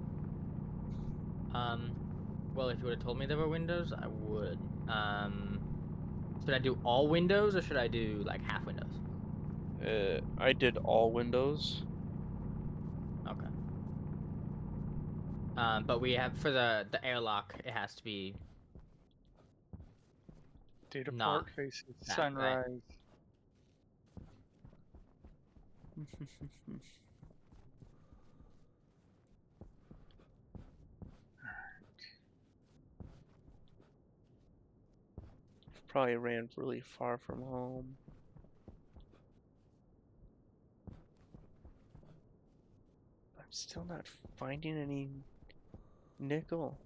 Well, if you would have told me there were windows, I would. Should I do all windows or should I do like half windows? I did all windows. Okay. But we have for the airlock, it has to be data Nah, port faces that, right? sunrise. Probably ran really far from home. I'm still not finding any nickel.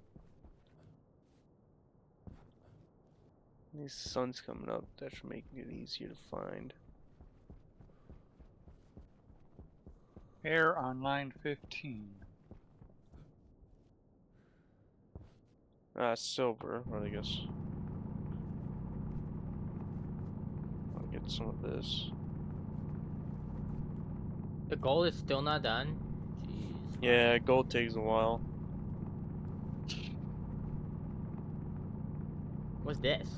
These sun's coming up. That should make it easier to find. Air on line 15. Silver, or I guess. I'll get some of this. The gold is still not done. Jeez. Yeah, gold takes a while. What's this?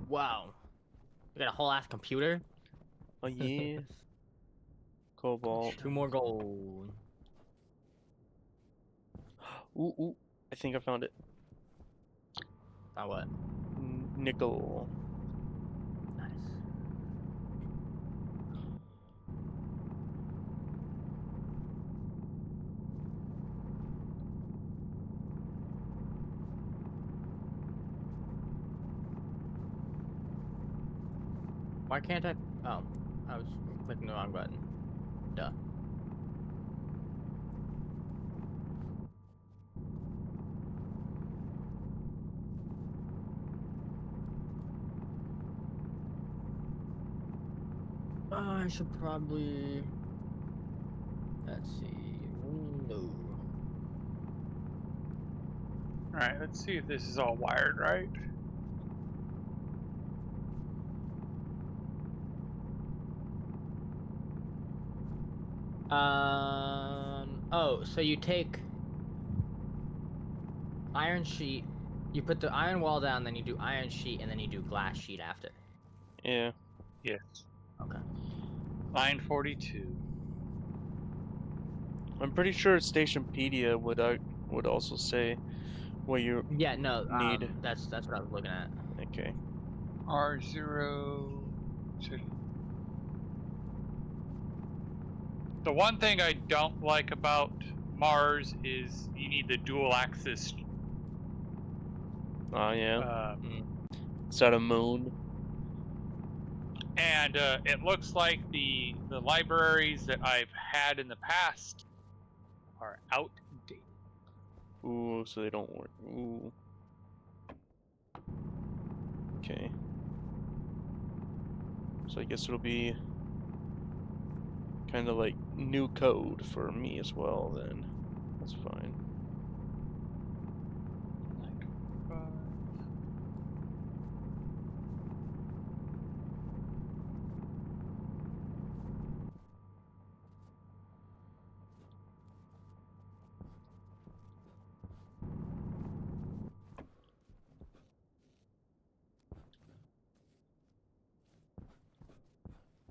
Wow. We got a whole ass computer. Oh yeah. Cobalt. 2 more gold. Ooh, ooh. I think I found it. Now what? Nickel. Nice. Why can't I? Oh, I was clicking the wrong button. Duh. I should probably. Let's see. Window. All right, let's see if this is all wired right. Oh, so you take iron sheet, you put the iron wall down, then you do iron sheet, and then you do glass sheet after. Yeah. Yes. Okay. Line 42. I'm pretty sure Stationpedia would also say what you Yeah, no, need. that's what I was looking at. Okay. R0. The one thing I don't like about Mars is you need the dual axis. Oh yeah. Mm. Is that a moon? And it looks like the libraries that I've had in the past are outdated. Ooh, so they don't work. Ooh. Okay. So I guess it'll be kind of like new code for me as well then. That's fine.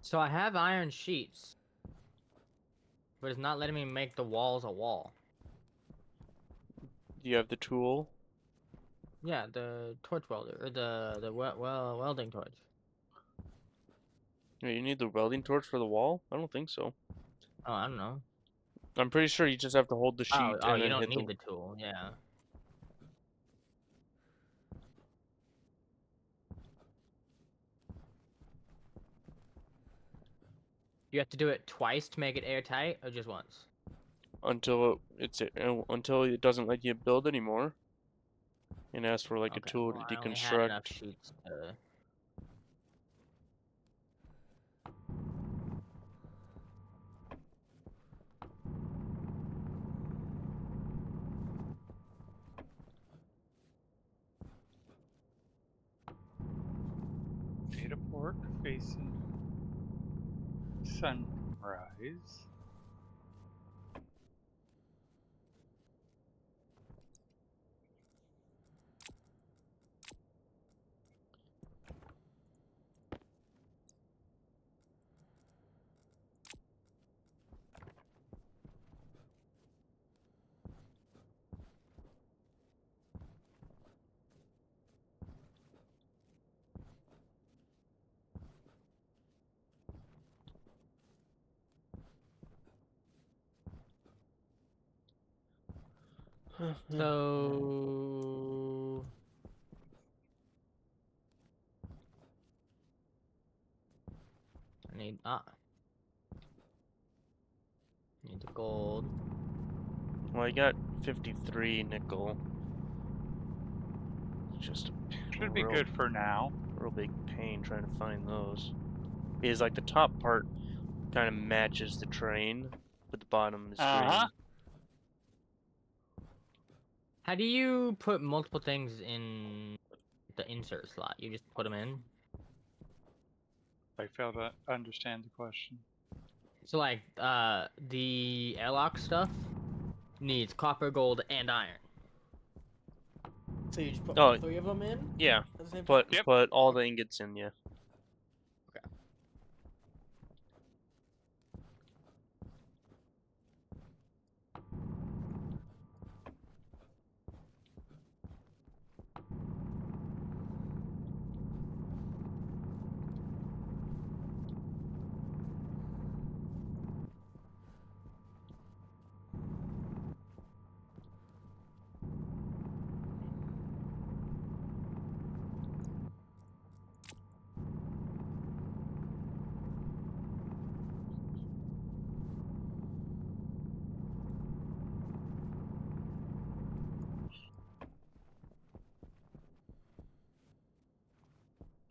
So I have iron sheets, but it's not letting me make the walls a wall. Do you have the tool? Yeah, the torch welder or the welding torch. You need the welding torch for the wall? I don't think so. Oh, I don't know. I'm pretty sure you just have to hold the sheet Oh, and you then don't hit need the. the tool. Yeah. You have to do it twice to make it airtight, or just once? Until until it doesn't let you build anymore. And ask for like a Okay. tool Well, to I only had enough deconstruct. sheets to. Data port facing sunrise. So. I need need the gold. Well, I got 53 nickel. Just a Should be good for now. real big pain trying to find those. Because like the top part kind of matches the terrain, but the bottom is green. How do you put multiple things in the insert slot? You just put them in? I fail to understand the question. So like the airlock stuff needs copper, gold, and iron. So you just put all three of them in? Yeah, At the same put time? put all the ingots in, yeah. Okay.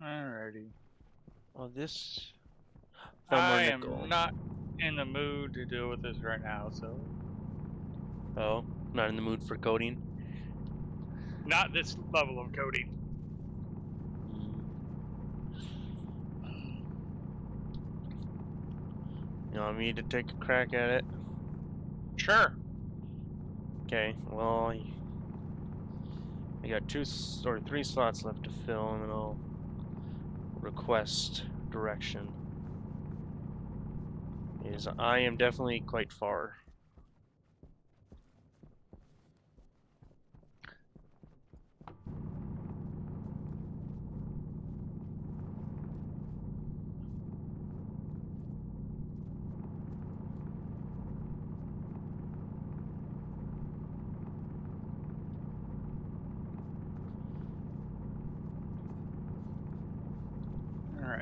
Alrighty. Oh, this. Found more I nickel. am not in the mood to deal with this right now, so. Oh, not in the mood for coding. Not this level of coding. You want me to take a crack at it? Sure. Okay, well, I got 3 slots left to fill, and then I'll request direction. I am definitely quite far.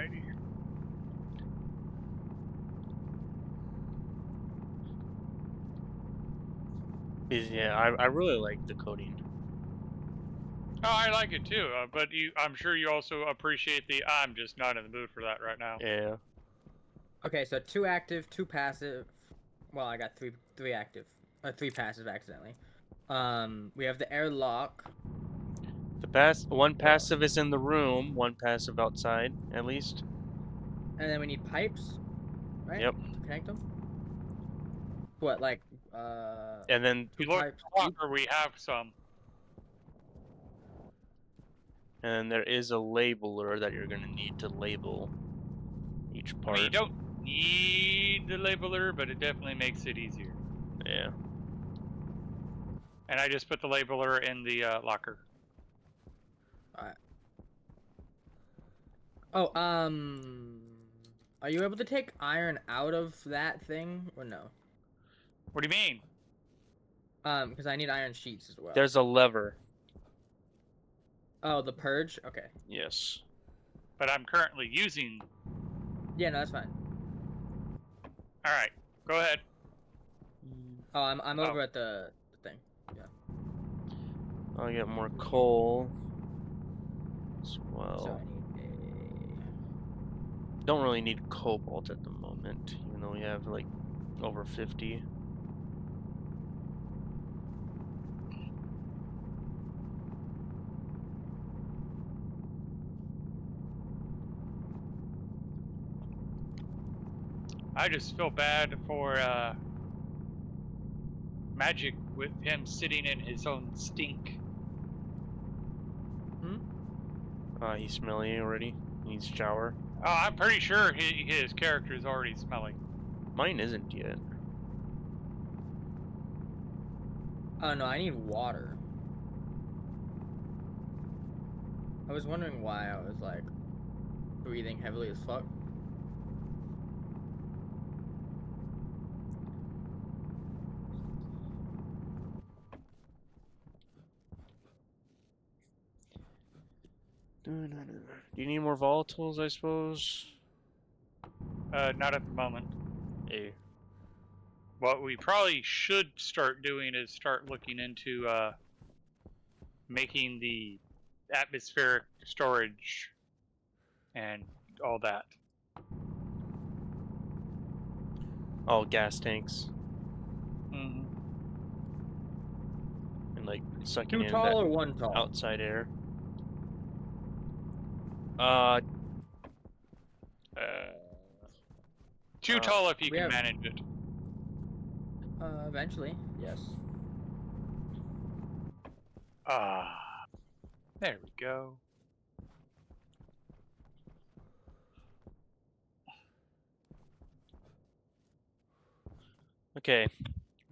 Alrighty. Yeah, I really like the coding. Oh, I like it too. But I'm sure you also appreciate the. I'm just not in the mood for that right now. Yeah. Okay, so 2 active, 2 passive. Well, I got three active, 3 passive accidentally. We have the airlock. One passive is in the room, one passive outside, at least. And then we need pipes, right? Yep. To connect them. What, like, And then 2 You look pipes? longer. We have some. there is a labeler that you're gonna need to label each I part. mean, you don't need the labeler, but it definitely makes it easier. Yeah. And I just put the labeler in the locker. Alright. Oh, are you able to take iron out of that thing or no? What do you mean? Because I need iron sheets as well. There's a lever. Oh, the purge? Okay. Yes. But I'm currently using. Yeah, no, that's fine. All right, go ahead. Oh, I'm over at the thing. I'll get more coal as well. So I need Don't really need cobalt at the moment, even though we have like over 50. I just feel bad for Magic with him sitting in his own stink. He's smelly already. Needs a shower. Oh, I'm pretty sure his character is already smelling. Mine isn't yet. Oh no, I need water. I was wondering why I was like breathing heavily as fuck. Do you need more volatiles, I suppose? Not at the moment. Hey. What we probably should start doing is start looking into making the atmospheric storage and all that. Oh, gas tanks. Mm-hmm. And like sucking 2 in tall that or 1 tall? outside air. Too tall if you we can have- manage it. Eventually, yes. There we go. Okay.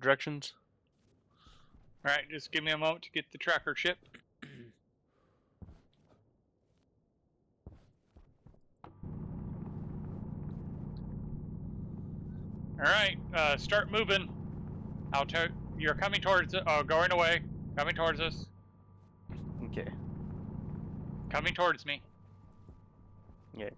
Directions? Alright, just give me a moment to get the tracker chip. Alright, start moving. You're coming towards it. Oh, going away. Coming towards us. Okay. Coming towards me. Yeah.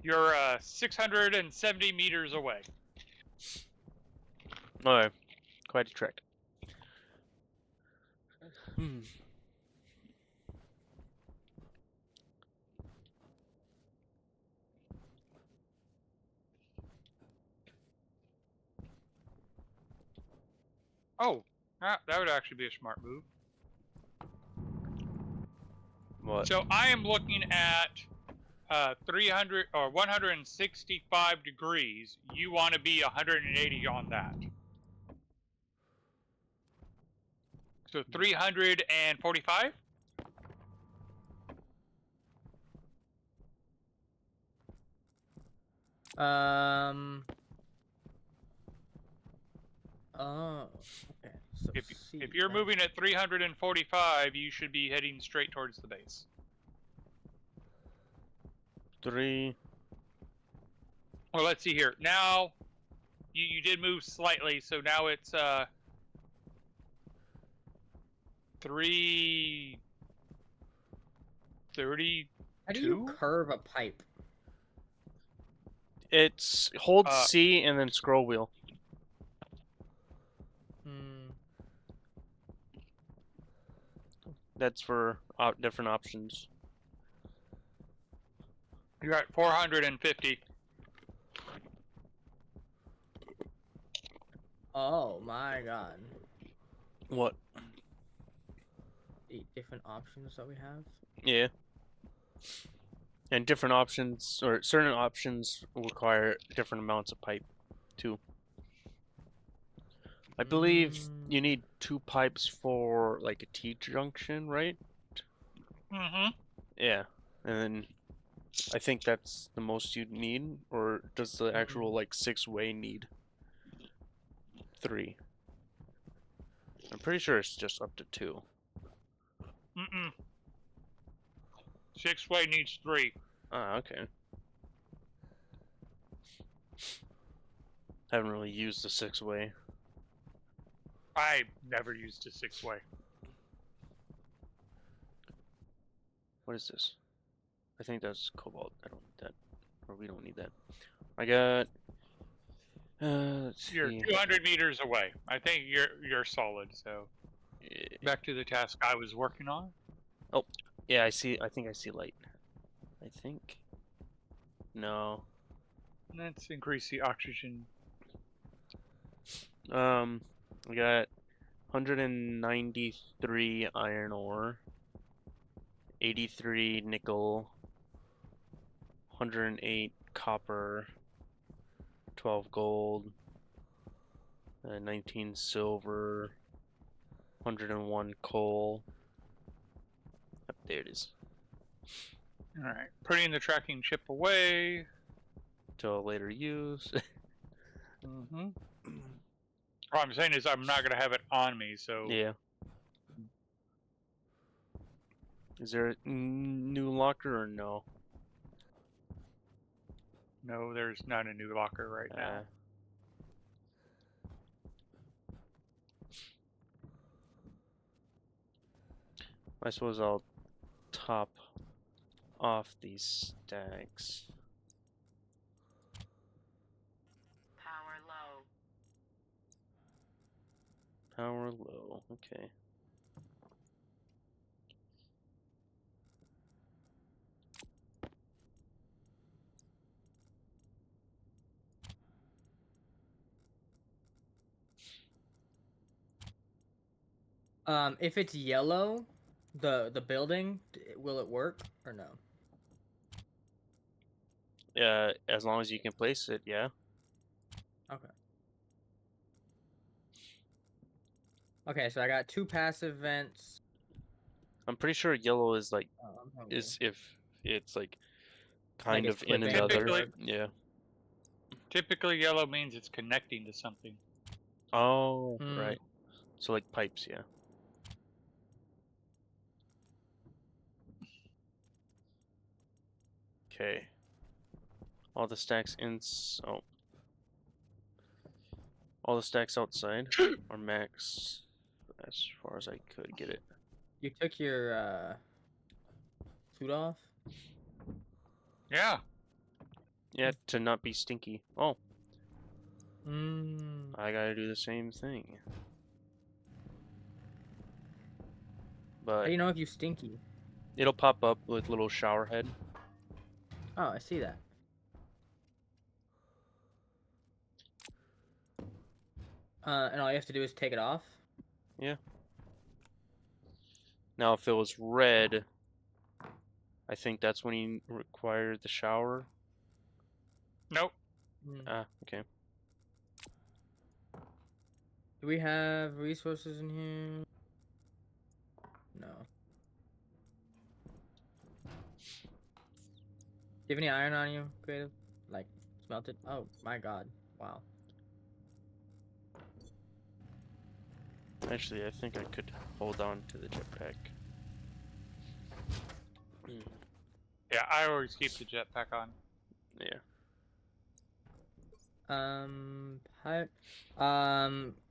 You're 670 meters away. Alright. Quite a trek. Oh, that would actually be a smart move. What? So I am looking at 300 or 165 degrees. You want to be 180 on that. So 345? Oh, okay. So If you're moving at 345, you should be heading straight towards the base. 3. Well, let's see here. Now, you did move slightly, so now it's 3. 30. How do you Two? curve a pipe? It's hold Uh, C and then scroll wheel. Hmm. That's for different options. You're at 450. Oh my god. What? 8 different options that we have. Yeah. And different options, or certain options require different amounts of pipe, too. I believe you need 2 pipes for, like, a T-junction, right? Mm-hmm. Yeah. And then I think that's the most you'd need, or does the actual, like, 6-way need 3? I'm pretty sure it's just up to 2. Mm-mm. 6-way needs 3. Ah, okay. Haven't really used the 6-way. I never used a 6-way. What is this? I think that's cobalt. I don't need that. Or we don't need that. I got... let's You're see. 200 meters away. I think you're solid. So back to the task I was working on. Oh, yeah, I see. I think I see light. I think. No. Let's increase the oxygen. We got 193 iron ore, 83 nickel, 108 copper, 12 gold, 19 silver, 101 coal. Up there it is. All right, putting the tracking chip away. Till later use. Mm-hmm. All I'm saying is I'm not gonna have it on me. So Yeah. Is there a new locker or no? no, there's not a new locker right now. I suppose I'll top off these stacks. Power low. Power low, okay. If it's yellow, the building, will it work or no? As long as you can place it, yeah. Okay. Okay, so I got 2 passive vents. I'm pretty sure yellow is like Oh, I'm hungry. is if it's like kind it's of in clipping another. Typically- Yeah. Typically, yellow means it's connecting to something. Oh, Hmm. right. So like pipes, yeah. Okay. All the stacks all the stacks outside are max as far as I could get it. You took your suit off? Yeah. Yeah, to not be stinky. Oh, Hmm. I gotta do the same thing. How But do you know if you stinky? it'll pop up with little shower head. Oh, I see that. And all you have to do is take it off? Yeah. Now, if it was red, I think that's when you require the shower. Nope. Ah, okay. Do we have resources in here? No. Do you have any iron on you, Creative? Like, smelted? Oh, my god. Wow. Actually, I think I could hold on to the jetpack. Yeah, I always keep the jetpack on. Yeah.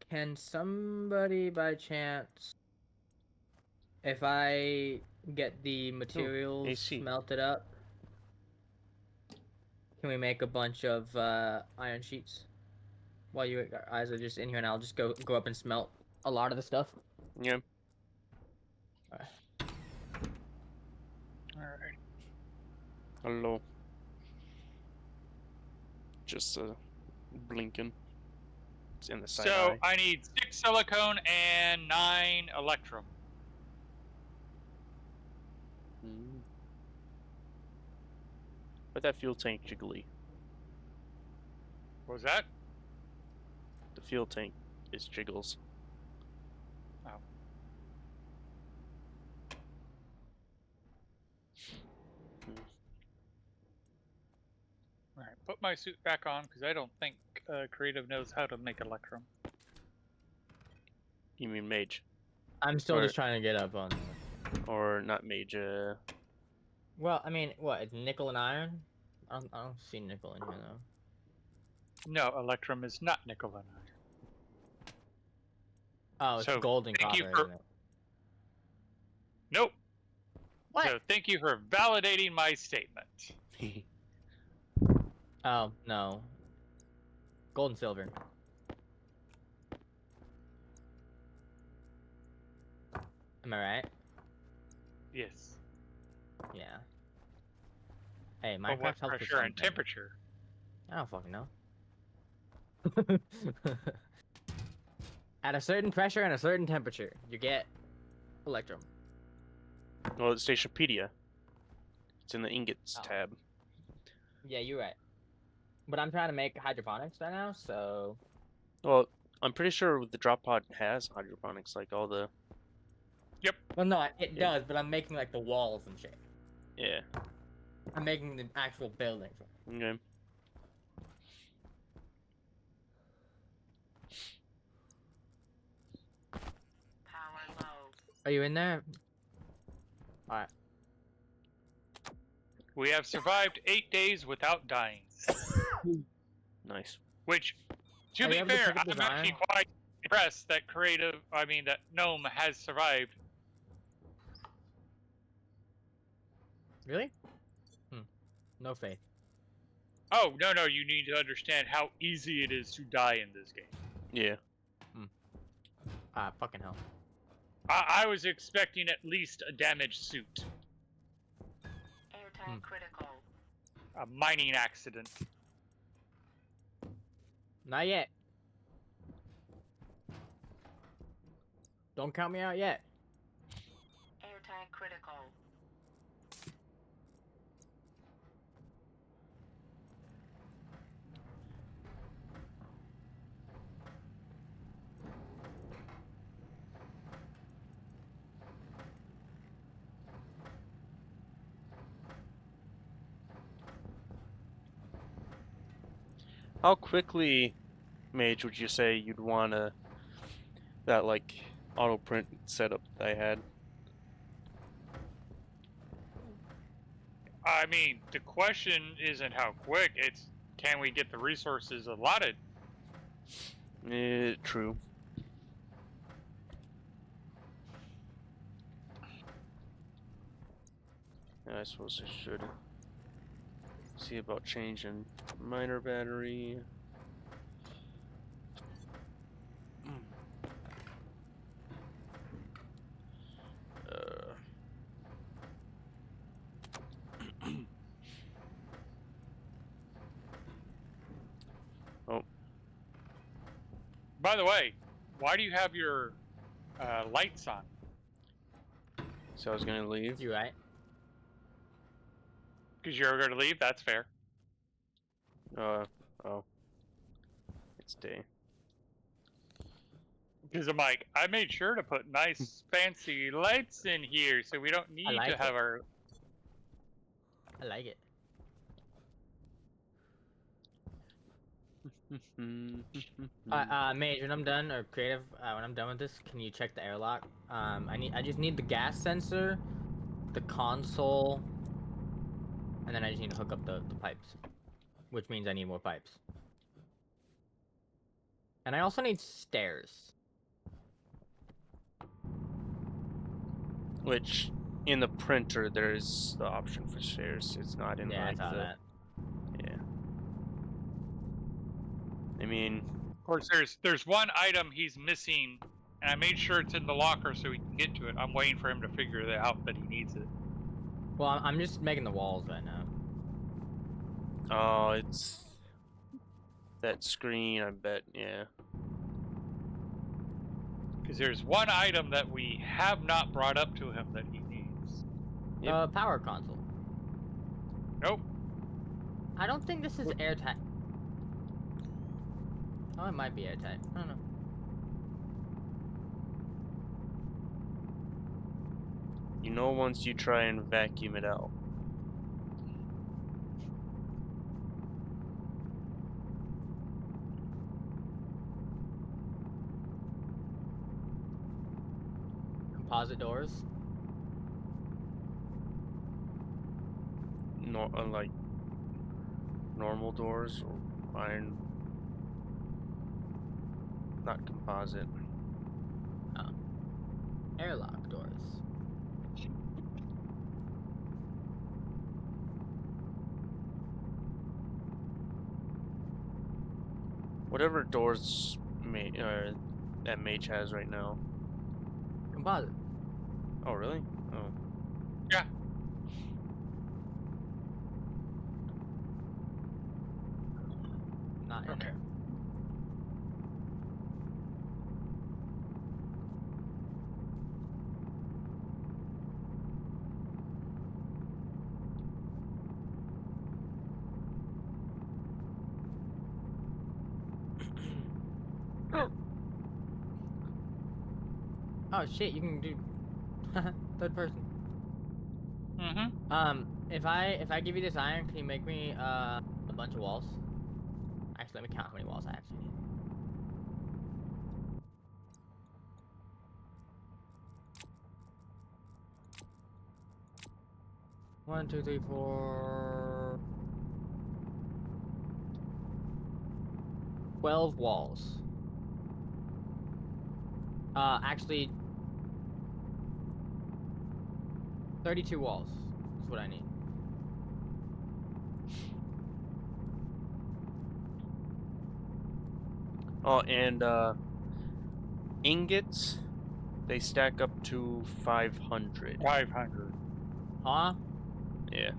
Can somebody by chance If I get the materials AC. melted up, can we make a bunch of iron sheets? While you guys are just in here, and I'll just go up and smelt a lot of the stuff. Yeah. Alright. Hello. Just blinking. It's in the side So eye. I need 6 silicone and 9 electrum. Mm. But that fuel tank jiggly. What was that? The fuel tank is jiggles. Oh. Alright, put my suit back on because I don't think Creative knows how to make electrum. You mean mage? I'm still Or- just trying to get up on. Or not mage? Well, I mean, what? It's nickel and iron. I don't see nickel in here though. No, electrum is not nickel and iron. Oh, it's So, gold and thank you copper, for- isn't it? Nope. What? So thank you for validating my statement. Oh no. Gold and silver. Am I right? Yes. Yeah. Hey, But Minecraft what helps with pressure and something. temperature? I don't fucking know. At a certain pressure and a certain temperature, you get electrum. Well, it's Stationpedia. It's in the ingots Oh. tab. Yeah, you're right. But I'm trying to make hydroponics right now, so Well, I'm pretty sure the drop pod has hydroponics, like all the. well, no, it Yeah. does. But I'm making like the walls and shit. Yeah. I'm making the actual buildings. Okay. Power low. Are you in there? All right. We have survived 8 days without dying. Nice. Which, to Are you be able to fair, pick up I'm the actually iron? quite impressed that that Gnome has survived. Really? No faith. Oh, no, you need to understand how easy it is to die in this game. Yeah. Ah, fucking hell. I was expecting at least a damaged suit. Airtime critical. A mining accident. Not yet. Don't count me out yet. Airtime critical. How quickly, Mage, would you say you'd want that like auto print setup that I had? I mean, the question isn't how quick, it's can we get the resources allotted? True. Yeah, I suppose I should see about changing miner battery. Oh, By the way, why do you have your lights on? so I was gonna leave. You right? Because you're going to leave? That's fair. Oh, it's day. Because I'm like, I made sure to put nice fancy lights in here so we don't need like to have it. our... I like it. Mage, when I'm done, or creative, when I'm done with this, can you check the airlock? I just need the gas sensor, the console, and then I just need to hook up the pipes, which means I need more pipes. And I also need stairs. Which in the printer there's the option for stairs. It's not in Yeah, like I saw the that. yeah. I mean, Of course, there's one item he's missing, and I made sure it's in the locker so he can get to it. I'm waiting for him to figure it out that he needs it. Well, I'm just making the walls right now. oh, it's that screen. I bet. Yeah. Because there's one item that we have not brought up to him that he needs. Yep. Power console. Nope. I don't think this is airtight. Oh, it might be airtight. I don't know. You know, once you try and vacuum it out. Composite doors. No, like normal doors or iron. Not composite. Airlock doors. Whatever doors that mage has right now. Composite. Oh, really? Oh. Yeah. Not in Okay. there. Oh shit, you can do third person. Mm-hmm. If I give you this iron, can you make me a bunch of walls? Actually, let me count how many walls I actually need. One, two, three, four. 12 walls. Actually, 32 walls is what I need. Oh, and ingots, they stack up to 500. 500. Huh? Yeah.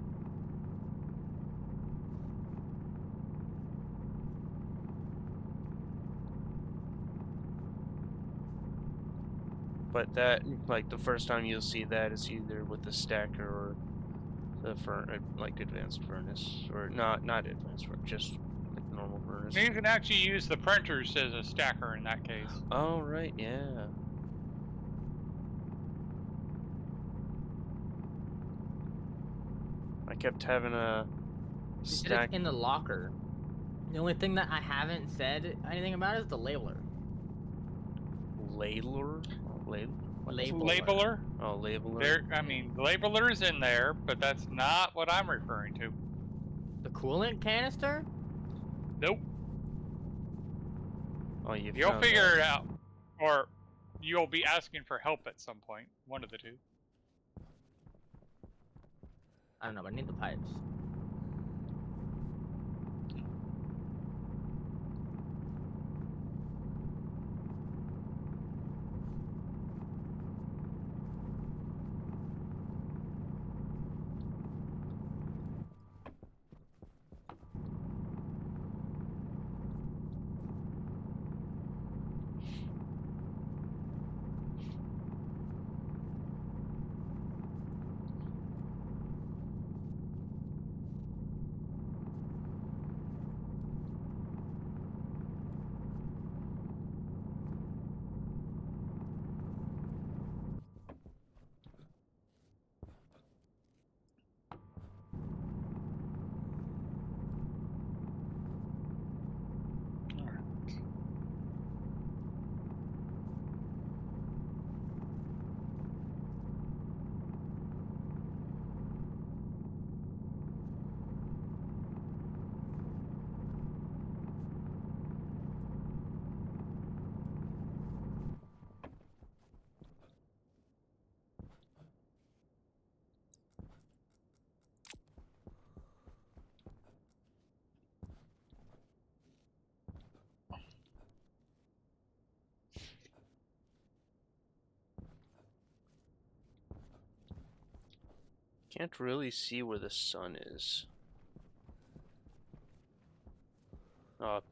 But that, like, the first time you'll see that is either with the stacker or the like advanced furnace, or not advanced furnace, just like normal furnace. You can actually use the printers as a stacker in that case. Oh right, yeah. I kept having a You said stack it's in the locker. The only thing that I haven't said anything about is the labeler. labeler. Labeler. Oh, labeler. There, I mean, labeler's in there, but that's not what I'm referring to. The coolant canister? Nope. Oh, you You'll found figure that. it out, or you'll be asking for help at some point. One of the two. I don't know, but I need the pipes. Can't really see where the sun is.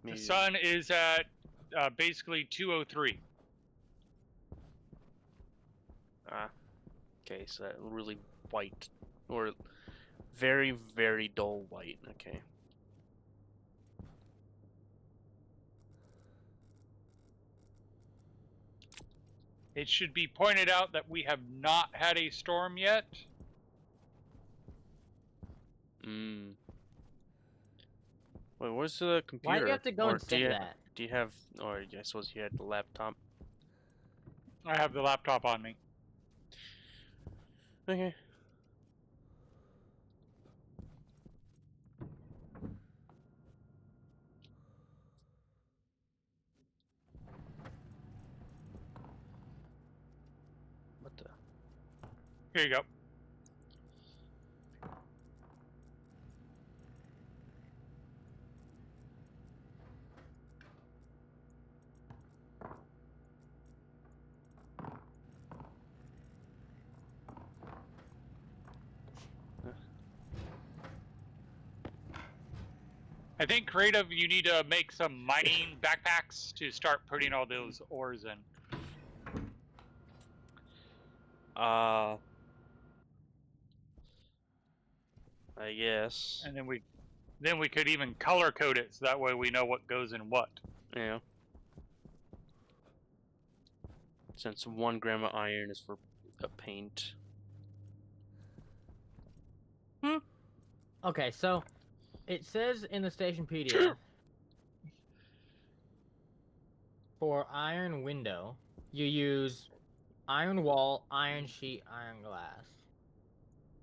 Maybe The sun is at basically 203. Okay, so that really white, or very, very dull white. Okay. It should be pointed out that we have not had a storm yet. Mm. Wait, where's the computer? Why do you have to go Or and say that? Do you have? Or I suppose you had the laptop. I have the laptop on me. Okay. What the? Here you go. I think creative, you need to make some mining backpacks to start putting all those ores in. I guess. And then we could even color code it so that way we know what goes in what. Yeah. Since 1 gram of iron is for a paint. Okay, so it says in the Stationpedia for iron window, you use iron wall, iron sheet, iron glass.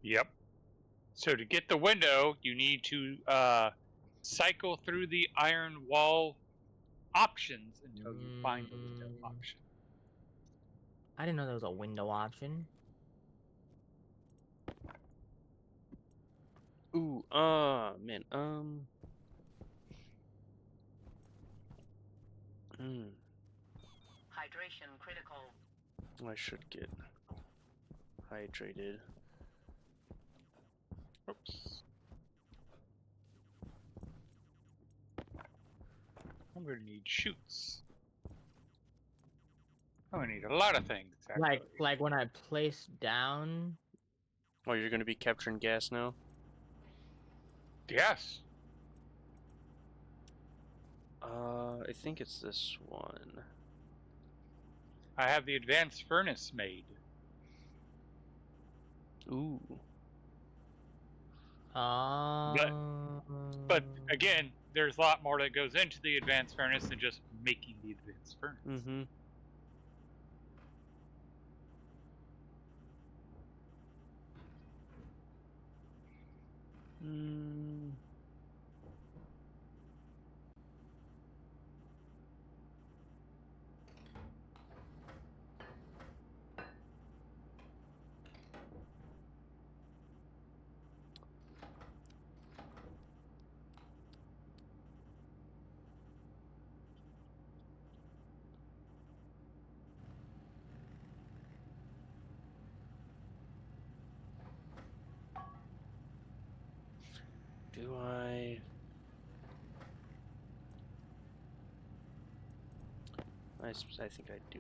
Yep. So to get the window, you need to cycle through the iron wall options until you find the window option. I didn't know there was a window option. Ooh, man, Hydration critical. I should get hydrated. Oops. I'm going to need chutes. I'm going to need a lot of things, actually. Like when I place down. Oh, you're gonna be capturing gas now? Yes. I think it's this one. I have the advanced furnace made. Ooh. But again, there's a lot more that goes into the advanced furnace than just making the advanced furnace. Mm-hmm. Do I? I think I do.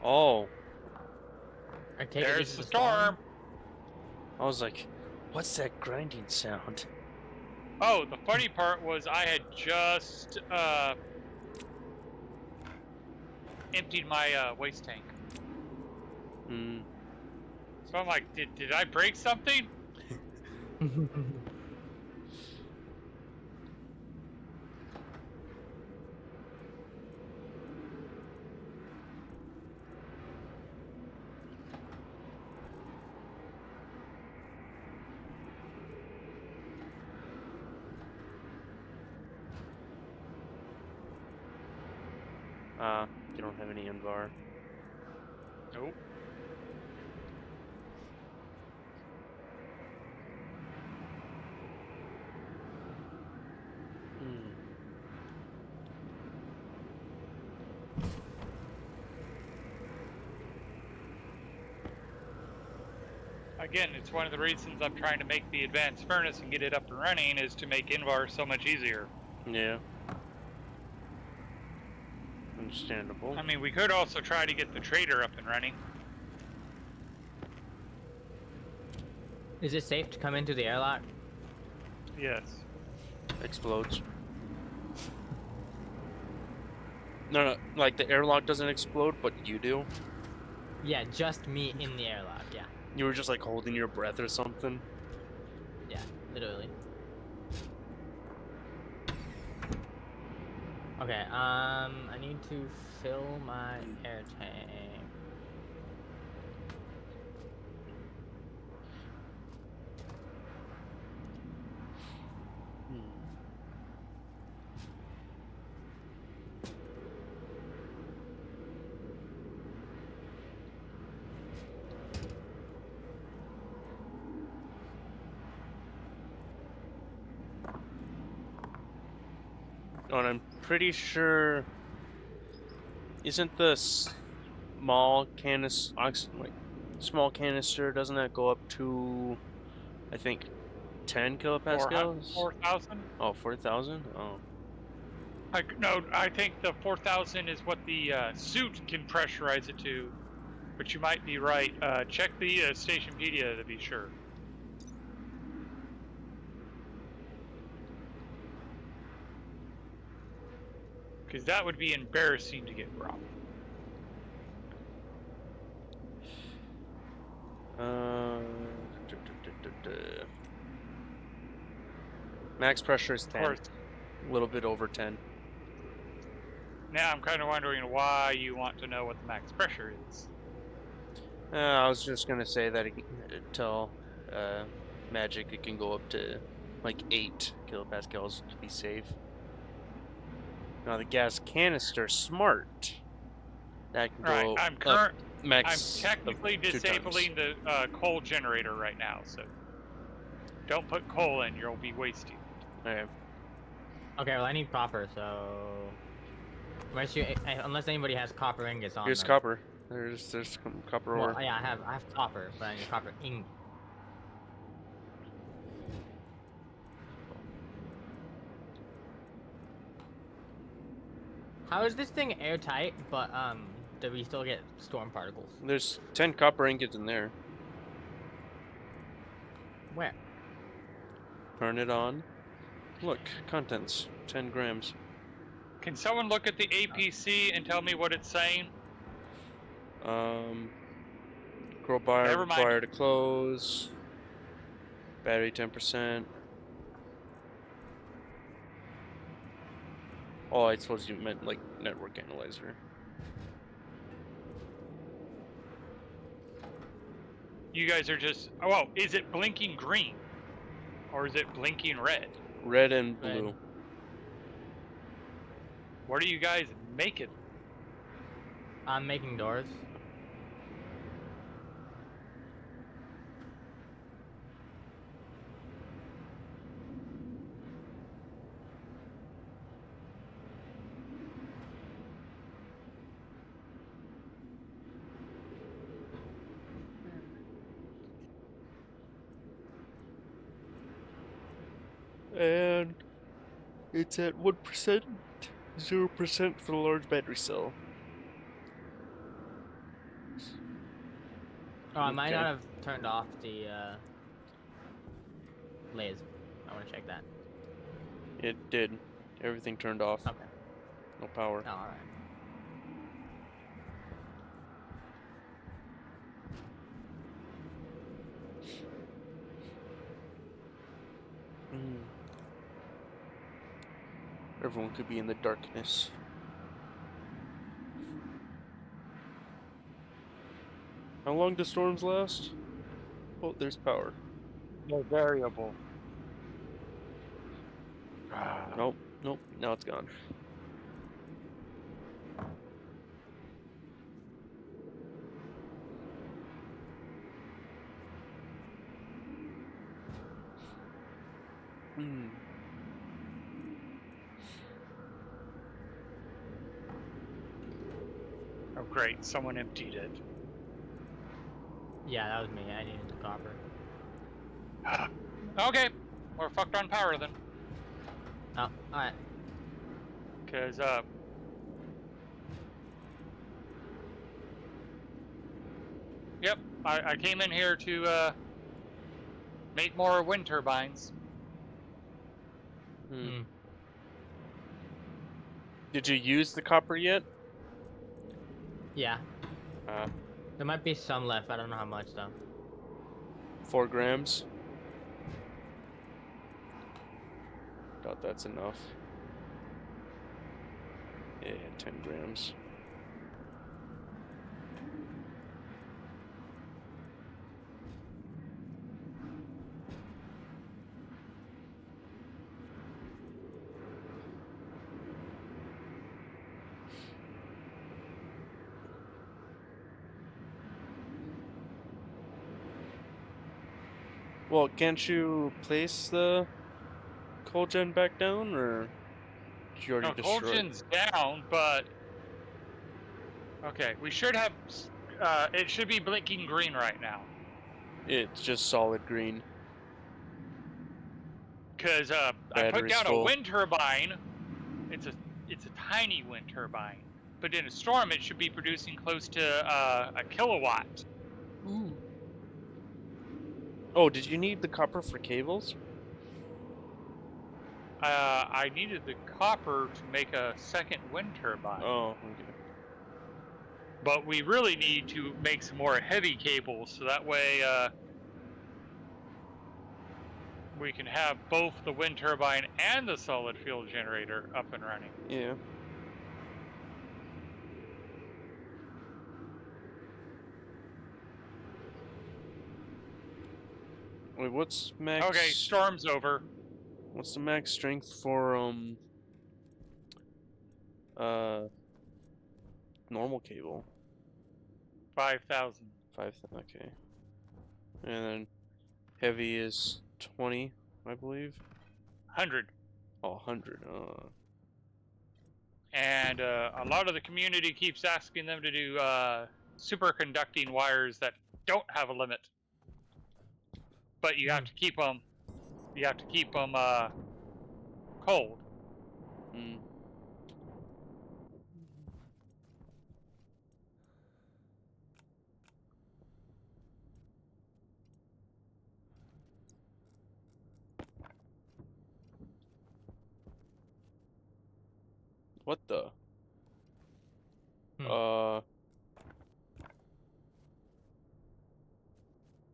Oh, I take it There's this is the a storm. I was like, what's that grinding sound? Oh, the funny part was I had just emptied my waste tank. So I'm like, did I break something? You don't have any Invar. Nope. Again, it's one of the reasons I'm trying to make the advanced furnace and get it up and running is to make Invar so much easier. Yeah. Understandable. I mean, we could also try to get the trader up and running. Is it safe to come into the airlock? Yes. Explodes. No, like the airlock doesn't explode, but you do. Yeah, just me in the airlock. Yeah. You were just like holding your breath or something. Yeah, literally. Okay, I need to fill my air tank. Oh, and I'm pretty sure. Isn't the small small canister? Doesn't that go up to, I think, 10 kilopascals? 4,000? Oh, 4,000? Oh. No, I think the 4,000 is what the suit can pressurize it to. But you might be right. Check the Stationpedia to be sure. Because that would be embarrassing to get wrong. Max pressure is 10. Of course. A little bit over 10. Now I'm kind of wondering why you want to know what the max pressure is. I was just gonna say that tell Magic it can go up to like 8 kilopascals to be safe. Now the gas canister smart. That can go I'm up max. I'm technically of 2 disabling times. the coal generator right now, so don't put coal in; you'll be wasting. Okay. Okay, well I need copper, so unless anybody has copper ingots on Here's them. copper. There's copper ore. Well, yeah, I have copper, but I need copper ingot. How is this thing airtight, but do we still get storm particles? There's 10 copper ingots in there. Where? Turn it on. Look, contents, 10 grams. Can someone look at the APC and tell me what it's saying? Crowbar Never mind. required to close. Battery 10%. Oh, I suppose you meant like network analyzer. You guys are just. Oh, well, is it blinking green, or is it blinking red? Red and Red. blue. What are you guys making? I'm making doors. And it's at 1%, 0% for the large battery cell. Oh, I might Okay. not have turned off the lathe. I want to check that. It did. Everything turned off. Okay. No power. Oh, all right. Everyone could be in the darkness. How long do storms last? Oh, there's power. No variable. Nope, nope, now it's gone. Hmm. Oh, great. Someone emptied it. Yeah, that was me. I needed the copper. Okay. We're fucked on power then. Oh, alright. Because, Yep, I came in here to, make more wind turbines. Hmm. Did you use the copper yet? Yeah. Uh, There might be some left. I don't know how much, though. 4 grams. Doubt that's enough. Yeah, 10 grams. Well, can't you place the coal gen back down, or did you already No, destroy it? Colgin's down, but... Okay, we should have... it should be blinking green right now. It's just solid green. Because, I put Battery's down full. a wind turbine. It's a tiny wind turbine. But in a storm, it should be producing close to, a kilowatt. Ooh. Oh, did you need the copper for cables? I needed the copper to make a second wind turbine. Oh, okay. But we really need to make some more heavy cables, so that way, we can have both the wind turbine and the solid fuel generator up and running. Yeah. Wait, what's max? Okay, storm's over. What's the max strength for normal cable? 5,000. 5. Okay. And then heavy is 20, I believe. 100. Oh, 100. And a lot of the community keeps asking them to do superconducting wires that don't have a limit. But you have to keep them. You have to keep them cold. Hmm. What the?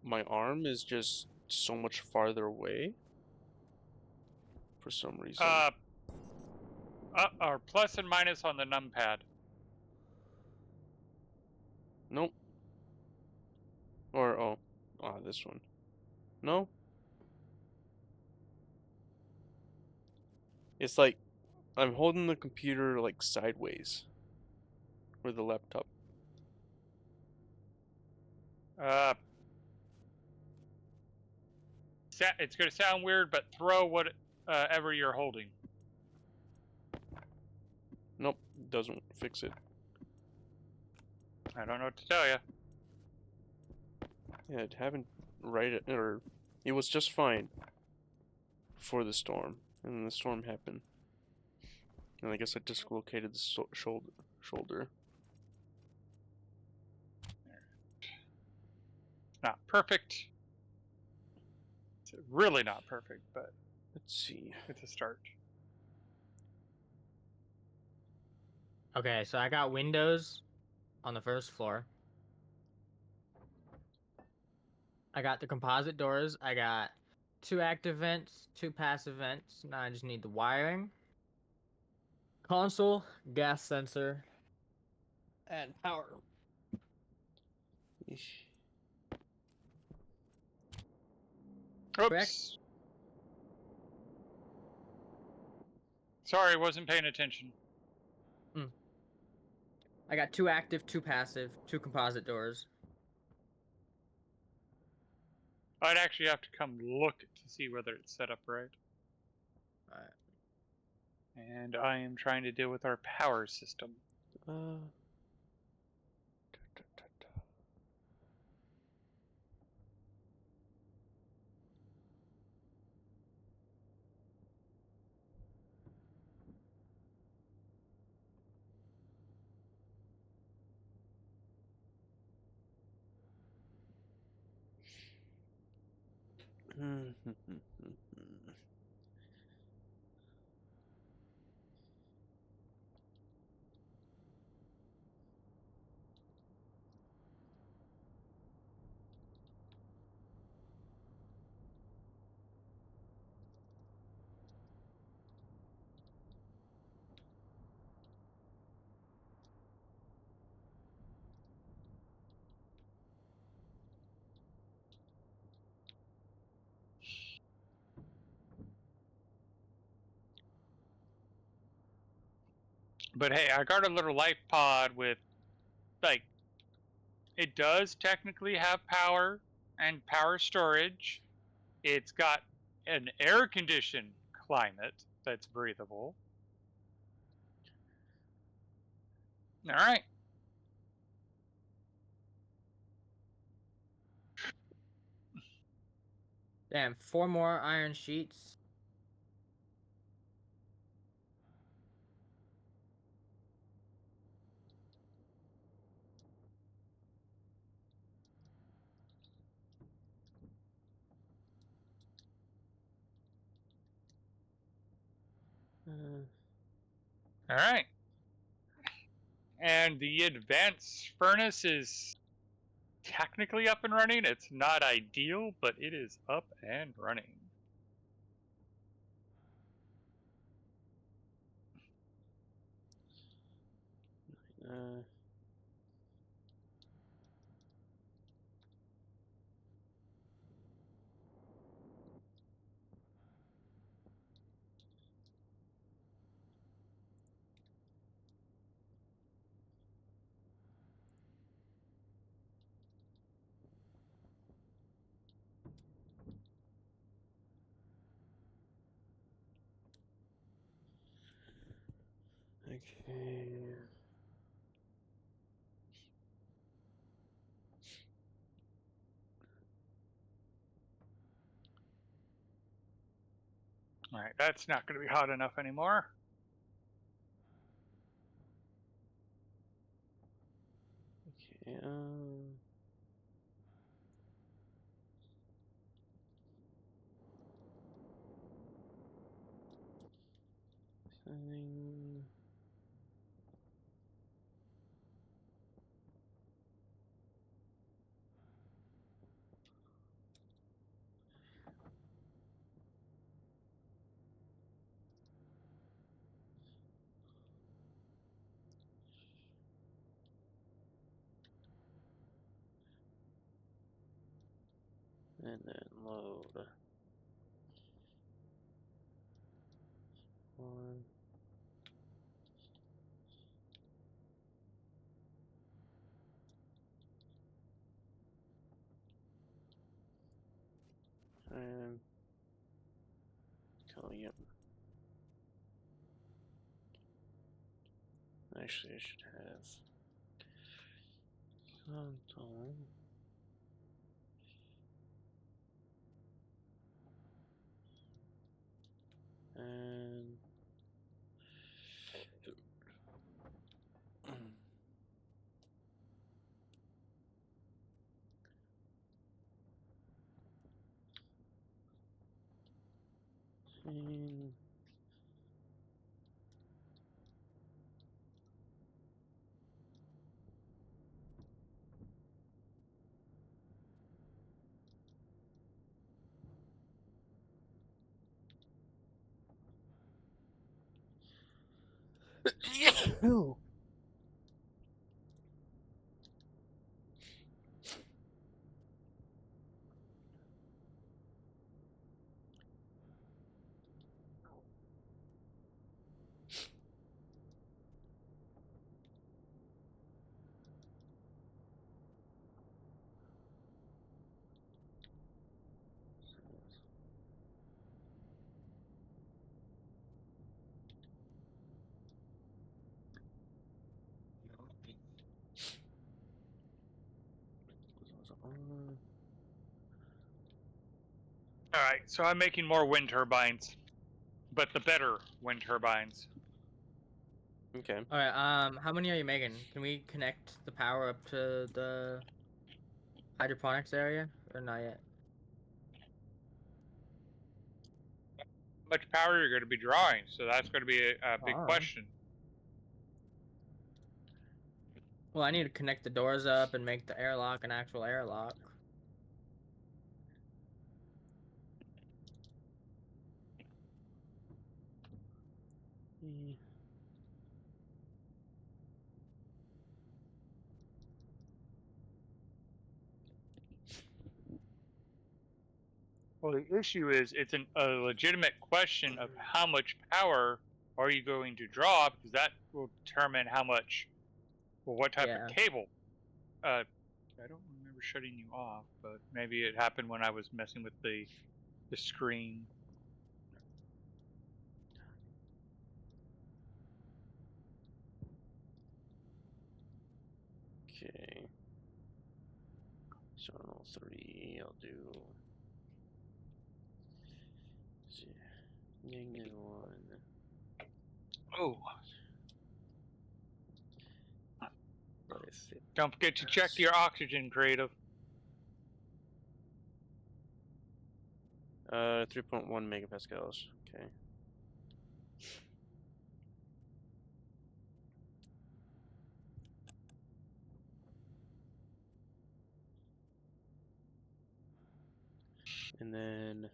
My arm is just so much farther away for some reason. Or plus and minus on the numpad. Nope. Or this one. No. It's like I'm holding the computer like sideways, or the laptop. It's going to sound weird, but throw whatever you're holding. Nope, doesn't fix it. I don't know what to tell you. Yeah, it happened or it was just fine before the storm, and then the storm happened, and I guess I dislocated the shoulder. Not perfect. It's really not perfect, but Let's see. it's a start. Okay, so I got windows on the first floor. I got the composite doors. I got 2 active vents, 2 passive vents. Now I just need the wiring. Console, gas sensor, and power. Yeesh. Correct. Oops. Sorry, wasn't paying attention. I got 2 active, 2 passive, 2 composite doors. I'd actually have to come look to see whether it's set up right. Alright. And I am trying to deal with our power system. Da, da, da, da. But hey, I got a little life pod with, like, it does technically have power and power storage. It's got an air conditioned climate that's breathable. All right. Damn, 4 more iron sheets. All right. And the advanced furnace is technically up and running. It's not ideal, but it is up and running. Uh, okay. All right, that's not going to be hot enough anymore. Okay. Setting. And then load. One. And oh, yep. Actually, I should have console and and All right, so I'm making more wind turbines, but the better wind turbines. Okay. All right. How many are you making? Can we connect the power up to the hydroponics area, or not yet? How much power you're going to be drawing? So that's going to be a big Oh. question. Well, I need to connect the doors up and make the airlock an actual airlock. Well, the issue is it's a legitimate question of how much power are you going to draw, because that will determine how much, well, what type Yeah. of cable. I don't remember shutting you off, but maybe it happened when I was messing with the screen. Okay. So on all 3, I'll do. Negative 1. Oh, With it. don't forget to check your oxygen, creative. 3.1 megapascals. Okay. And then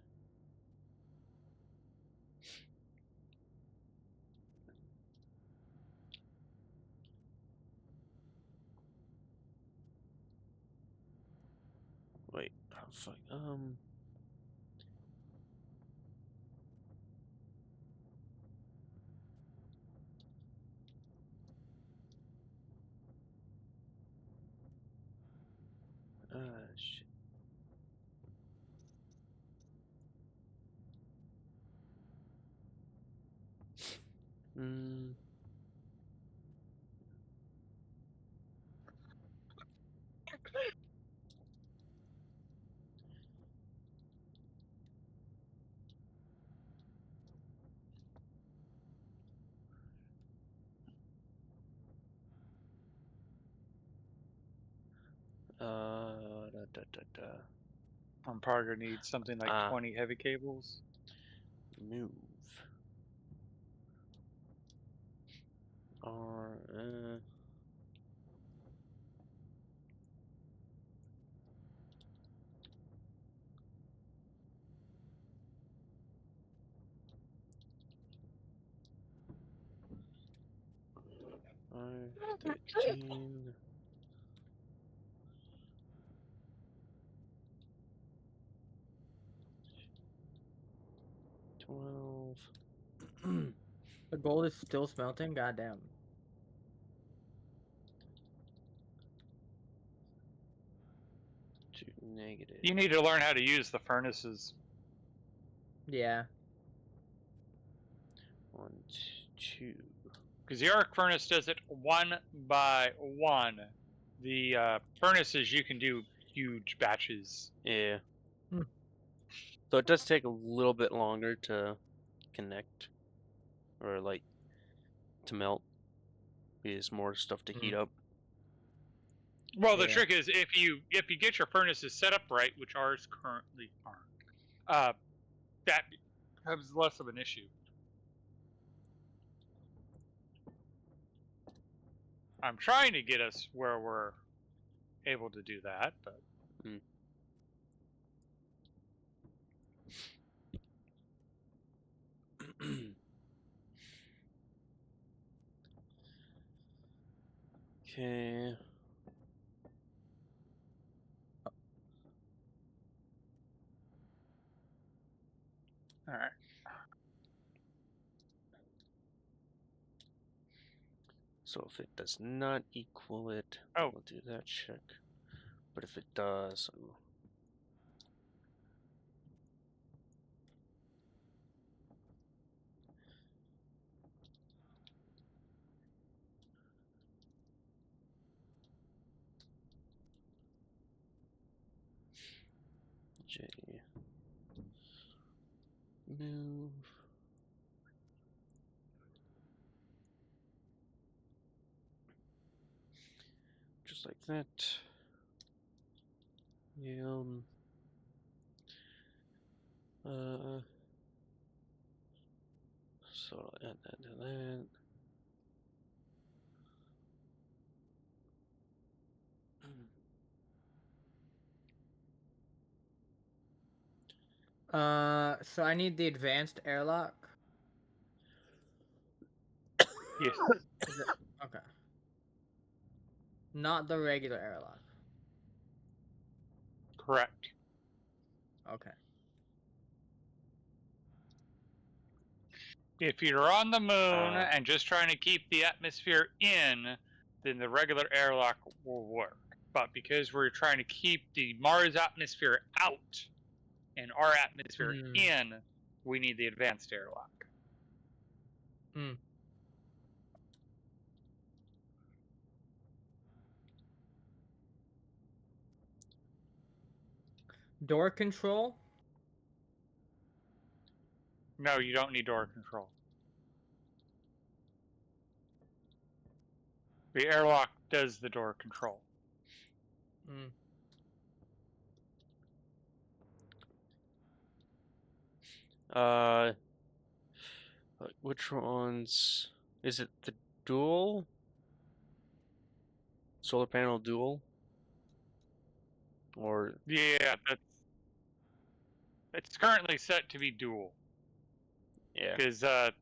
wait, oh fuck. Shit. Hmm. Da, da, da. I'm probably going to need something like 20 heavy cables. Move. Or, 13. 12. The gold is still smelting. Goddamn. Two negative. You need to learn how to use the furnaces. Yeah. 1, 2. Because the arc furnace does it 1 by 1. The furnaces, you can do huge batches. Yeah. Hmm. So it does take a little bit longer to connect, or like to melt. Because more stuff to heat up. Well, the Yeah. trick is if you get your furnaces set up right, which ours currently aren't, that becomes less of an issue. I'm trying to get us where we're able to do that, but Okay. All right. So if it does not equal it, Oh. we'll do that check. But if it does, J move. Just like that. So I'll add that to that. So I need the advanced airlock. Yes. Is it okay? Not the regular airlock. Correct. Okay. If you're on the moon Ah. and just trying to keep the atmosphere in, then the regular airlock will work. But because we're trying to keep the Mars atmosphere out and our atmosphere in, we need the advanced airlock. Hmm. Door control. No, you don't need door control. The airlock does the door control. Hmm. Which ones? Is it the dual? Solar panel dual? Or Yeah, it's currently set to be dual. yeah. Because the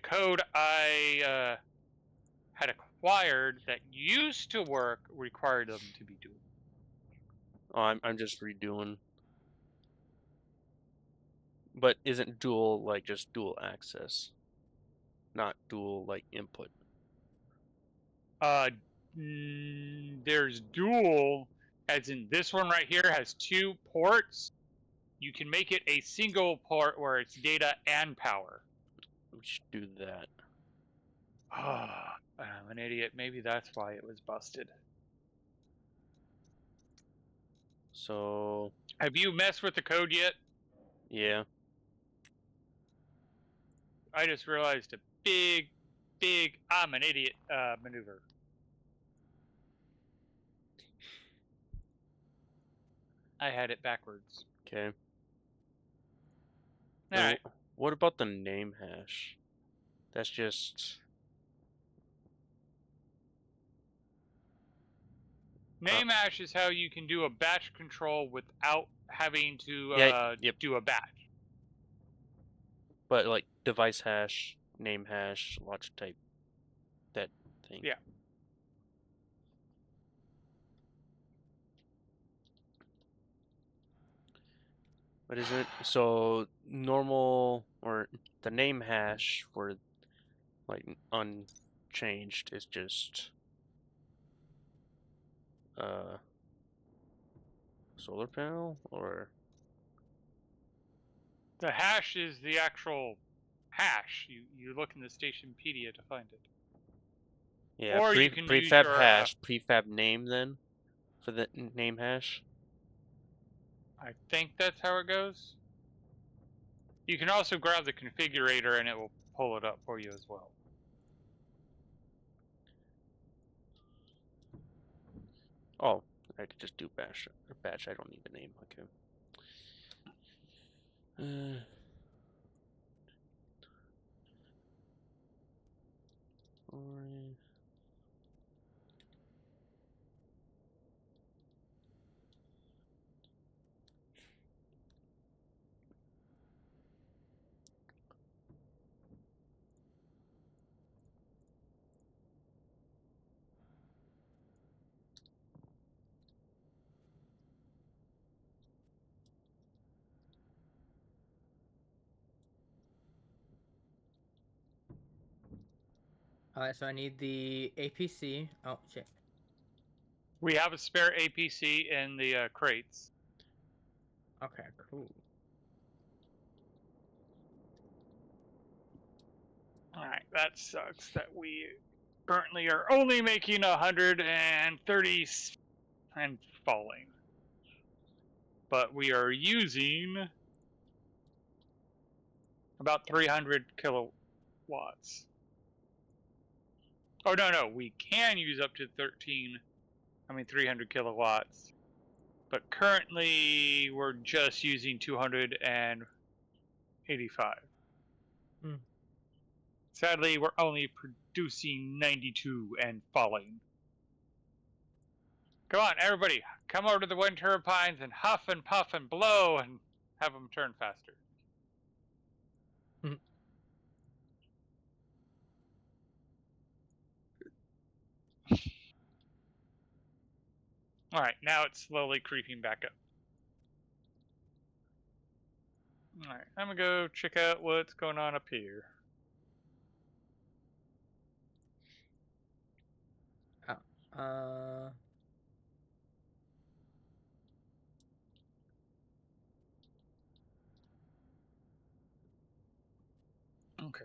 code I had acquired that used to work required them to be dual. Oh, I'm just redoing. But isn't dual like just dual access? Not dual like input. There's dual, as in this one right here has 2 ports. You can make it a single port where it's data and power. We should do that. I'm an idiot. Maybe that's why it was busted. So Have you messed with the code yet? yeah. I just realized a big I'm an idiot maneuver. I had it backwards. Okay. Alright. What about the name hash? That's just Name hash is how you can do a batch control without having to yep. do a batch. But like device hash, name hash, logic type, that thing. Yeah. What is it? So normal or the name hash for like unchanged is just solar panel or The hash is the actual hash. You look in the Stationpedia to find it. yeah, Or you can use prefab your hash, prefab name then for the name hash. I think that's how it goes. You can also grab the configurator and it will pull it up for you as well. Oh, I could just do batch. I don't need the name. Okay. Sorry. Alright, so I need the APC. Oh, shit. We have a spare APC in the crates. Okay, cool. Alright, that sucks that we currently are only making 130 and falling. But we are using about 300 kilowatts. Oh, no, we can use up to 300 kilowatts. But currently, we're just using 285. Hmm. Sadly, we're only producing 92 and falling. Come on, everybody, come over to the wind turbines and huff and puff and blow and have them turn faster. Alright, now it's slowly creeping back up. Alright, I'm gonna go check out what's going on up here. Oh. Okay.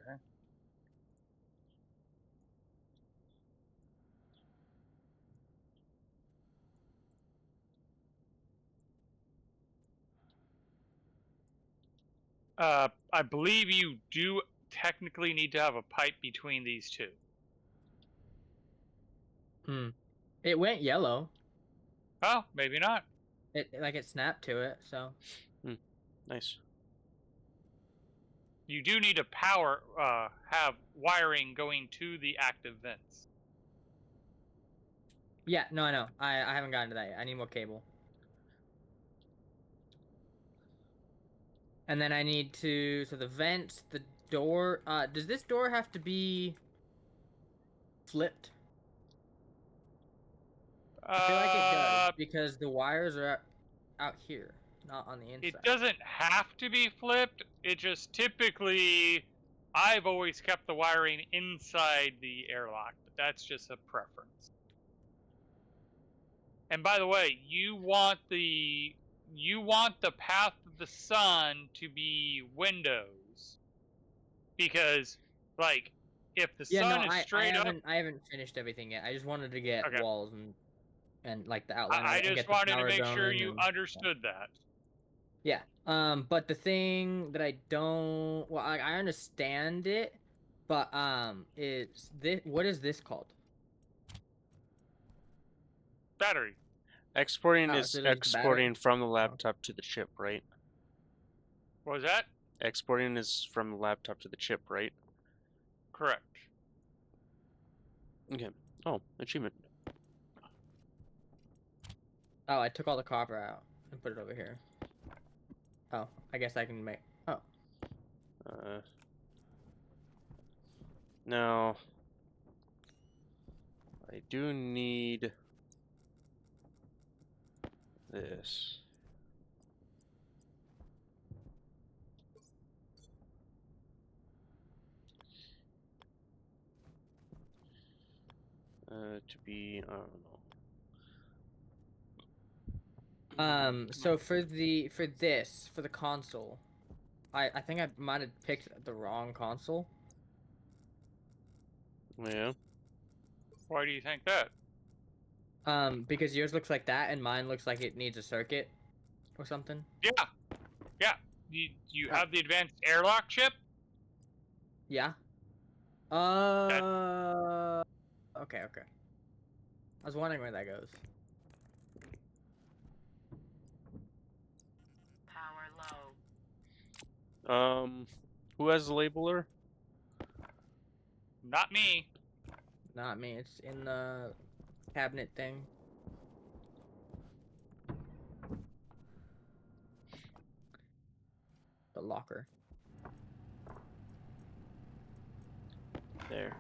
I believe you do technically need to have a pipe between these two. It went yellow. Oh, maybe not. It snapped to it, so. Nice. You do need to have wiring going to the active vents. Yeah, no, I know. I haven't gotten to that yet. I need more cable. And then I need to, so the vents, the door, does this door have to be flipped? I feel like it does, because the wires are out here, not on the inside. It doesn't have to be flipped. It just typically, I've always kept the wiring inside the airlock, but that's just a preference. And by the way, you want the path of the sun to be windows, because like if the sun is straight up, I haven't finished everything yet. I just wanted to get Okay. walls and like the outline. I of it and just get the wanted to power make sure going you and- understood that. Yeah. But the thing that I don't, well, I understand it, but is this, what is this called? Battery. Exporting Oh, is so there's the battery? exporting from the laptop to the chip, right? What was that? Exporting is from the laptop to the chip, right? Correct. Okay. Oh, achievement. Oh, I took all the copper out and put it over here. Oh, I guess I can make. Oh, Now, I do need this. To be, I don't know. So for the console, I think I might have picked the wrong console. Yeah. Why do you think that? Because yours looks like that and mine looks like it needs a circuit or something. Yeah. You have the advanced airlock chip? Yeah. Okay. I was wondering where that goes. Power low. Who has the labeler? Not me. Not me. It's in the cabinet thing. The locker. There.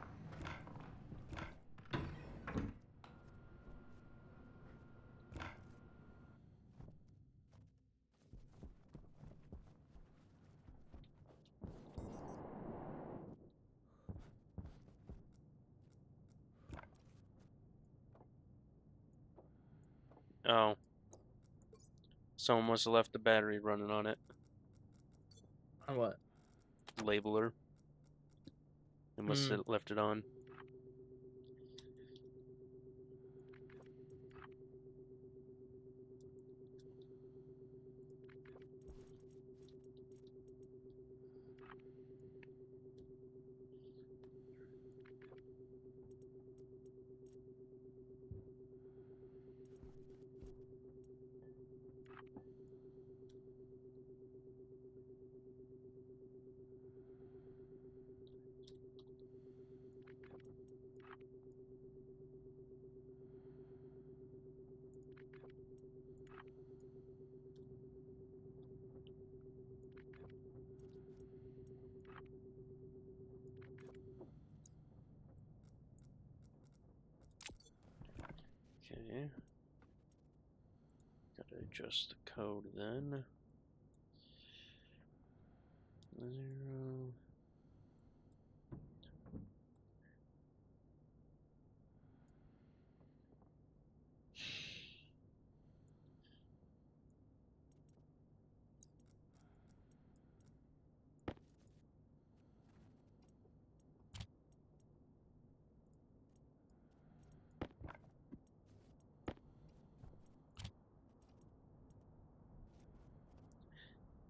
Oh. Someone must have left the battery running on it. On what? Labeler. They must have left it on. Okay. Gotta adjust the code then. 0.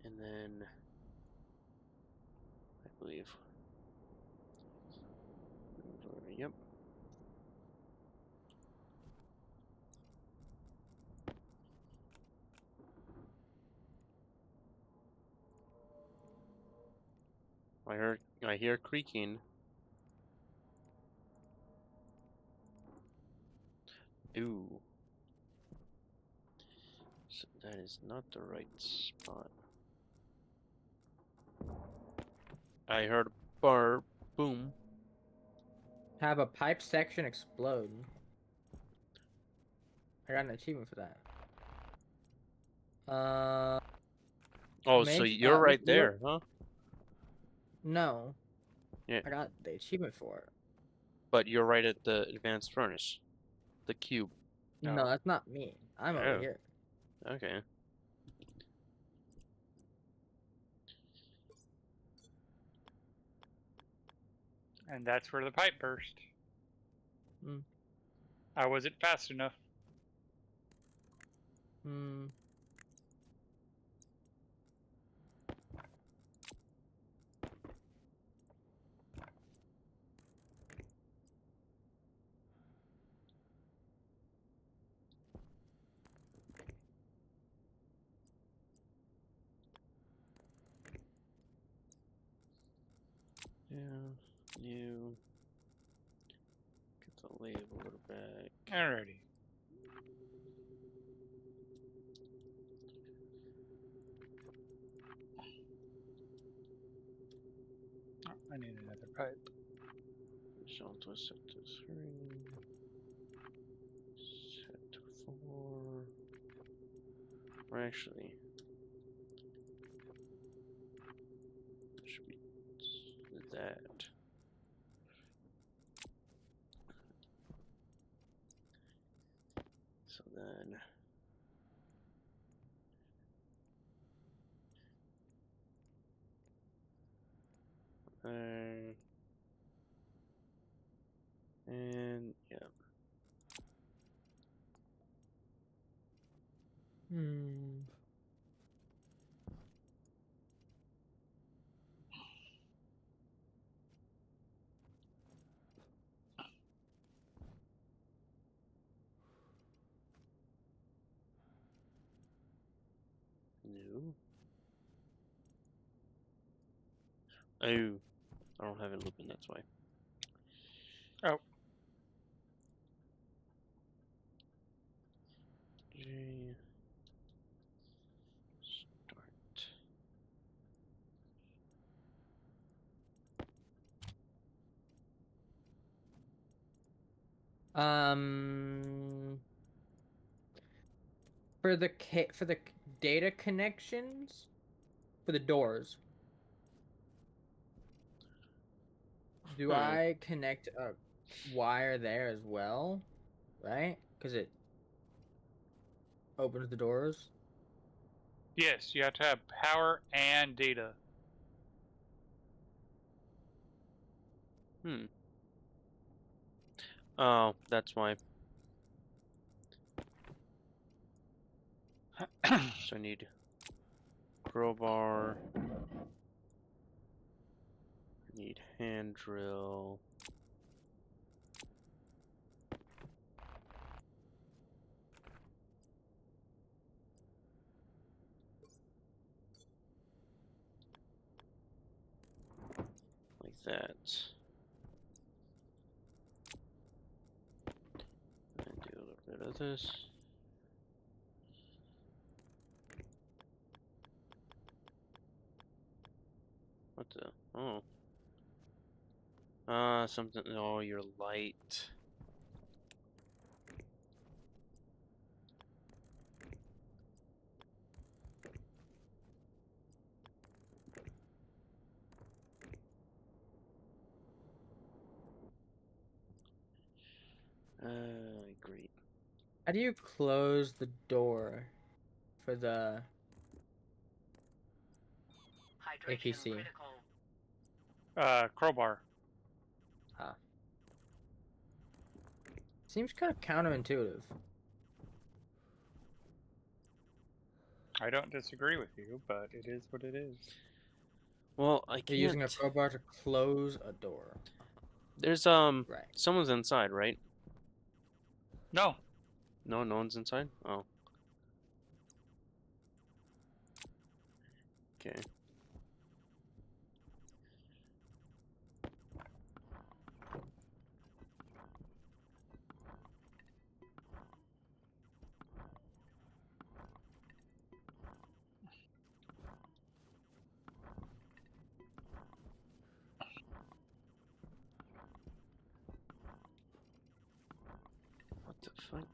And then I believe. Yep. I hear creaking. Ooh. So that is not the right spot. I heard a bar boom. Have a pipe section explode. I got an achievement for that. Oh, so you're right there, huh? No. Yeah. I got the achievement for it. But you're right at the advanced furnace. The cube. No, that's not me. I'm over Oh. here. Okay. And that's where the pipe burst. Hmm. I wasn't fast enough. Hmm. Yeah. You get the labeler back. Alrighty. Oh, I need another pipe. So twist set to 3. Set to 4. Or actually, it should be that. So then. And yeah. Hmm. No. Oh, I don't have it looping, that's why. Oh. J. Start. For the data connections for the doors. Do I connect a wire there as well? Right? Because it opens the doors? Yes, you have to have power and data. Hmm. Oh, that's why. So I need crowbar. Need hand drill. Like that. And do a little bit of this. What the? Oh. Something. Oh, your light. Great. How do you close the door for the Hydration APC? critical. Crowbar. Seems kind of counterintuitive. I don't disagree with you, but it is what it is. Well, I You're can't. using a crowbar to close a door. There's Right. someone's inside, right? No. No, no one's inside. Oh. Okay. What the fuck?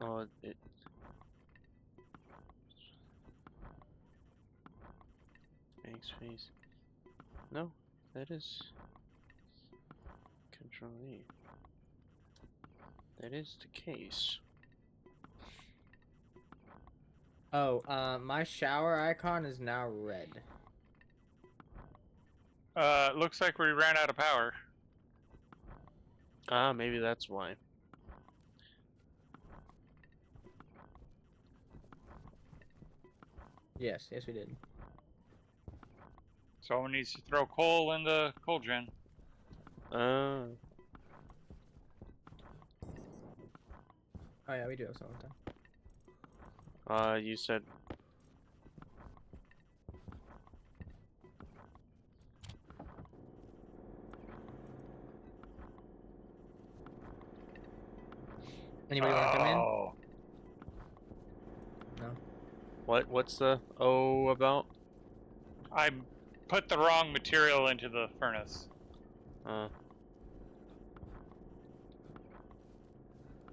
Oh, it. Backspace. No, that is Control E. That is the case. Oh, my shower icon is now red. Looks like we ran out of power. Ah, maybe that's why. Yes, we did. Someone needs to throw coal in the cauldron. Oh yeah, we do have some time. You said. Anybody want to come in? Oh. No. What's the O about? I put the wrong material into the furnace.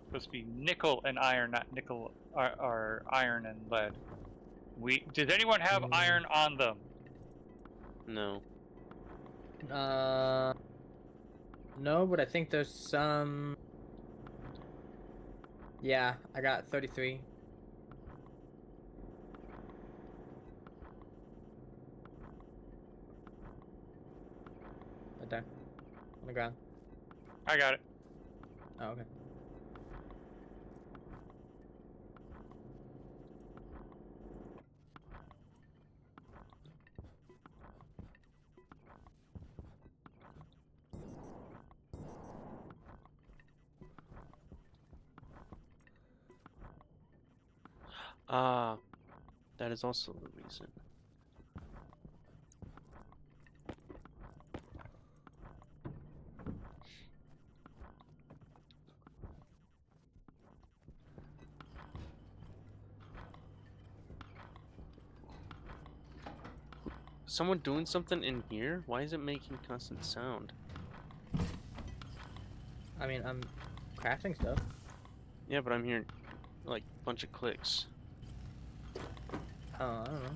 Supposed to be nickel and iron, not nickel or iron and lead. Does anyone have iron on them? No. No, but I think there's some. Yeah, I got 33. Right there. On the ground. I got it. Oh, okay. Ah, that is also the reason. Someone doing something in here? Why is it making constant sound? I mean, I'm crafting stuff. Yeah, but I'm hearing like a bunch of clicks. Oh, I don't know.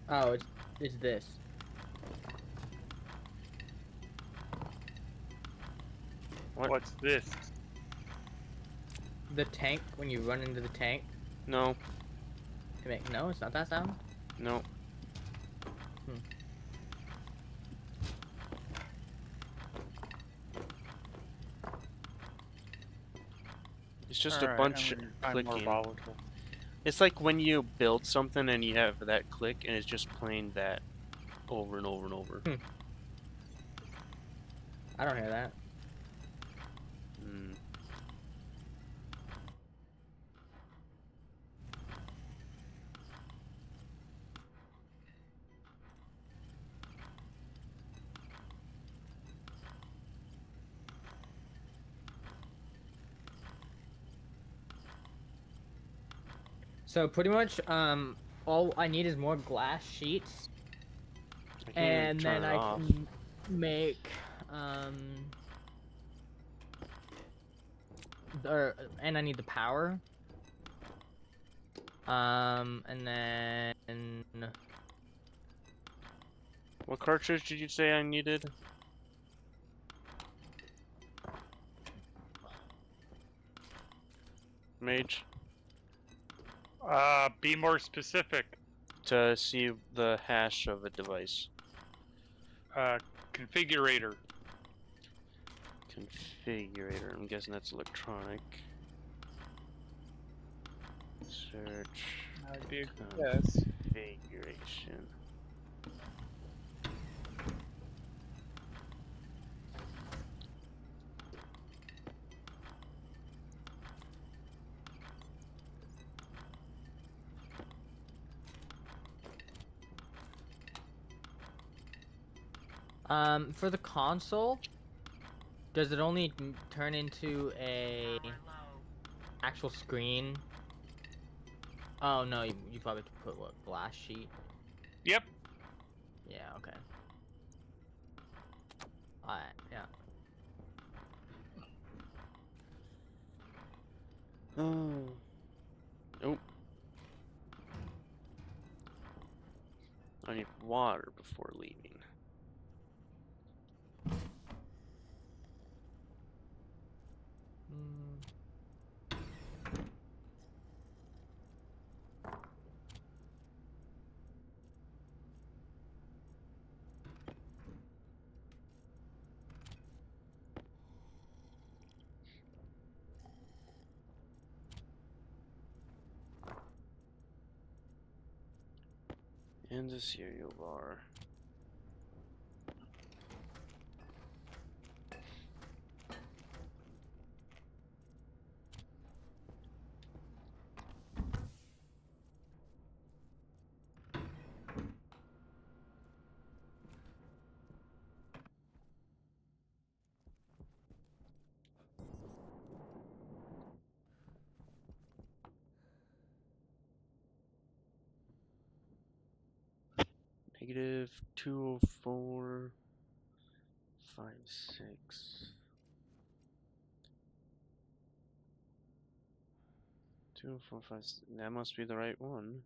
Oh, it's this. What? What's this? The tank, when you run into the tank No, to make... No, it's not that sound? no. It's just a Alright, bunch I'm more clicking. volatile. It's like when you build something and you have that click and it's just playing that over and over and over. I don't hear that. Mm. So pretty much, all I need is more glass sheets, I can't even and turn then it I off. can make, and I need the power. And then What cartridge did you say I needed? Mage? Be more specific. To see the hash of a device. Configurator. Configurator. I'm guessing that's electronic. Search. That'd be a good guess. Configuration. for the console, does it only turn into a Power low. actual screen? Oh no, you probably have to put what, glass sheet? Yep. Yeah, okay. Alright, yeah. Oh. Nope. I need water before leaving. And a cereal bar. Negative 204, 56. 204, that must be the right one.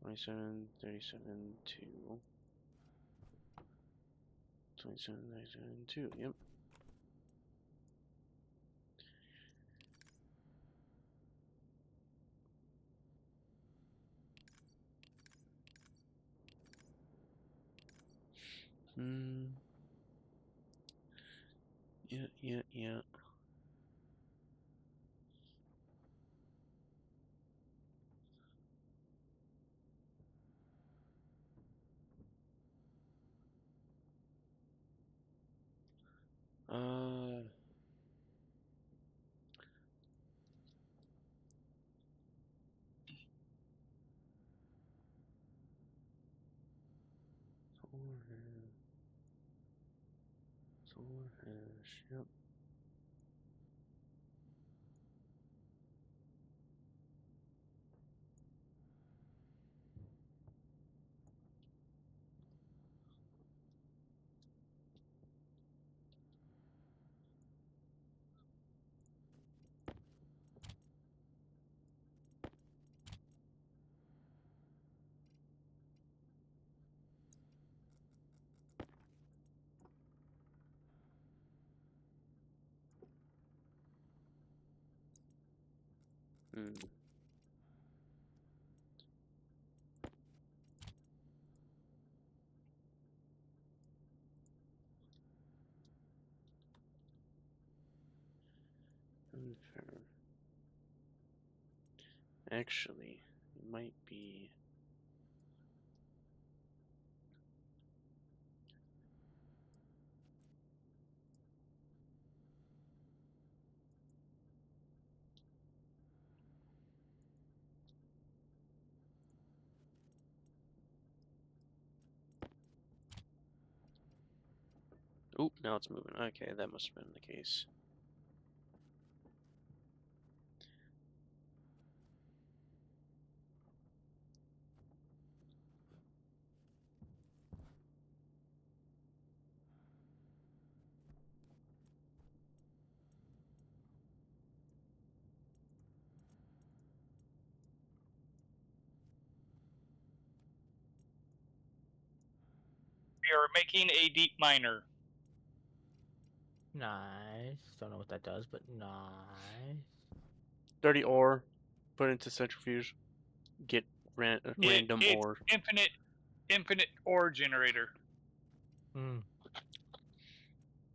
27, 37, 2. 27, 37, 2, yep. Yeah. Uh, solar hash, yep. Hmm. Unfair. Actually, it might be. Oop, now it's moving. Okay, that must have been the case. We are making a deep miner. Nice. Don't know what that does, but nice. Dirty ore, put into centrifuge, get random It's ore. infinite ore generator. Hmm.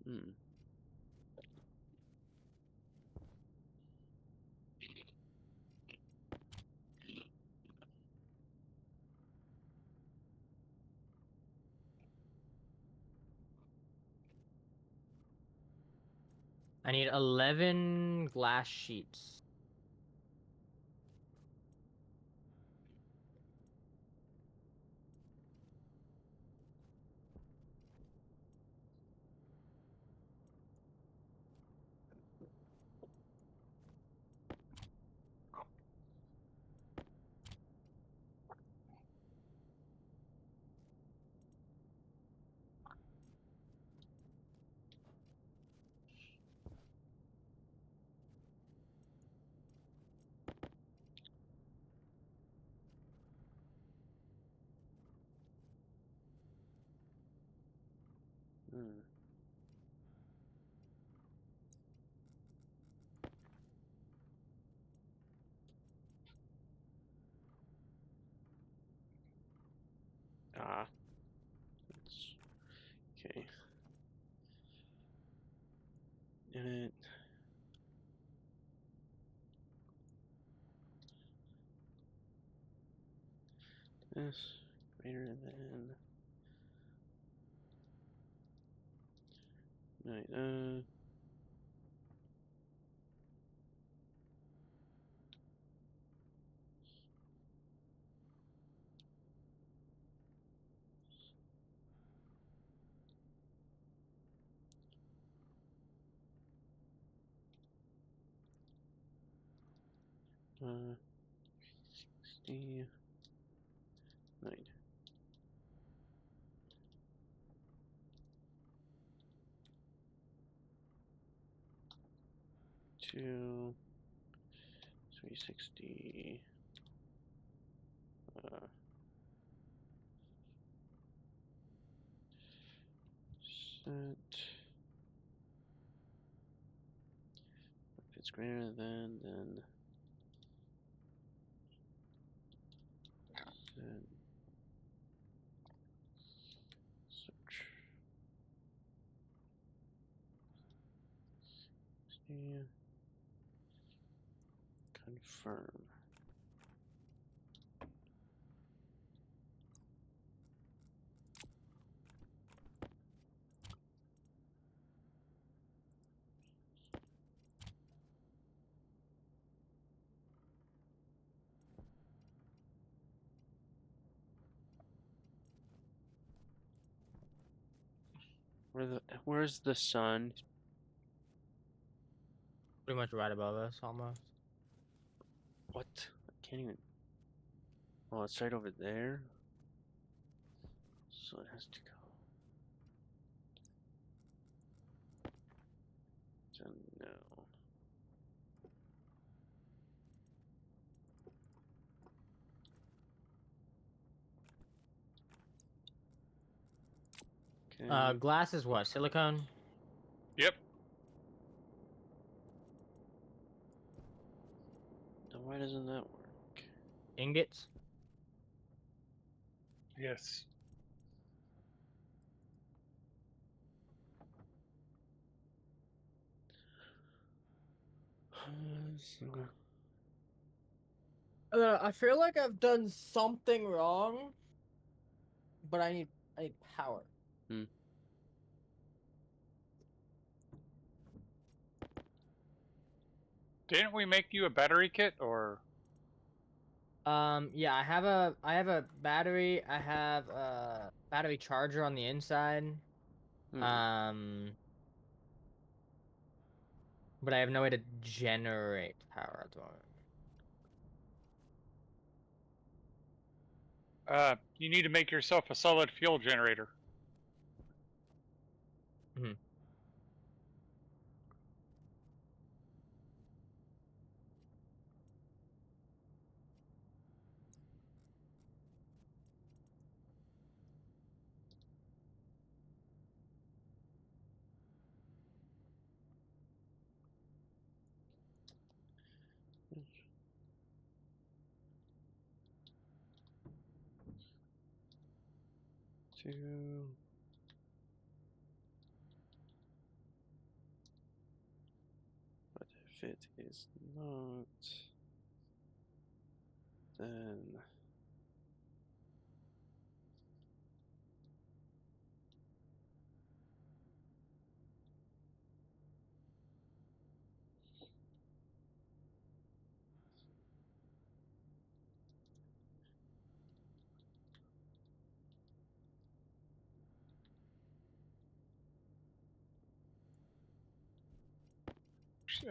Hmm. I need 11 glass sheets. Hmm. Ah. That's okay. And it. This greater than. Right. Uh. 69. 2. 360. Set. If it's greater than, then set. Search. See. Confirm. Where's the sun? Pretty much right above us, almost. What? I can't even. Oh, it's right over there. So it has to go. So no. Okay. Glass is what? Silicone? Yep. Why doesn't that work? Ingots. Yes. I feel like I've done something wrong, but I need power. Didn't we make you a battery kit, or? Yeah, I have a battery. I have a battery charger on the inside. But I have no way to generate power at the moment. You need to make yourself a solid fuel generator. Hmm. Two. But if it is not, then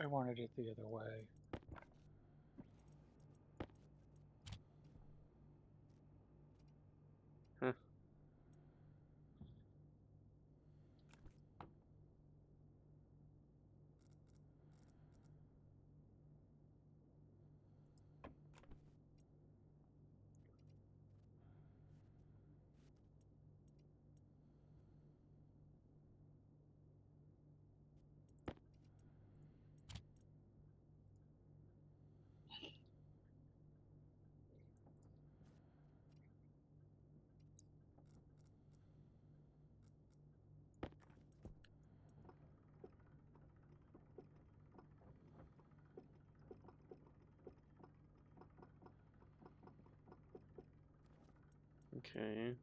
I wanted it the other way. huh. Okay.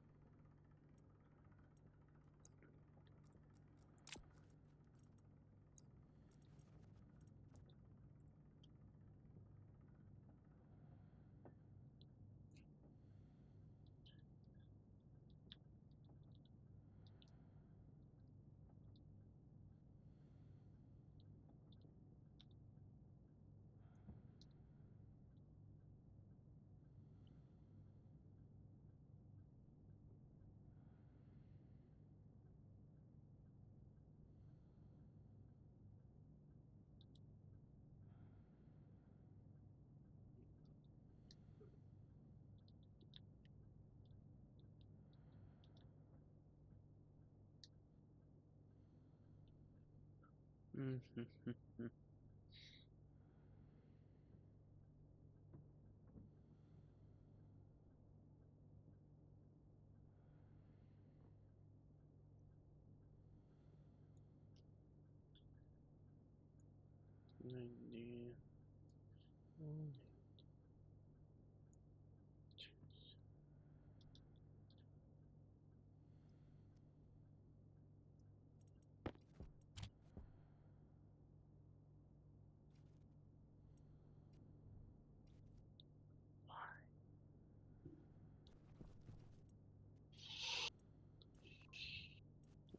Ninety.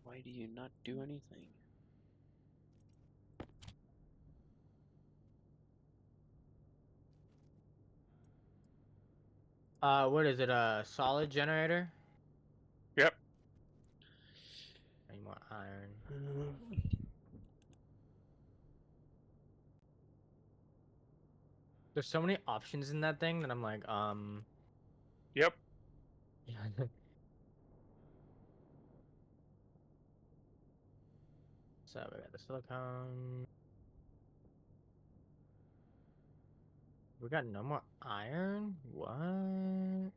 Why do you not do anything? What is it? A solid generator? Yep. I need more iron. There's so many options in that thing that I'm like, Yep. yeah. So we got the silicone. We got no more iron? What?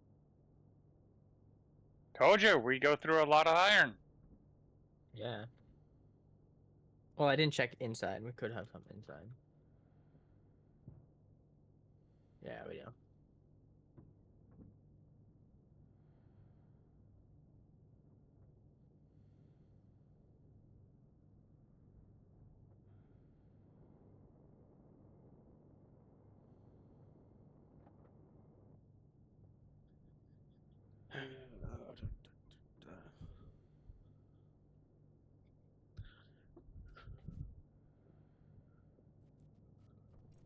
Told you, we go through a lot of iron. Yeah. Well, I didn't check inside. We could have some inside. Yeah, we do.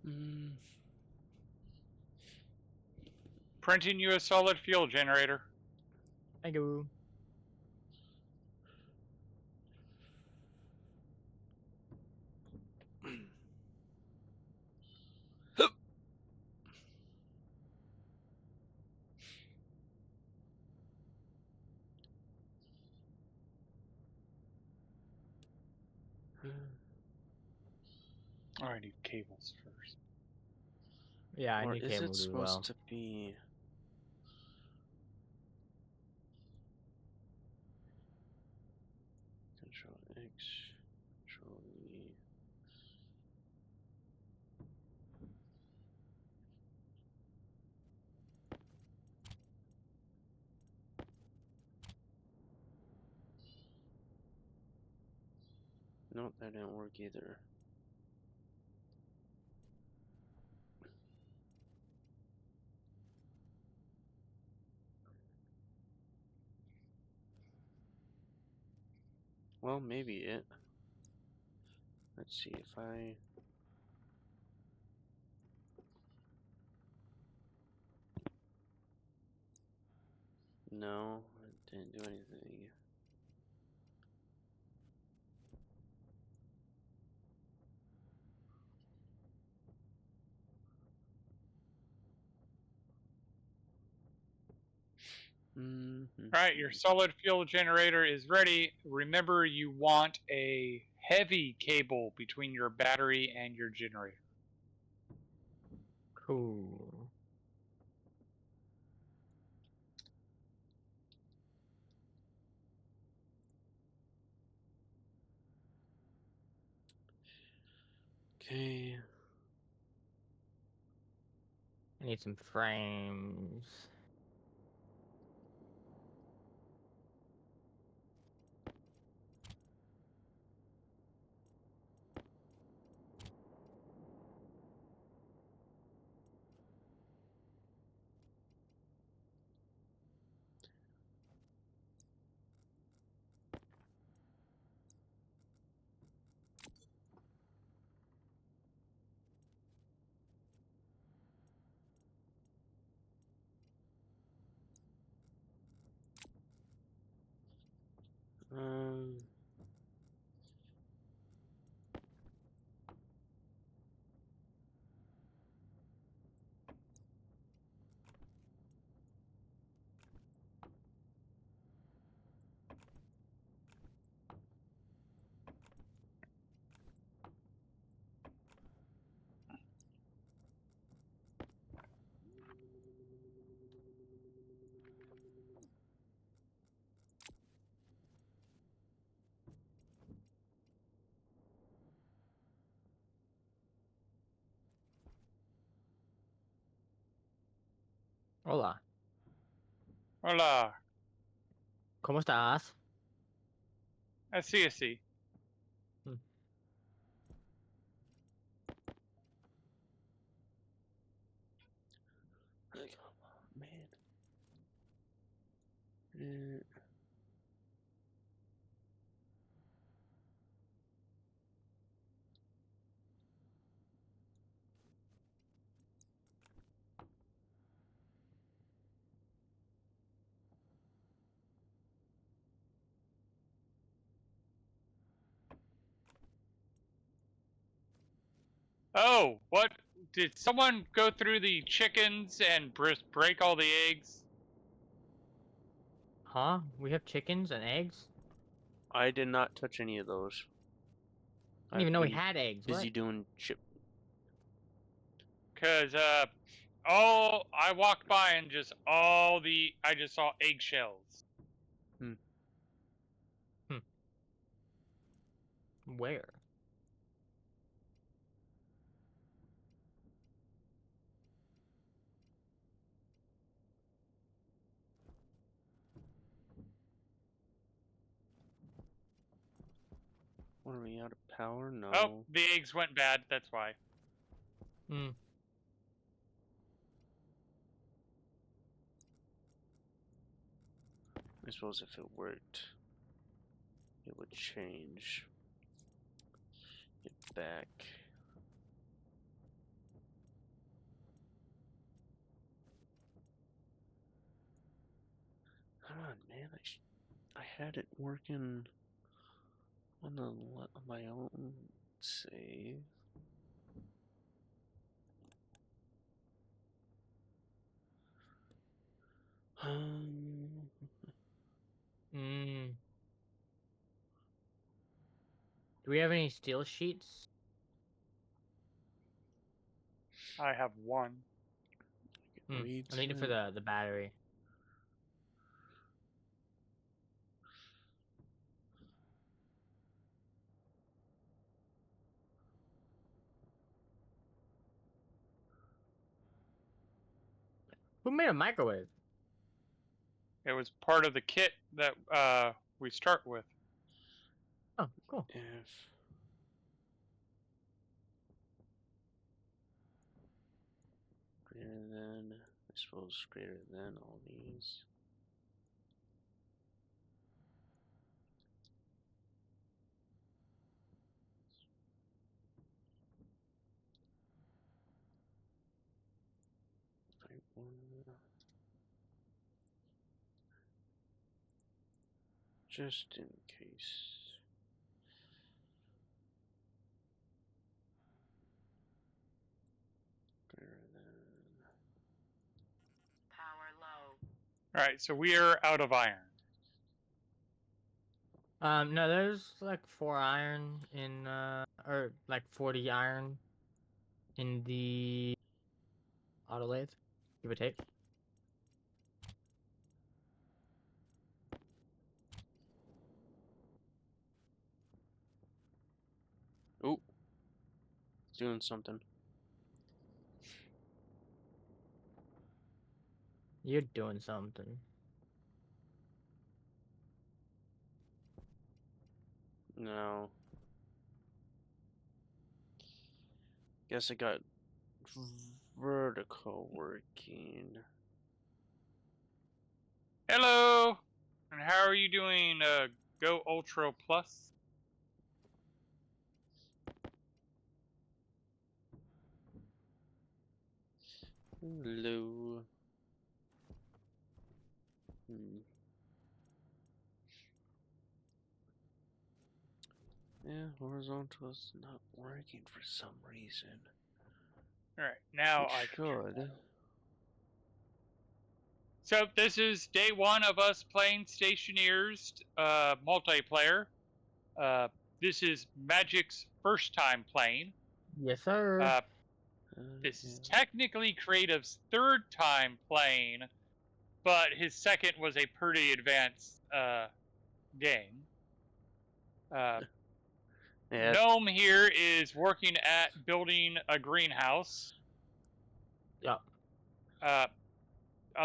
Mm. Printing you a solid fuel generator. Thank you. Oh, I need cables first. Yeah, I Or need is it cables as supposed well. to be? Control X, Control E. Nope, that didn't work either. Well, maybe it. Let's see if I. No, it didn't do anything. Alright, your solid fuel generator is ready. Remember, you want a heavy cable between your battery and your generator. Cool. Okay. I need some frames. Um. Hola. Hola. ¿Cómo estás? Así, así. Like, oh, man. Uh, Oh, what? Did someone go through the chickens and break all the eggs? Huh? We have chickens and eggs? I did not touch any of those. I didn't even know we had eggs. Busy What? doing chip. Cause I walked by and I just saw eggshells. Where? What are we out of power? No. Oh, the eggs went bad. That's why. Hmm. I suppose if it worked, it would change it back. Come on, man! I had it working on my own save. Hmm. Do we have any steel sheets? I have one. Read I need it for some. the battery. Who made a microwave? It was part of the kit that we start with. Oh, cool. If greater than, I suppose greater than all these. Type 1. Just in case. Greater than. Power low. All right, so we are out of iron. No, there's like 4 iron in or like 40 iron in the auto lathe, give or take. Ooh, it's doing something. You're doing something. No. Guess I got vertical working. Hello, and how are you doing? Go Ultra Plus. Hello. Yeah, horizontal is not working for some reason. All right, now It I should. So this is day 1 of us playing Stationeers multiplayer. This is Magic's first time playing. Yes, sir. This is Yeah. technically Creative's 3rd time playing, but his second was a pretty advanced game. Yeah, Gnome here is working at building a greenhouse. Yeah. A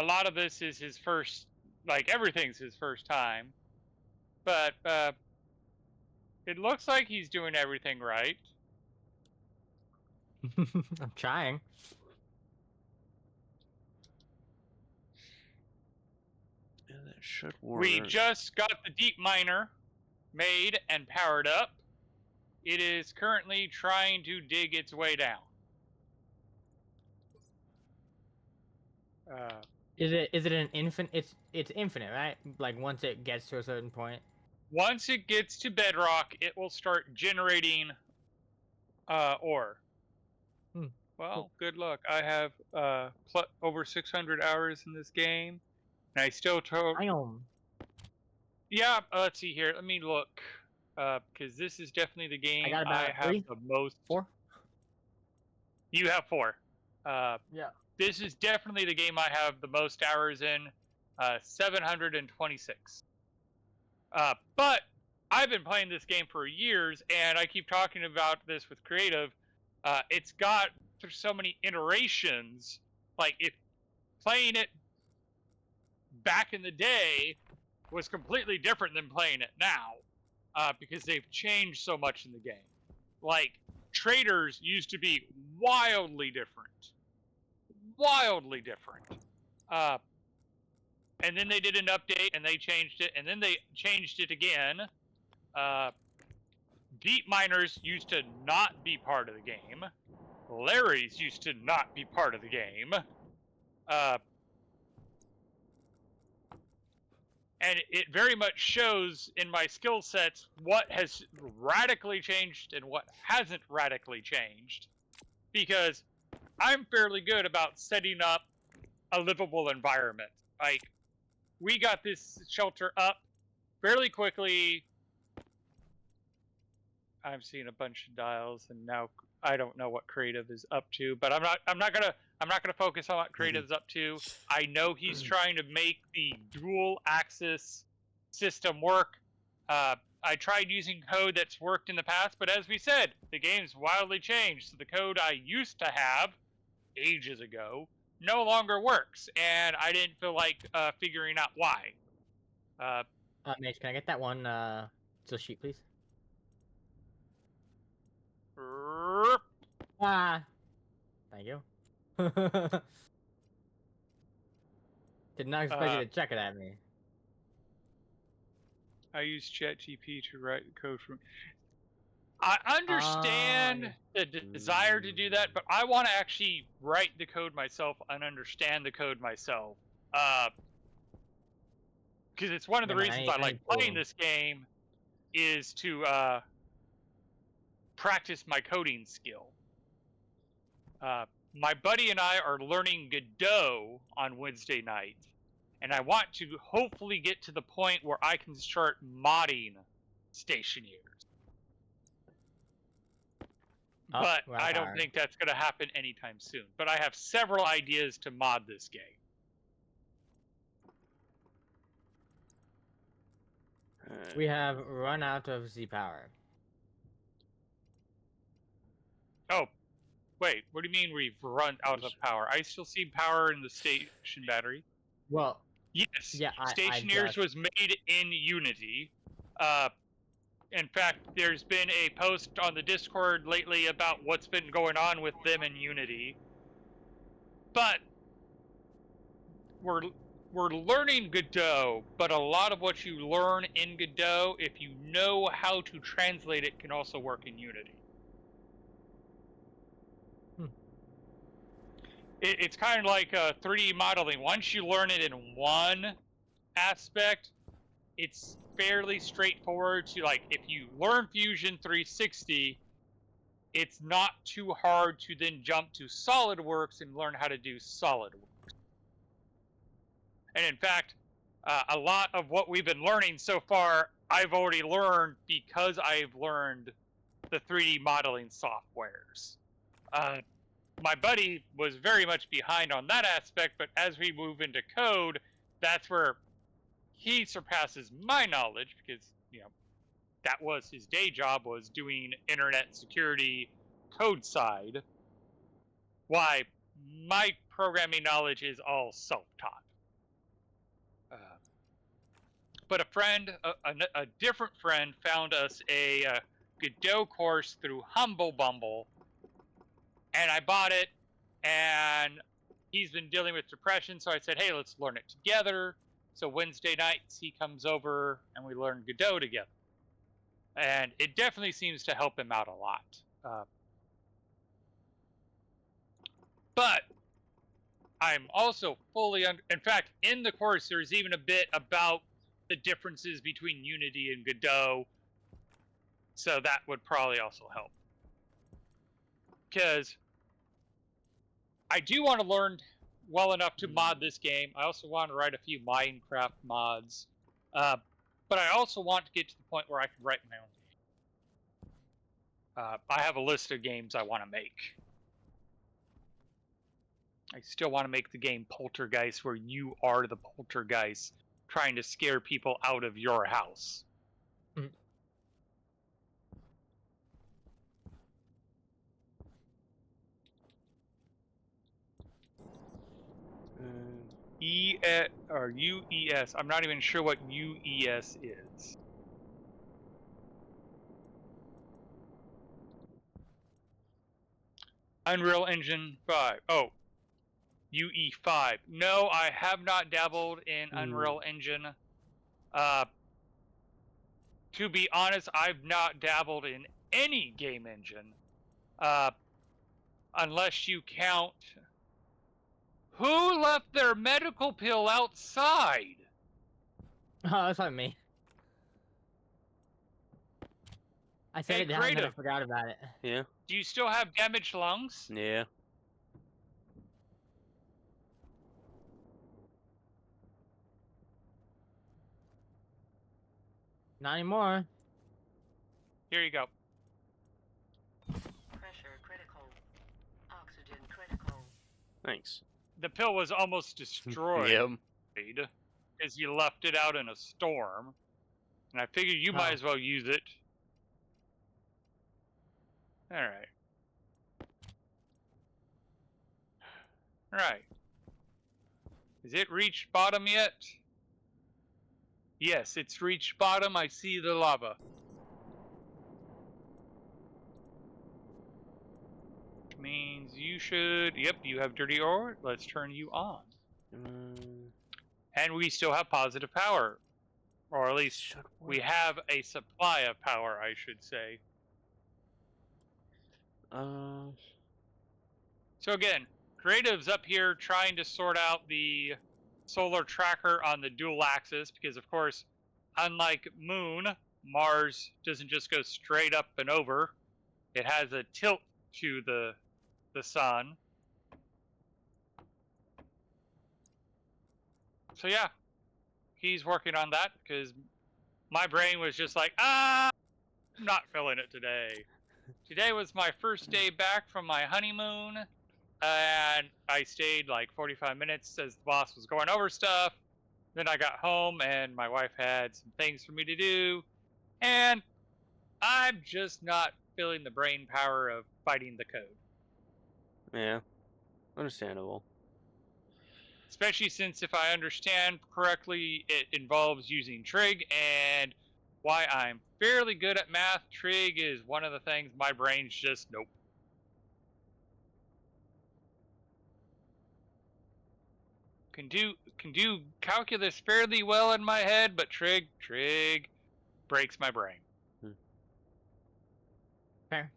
lot of this is his first, like everything's his first time, but it looks like he's doing everything right. I'm trying. yeah, that should work. We just got the deep miner made and powered up. It is currently trying to dig its way down. Is it an infinite? It's infinite, right? Like once it gets to a certain point. Once it gets to bedrock, it will start generating ore. Well, good luck. I have over 600 hours in this game, and I still Yeah, let's see here. Let me look, because this is definitely the game I got about I have 3, the most. 4. You have 4. Yeah. This is definitely the game I have the most hours in, 726. But I've been playing this game for years, and I keep talking about this with creative. It's got through so many iterations. Like, if playing it back in the day was completely different than playing it now, because they've changed so much in the game. Like, traders used to be wildly different. Wildly different. And then they did an update, and they changed it, and then they changed it again. Deep miners used to not be part of the game. Larry's used to not be part of the game. And it very much shows in my skill sets what has radically changed and what hasn't radically changed. Because I'm fairly good about setting up a livable environment. Like, we got this shelter up fairly quickly. I'm seeing a bunch of dials, and now I don't know what creative is up to. But I'm not gonna focus on what creative's up to. I know he's trying to make the dual axis system work. I tried using code that's worked in the past, but as we said, the game's wildly changed. So the code I used to have ages ago no longer works, and I didn't feel like figuring out why. Mage, can I get that one still sheet, please? Ah. Thank you. Did not expect you to check it at me. I use ChatGPT to write the code for me. I understand the desire to do that, but I want to actually write the code myself and understand the code myself. Because it's one of the reasons I like playing this game is to practice my coding skill. My buddy and I are learning Godot on Wednesday night, and I want to hopefully get to the point where I can start modding Stationeers. But I don't think that's going to happen anytime soon. But I have several ideas to mod this game. We have run out of Z power. Oh, wait. What do you mean we've run out of power? I still see power in the station battery. Well, yes. Yeah, Stationeers was made in Unity. In fact, there's been a post on the Discord lately about what's been going on with them in Unity. But we're learning Godot, but a lot of what you learn in Godot, if you know how to translate it, can also work in Unity. It's kind of like 3D modeling. Once you learn it in one aspect, it's fairly straightforward to, like, if you learn Fusion 360, it's not too hard to then jump to SolidWorks and learn how to do SolidWorks. And in fact, a lot of what we've been learning so far, I've already learned because I've learned the 3D modeling softwares. My buddy was very much behind on that aspect, but as we move into code, that's where he surpasses my knowledge, because, you know, that was his day job, was doing internet security code side. Why, my programming knowledge is all self-taught. But a friend, a different friend, found us a Godot course through Humble Bumble, and I bought it, and he's been dealing with depression, so I said, hey, let's learn it together. So Wednesday nights, he comes over, and we learn Godot together. And it definitely seems to help him out a lot. But I'm also fully in fact, in the course, there's even a bit about the differences between Unity and Godot. So that would probably also help. Because I do want to learn well enough to mod this game. I also want to write a few Minecraft mods. But I also want to get to the point where I can write my own game. I have a list of games I want to make. I still want to make the game Poltergeist, where you are the poltergeist trying to scare people out of your house. Or UES. I'm not even sure what UES is. Unreal Engine 5. Oh, UE5. No, I have not dabbled in Unreal Engine. To be honest, I've not dabbled in any game engine. Unless you count... Who left their medical pill outside? Oh, that's not me. I set Hey, it down and then I Creative. forgot about it. Yeah. Do you still have damaged lungs? Yeah. Not anymore. Here you go. Pressure critical. Oxygen critical. Thanks. The pill was almost destroyed. Yep. Because you left it out in a storm. And I figured you might as well use it. Alright. Alright. Has it reached bottom yet? Yes, it's reached bottom. I see the lava. Which means you should... Yep, you have dirty ore. Let's turn you on. And we still have positive power. Or at least we have a supply of power, I should say. So again, Creative's up here trying to sort out the solar tracker on the dual axis, because of course, unlike Moon, Mars doesn't just go straight up and over. It has a tilt to the sun. So yeah, he's working on that, because my brain was just like, I'm not feeling it today. Today was my first day back from my honeymoon, and I stayed like 45 minutes as the boss was going over stuff. Then I got home, and my wife had some things for me to do, and I'm just not feeling the brain power of fighting the code. Yeah, understandable. Especially since, if I understand correctly, it involves using trig, and why I'm fairly good at math, trig is one of the things my brain's just nope. Can do calculus fairly well in my head, but trig breaks my brain. Fair.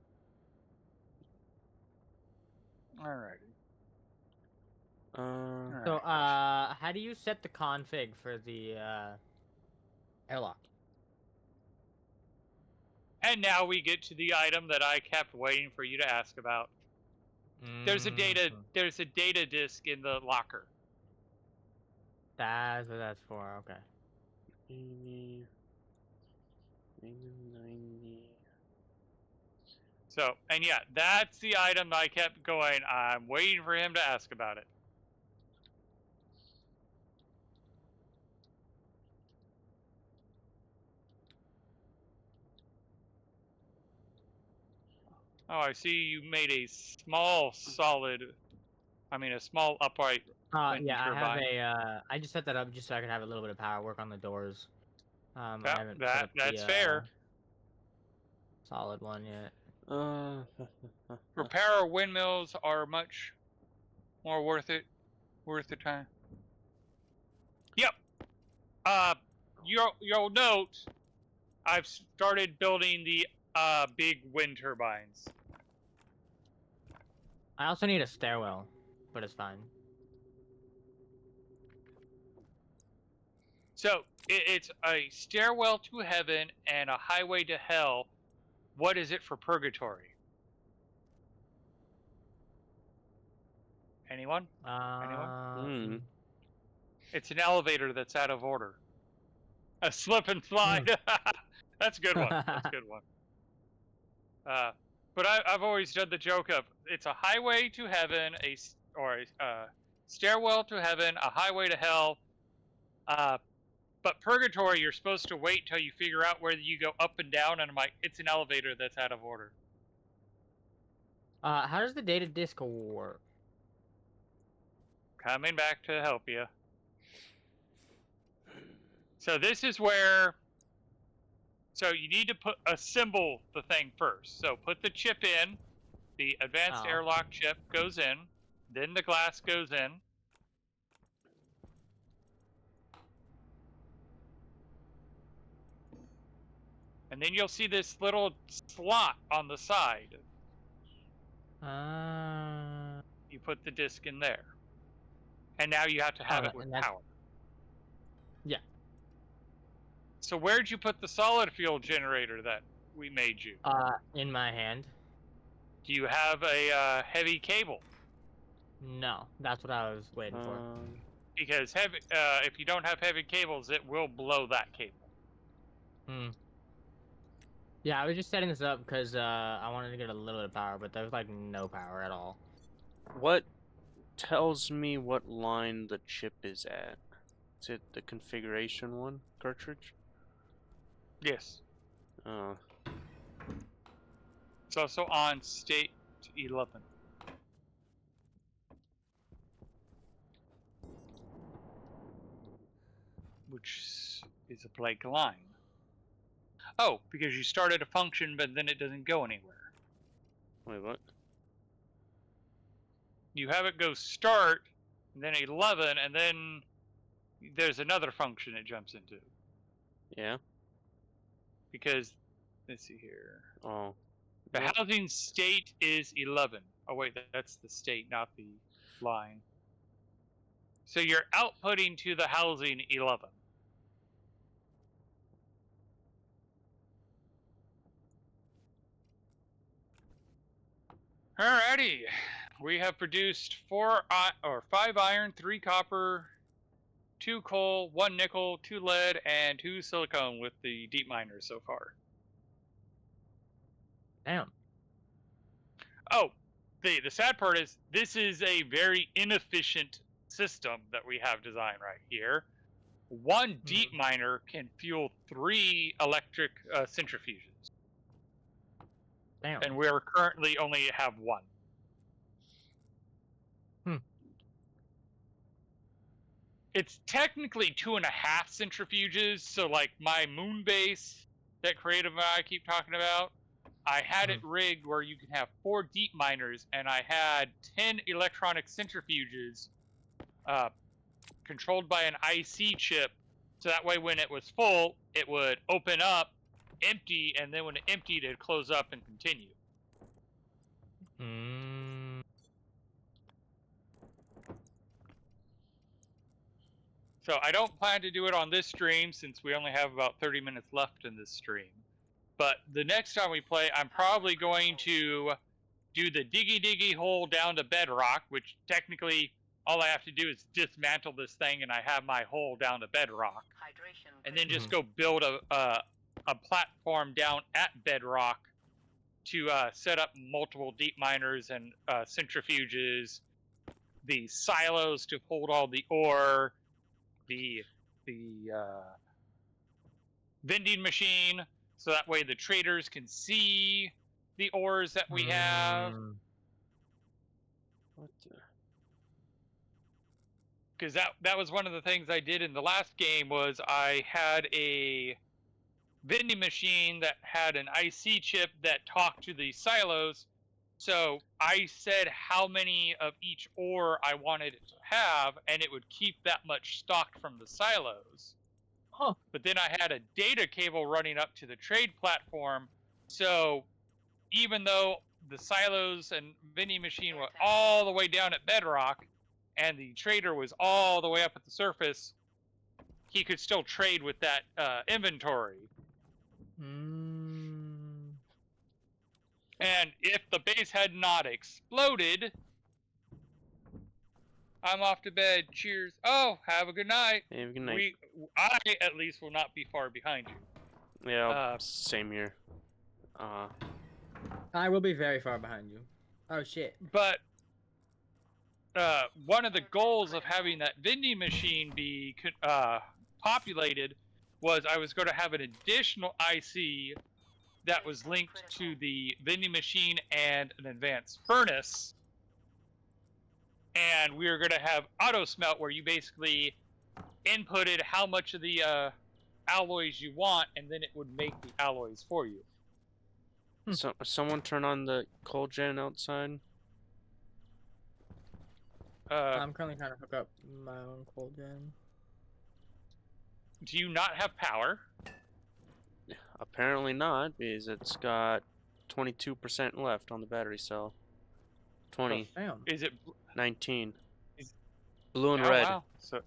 Alrighty. So, how do you set the config for the airlock? And now we get to the item that I kept waiting for you to ask about. There's a data disk in the locker. That's what that's for. Okay. 90. So, and yeah, that's the item I kept going. I'm waiting for him to ask about it. Oh, I see you made a small upright wind Yeah, I have turbine. I just set that up just so I could have a little bit of power, work on the doors. I haven't set up That's the, fair. solid one yet. Repair windmills are much more worth the time. Yep. You'll note I've started building the big wind turbines. I also need a stairwell, but it's fine. So it's a stairwell to heaven and a highway to hell. What is it for purgatory? Anyone? Anyone? It's an elevator that's out of order. A slip and slide. That's a good one. That's a good one. But I've always done the joke of it's a highway to heaven, or a stairwell to heaven, a highway to hell. But purgatory, you're supposed to wait till you figure out whether you go up and down, and I'm like, it's an elevator that's out of order. How does the data disk work? Coming back to help you. So this is where. So you need to assemble the thing first. So put the chip in. The advanced airlock chip goes in. Then the glass goes in. And then you'll see this little slot on the side. You put the disc in there. And now you have to have it with power. Yeah. So where'd you put the solid fuel generator that we made you? In my hand. Do you have a heavy cable? No, that's what I was waiting for. Because if you don't have heavy cables, it will blow that cable. Yeah, I was just setting this up because I wanted to get a little bit of power, but there's like no power at all. What tells me what line the chip is at? Is it the configuration one cartridge? Yes. Oh. It's also on state 11. Which is a blank line. Oh, because you started a function, but then it doesn't go anywhere. Wait, what? You have it go start, and then 11, and then there's another function it jumps into. Yeah? Because, let's see here. Oh. The housing state is 11. Oh wait, that's the state, not the line. So you're outputting to the housing 11. Alrighty, we have produced 5 iron, 3 copper, 2 coal, 1 nickel, 2 lead, and 2 silicone with the deep miners so far. Damn. Oh, the sad part is this is a very inefficient system that we have designed right here. 1 deep miner can fuel 3 electric centrifuges. Damn. And we're currently only have 1. It's technically 2.5 centrifuges. So like my moon base that Creative and I keep talking about, I had it rigged where you can have 4 deep miners, and I had 10 electronic centrifuges controlled by an IC chip. So that way when it was full, it would open up, empty, and then when it emptied, it'd close up and continue. So I don't plan to do it on this stream since we only have about 30 minutes left in this stream. But the next time we play, I'm probably going to do the diggy hole down to bedrock, which technically all I have to do is dismantle this thing and I have my hole down to bedrock. And then just go build a platform down at bedrock to set up multiple deep miners and centrifuges, the silos to hold all the ore, the vending machine, so that way the traders can see the ores that we have. What the? Because that was one of the things I did in the last game was I had a vending machine that had an IC chip that talked to the silos. So I said how many of each ore I wanted it to have, and it would keep that much stocked from the silos. Huh. But then I had a data cable running up to the trade platform, so even though the silos and vending machine were all the way down at bedrock, and the trader was all the way up at the surface, he could still trade with that inventory. And if the base had not exploded, I'm off to bed. Cheers. Oh, have a good night. Have a good night. I, at least, will not be far behind you. Yeah, same here. I will be very far behind you. Oh, shit. But one of the goals of having that vending machine be populated was I was going to have an additional IC that was linked to the vending machine and an advanced furnace. And we were going to have auto smelt, where you basically inputted how much of the alloys you want, and then it would make the alloys for you. So someone turn on the coal gen outside. I'm currently trying to hook up my own coal gen. Do you not have power? Apparently not, because it's got 22% left on the battery cell. 20, Damn. Is it 19. Is- Blue and oh, red. Wow. So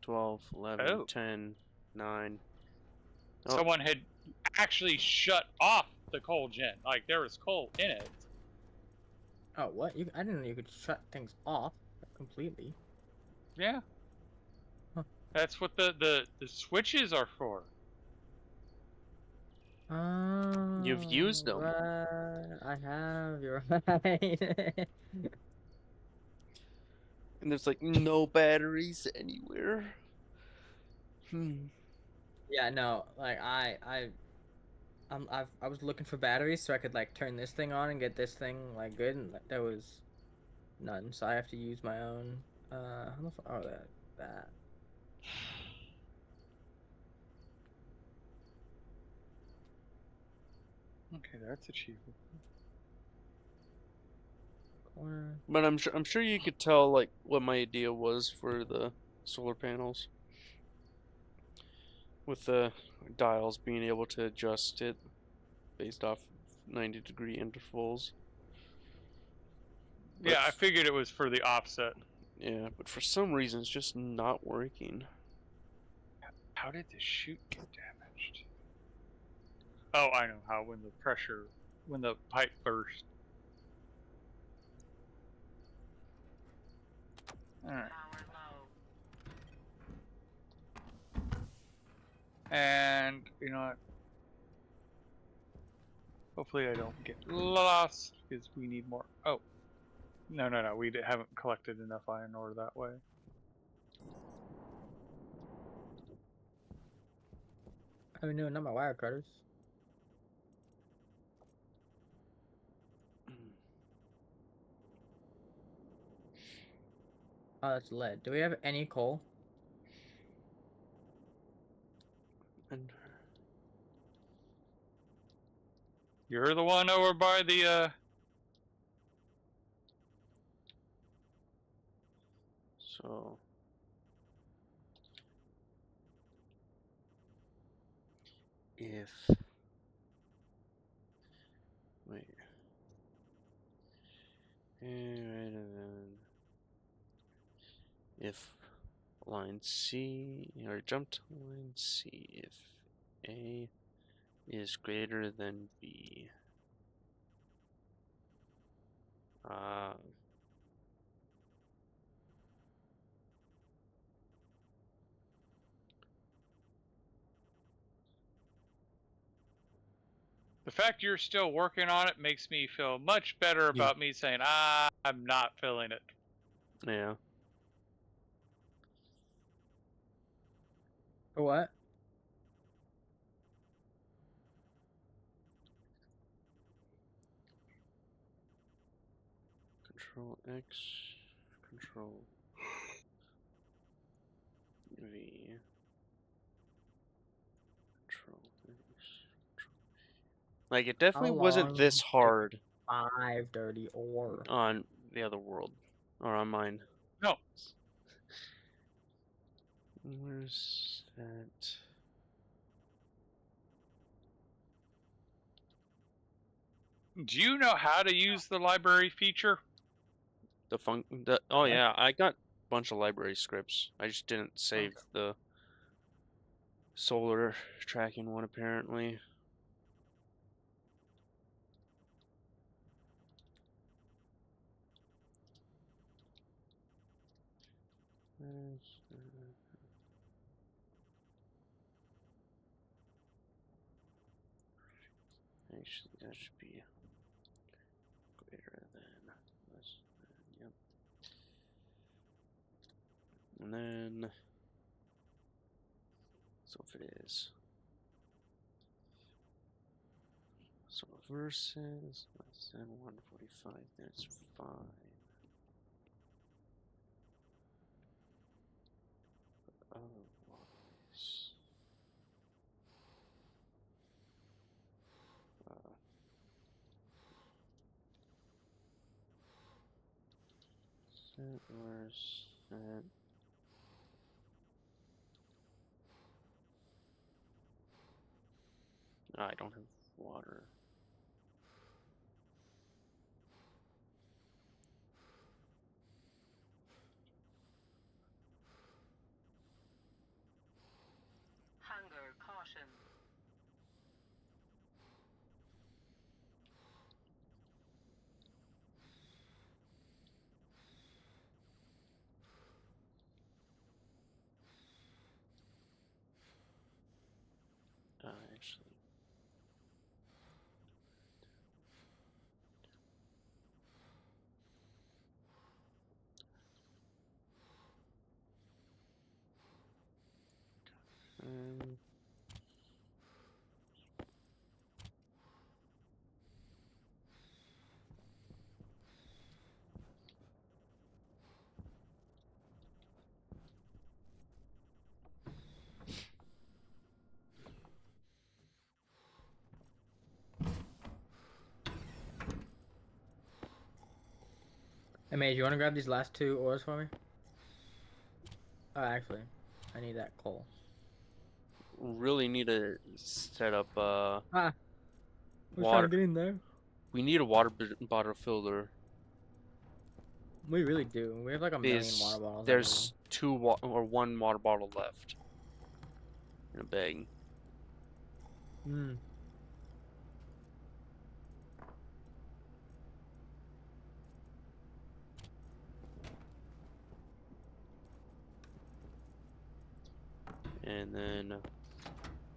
12, 11, Oh. 10, 9. Oh. Someone had actually shut off the coal gen. Like, there was coal in it. Oh, what? I didn't know you could shut things off completely. Yeah. Huh. That's what the switches are for. You've used them. Right. I have. You're right. And there's like no batteries anywhere. Yeah, no. Like I was looking for batteries so I could like turn this thing on and get this thing like good, and like, there was none. So I have to use my own. How the fuck? Oh, that. Okay, that's achievable. Corner. But I'm sure you could tell like what my idea was for the solar panels, with the dials being able to adjust it based off 90-degree intervals. But Yeah, I figured it was for the offset. yeah, but for some reason it's just not working. How did the chute get damaged? Oh, I know how. When the pipe burst. Alright. Power low. And, you know what? Hopefully I don't get lost, because we need more. Oh. No, we haven't collected enough iron ore that way. I mean, no, not my wire cutters. Oh, that's lead. Do we have any coal? And You're the one over by the so if wait, and then if line C, or jump to line C if A is greater than B. The fact you're still working on it makes me feel much better about me saying, I'm not feeling it. Yeah. For what? Control X, Control V, Control X, Control. Like, it definitely wasn't this hard 5 dirty ore. on the other world, or on mine. No. Where's that? Do you know how to use the library feature? Oh yeah, I got a bunch of library scripts. I just didn't save the solar tracking one, apparently. Actually, that should be then, so if it is, so versus less than 145, that's fine. Otherwise, set or set. I don't have water. Hunger caution. Actually. Um, Hey, mate, you want to grab these last 2 ores for me? Oh, actually, I need that coal. really need to set up Ah, I was trying water. to get in there. We need a water bottle filler. We really do. We have like a million water bottles. There's 1 water bottle left in a bag. Hmm. And then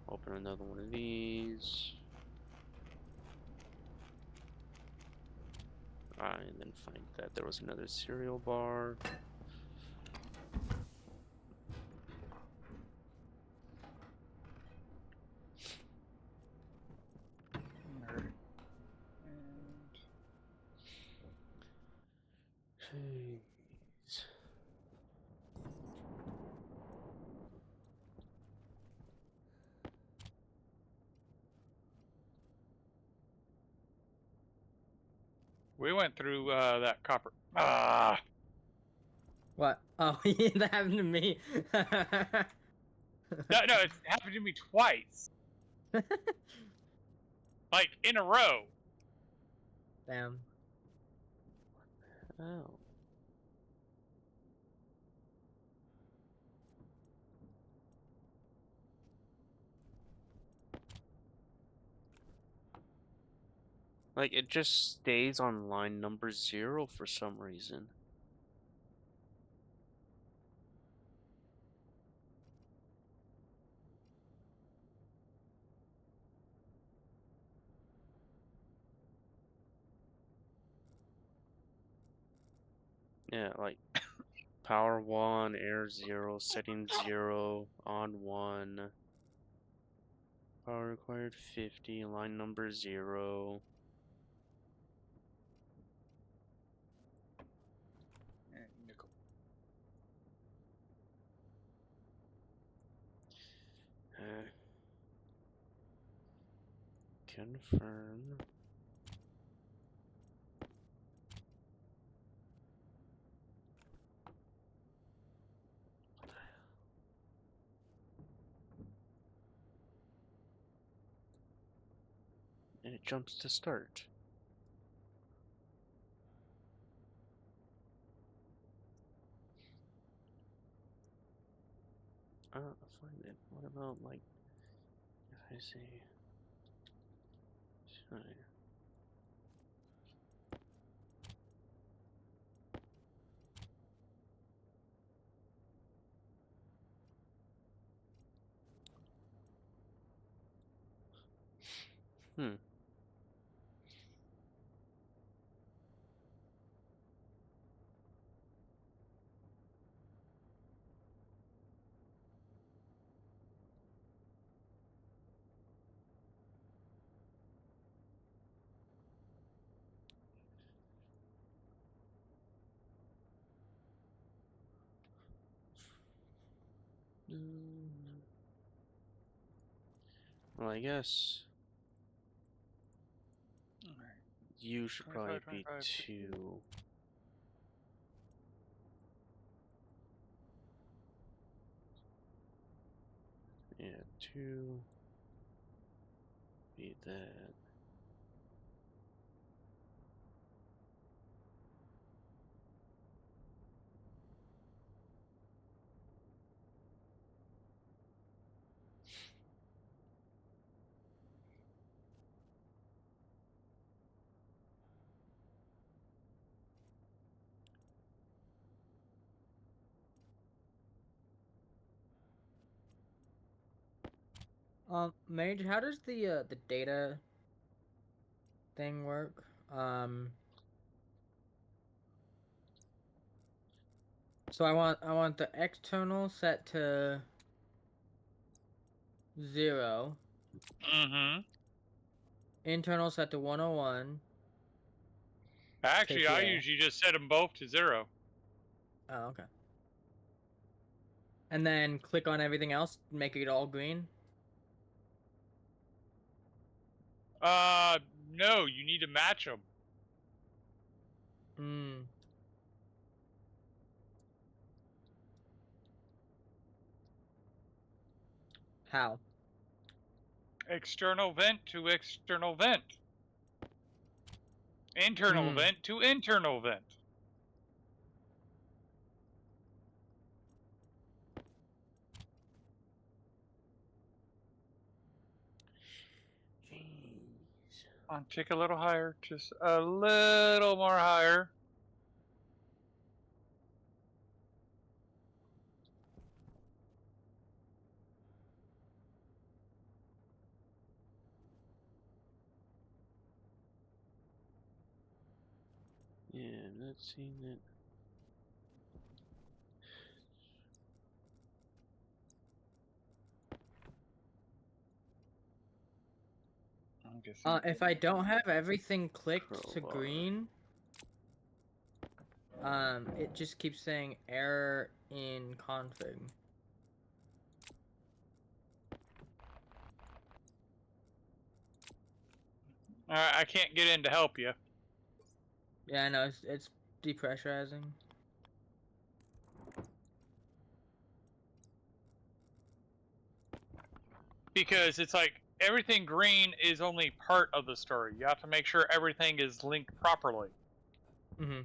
open another one of these. And then find that there was another cereal bar. Jeez. We went through that copper. Ah, What? Oh, yeah, that happened to me. no, it's happened to me twice, like in a row. Damn. Oh. Like, it just stays on line number 0 for some reason. Yeah, like power 1, air 0, setting 0, on 1. Power required 50, line number 0. Nickel. Confirm. And it jumps to start. Find it. What about, like, if I say... Sorry. Hmm. Well, I guess Alright. you should probably 25, be 25, 50. 2. Yeah, 2. Be that. Mage, how does the data thing work? So I want the external set to 0, Mm-hmm. internal set to 101. Actually, I KPI. usually just set them both to 0. Oh, okay. And then click on everything else, make it all green. No, you need to match them. Hmm. How? External vent to external vent. Internal vent to internal vent. Jeez. On, tick a little higher, just a little more higher. Yeah, I'm not seeing that. I'm guessing. If I don't have everything clicked to Crowbar. green, it just keeps saying error in config. Alright, I can't get in to help you. Yeah, I know, it's depressurizing. Because it's like everything green is only part of the story. You have to make sure everything is linked properly. Mm-hmm.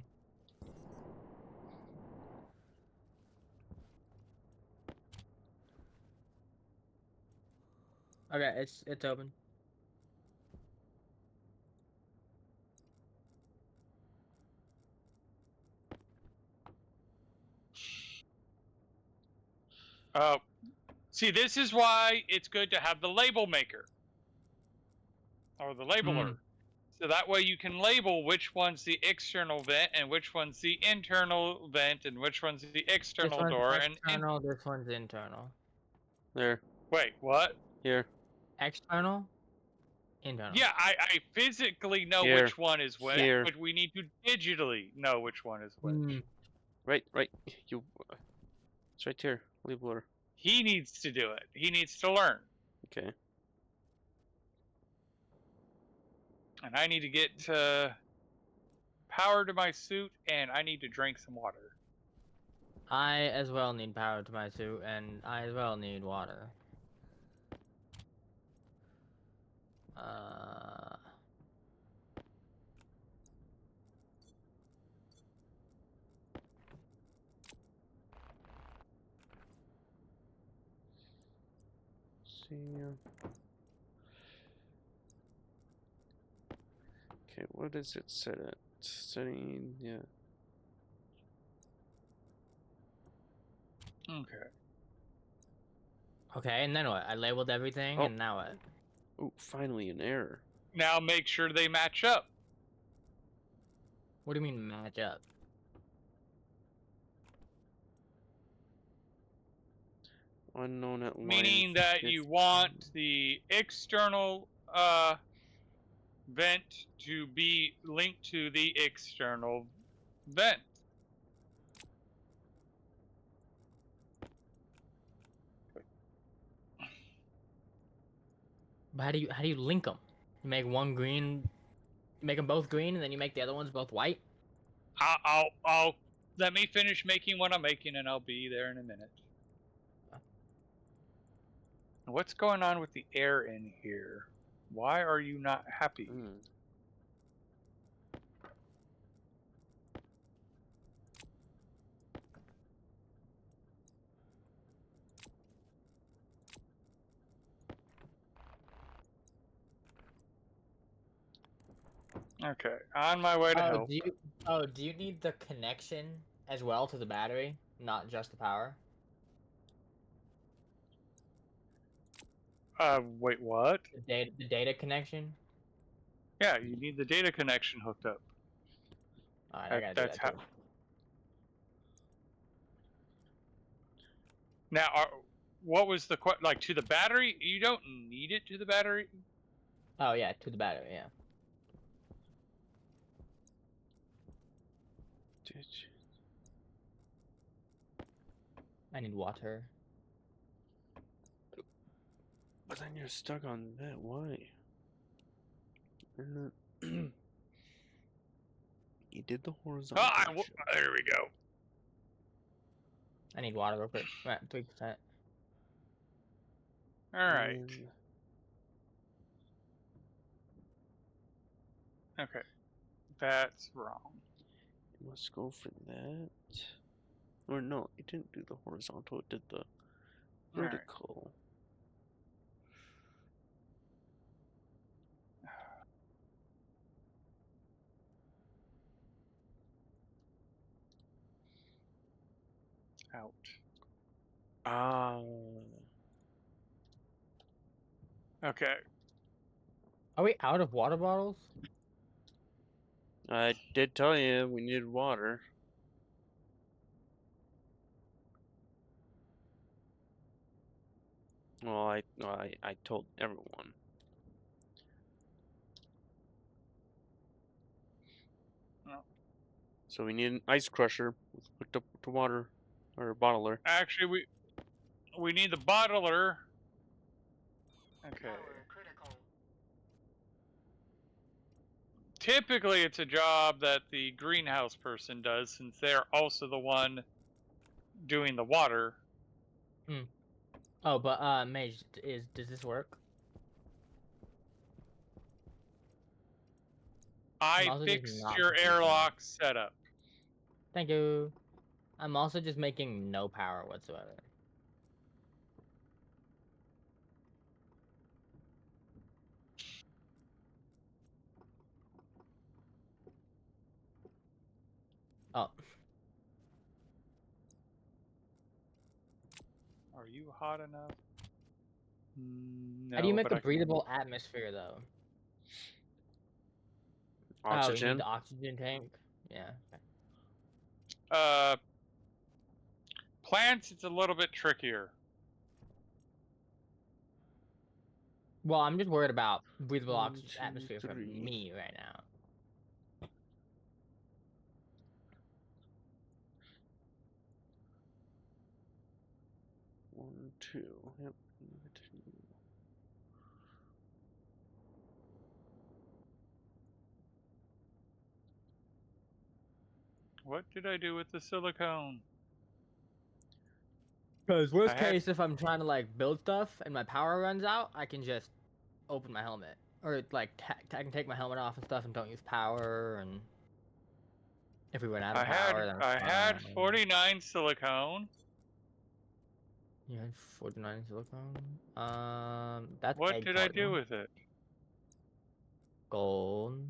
Okay, it's open. See, this is why it's good to have the label maker. Or the labeler. So that way you can label which one's the external vent and which one's the internal vent and which one's the external This door. one's external, this one's internal. There. Wait, what? Here. External? Internal. Yeah, I physically know Here. which one is which, Here. but we need to digitally know which one is which. Right. You. It's right here. Labeler. He needs to do it. He needs to learn. Okay. And I need to get power to my suit, and I need to drink some water. I as well need power to my suit, and I as well need water. See. Okay, what is it set at? Setting. Yeah. Okay. Okay, and then what? I labeled everything, Oh. and now what? Oh, finally an error. Now make sure they match up. What do you mean match up? Unknown at line. Meaning that you 15. want the external vent to be linked to the external vent. But how do you link them? You make one green, make them both green, and then you make the other ones both white. I'll let me finish making what I'm making, and I'll be there in a minute. What's going on with the air in here? Why are you not happy? Okay, on my way to help. Do you need the connection as well to the battery, not just the power? Wait, what? The data connection. Yeah, you need the data connection hooked up. All right, I gotta do That's that how. too. Now, what was the like to the battery? You don't need it to the battery. Oh yeah, to the battery. Yeah. I need water. But then you're stuck on that. Why? You did the horizontal. There we go. I need water real quick. I'm at 3%. All right. Okay, that's wrong. You must go for that. Or no, it didn't do the horizontal. It did the vertical. Out. Ah. Okay. Are we out of water bottles? I did tell you we needed water. Well, I told everyone. No. So we need an ice crusher hooked up to water or a bottler. Actually, we need the bottler. Okay. Typically, it's a job that the greenhouse person does, since they're also the one doing the water. Hmm. Oh, but Mage, does this work? I fixed your airlock setup. Thank you. I'm also just making no power whatsoever. Oh. Are you hot enough? No. How do you make a breathable atmosphere, though? Oxygen. Oh, you need the oxygen tank? Yeah. Plants, it's a little bit trickier. Well, I'm just worried about breathable oxygen atmosphere for me right now. 1, 2. Yep. What did I do with the silicone? Because worst case, if I'm trying to like build stuff and my power runs out, I can just open my helmet, or like I can take my helmet off and stuff and don't use power. And if we run out of power, then I had 49 silicone. You had 49 silicone. That's what did I do with it? Gold.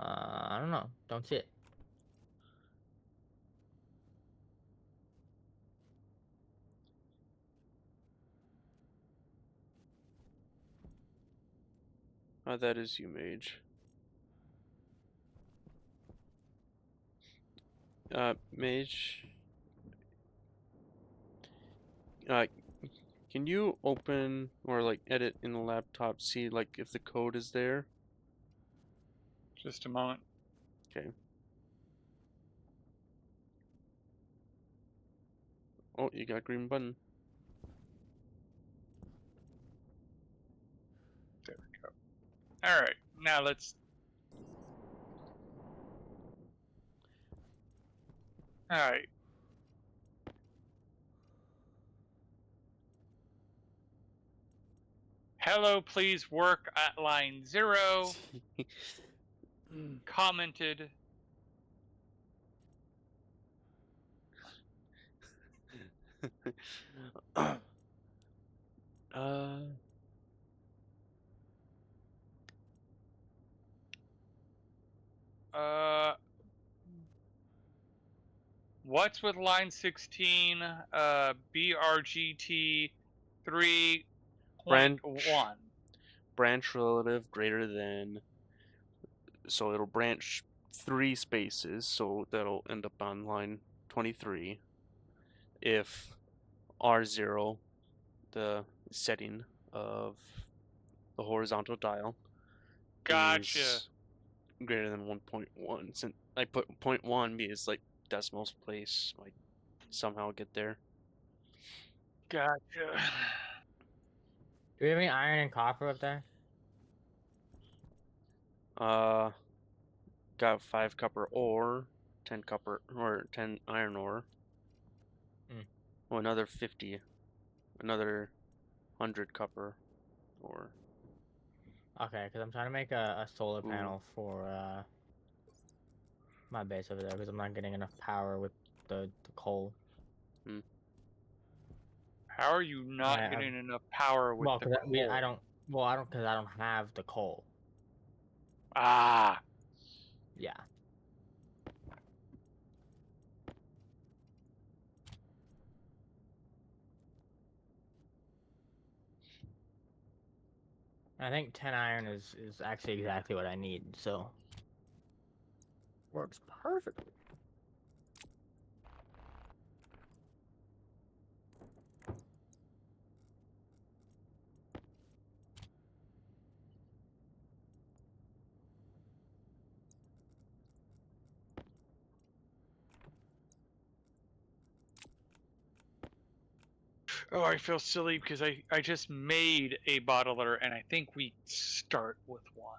I don't know. Don't see it. That is you, Mage. Mage. Can you open or like edit in the laptop, see like if the code is there? Just a moment. Okay. Oh, you got a green button. There we go. All right, now let's. All right. Hello, please work at line 0. Commented. uh, What's with line 16? BRGT 3.1. branch relative greater than, so it'll branch 3 spaces, so that'll end up on line 23. If R0, the setting of the horizontal dial, Gotcha. is greater than 1.1. Since I put 0.1 because like decimals place might somehow get there. Gotcha. Do we have any iron and copper up there? Got 5 copper ore, 10 copper or 10 iron ore. Oh, another 50, another 100 copper ore. Okay, because I'm trying to make a solar panel for my base over there because I'm not getting enough power with the coal. How are you not Yeah, getting enough power with well, the because coal? I don't because I don't have the coal. Ah. Yeah. I think 10 iron is actually exactly what I need, so works perfectly. Oh, I feel silly because I just made a bottler and I think we start with one.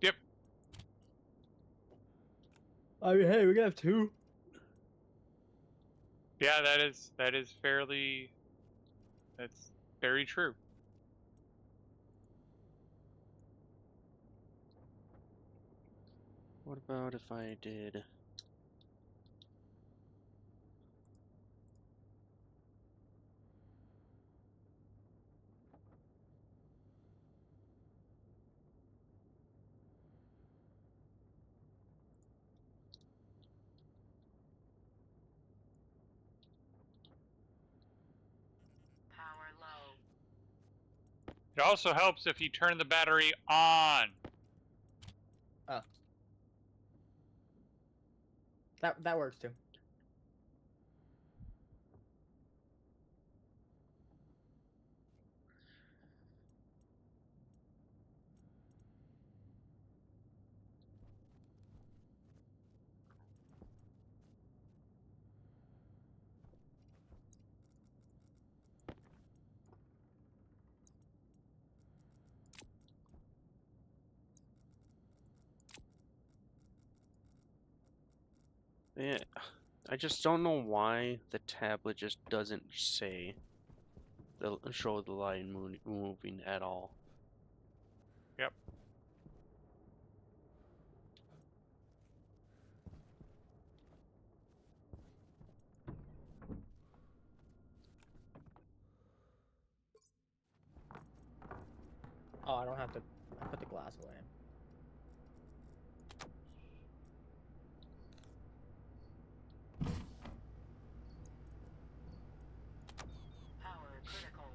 Yep. I mean, hey, we can have 2. Yeah, that is fairly. That's very true. What about if I did... Power low. It also helps if you turn the battery on. Oh. That works too. Yeah, I just don't know why the tablet just doesn't say show the line moving at all. Yep. Oh, I don't have to. I put the glass away. Power critical.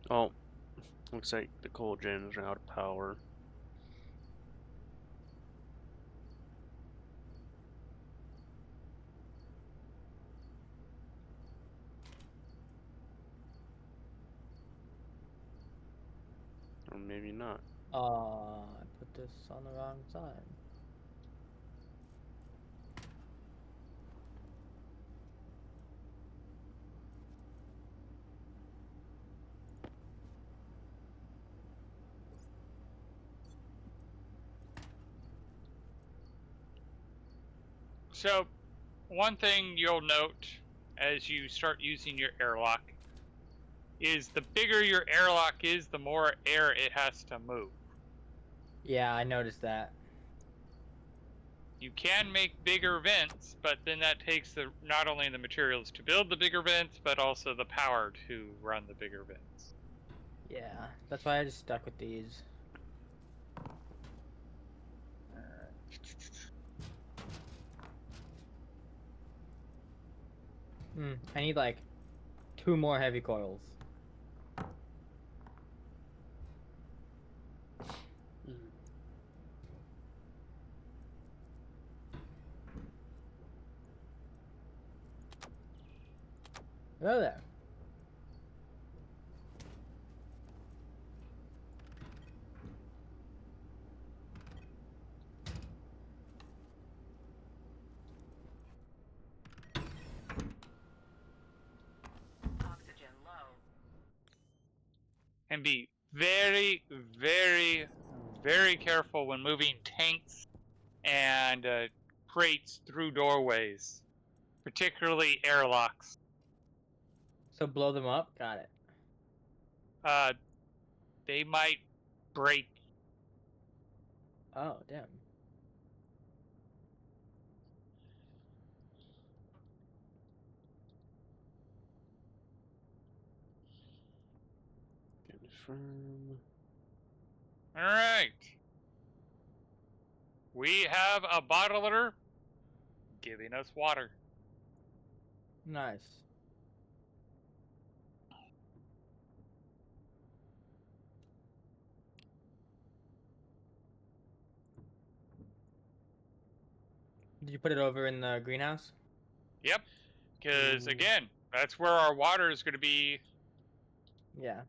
Oh, looks like the coal gens are out of power. Or maybe not. I put this on the wrong side. So, one thing you'll note as you start using your airlock is the bigger your airlock is, the more air it has to move. Yeah, I noticed that. You can make bigger vents, but then that takes not only the materials to build the bigger vents, but also the power to run the bigger vents. Yeah, that's why I just stuck with these. I need like 2 more heavy coils. Hello there. Oxygen low. And be very, very, very careful when moving tanks and crates through doorways, particularly airlocks. So blow them up? Got it. They might break. Oh, damn. Confirm. All right. We have a bottler giving us water. Nice. Did you put it over in the greenhouse? Yep. Because, Mm. again, that's where our water is going to be. Yeah.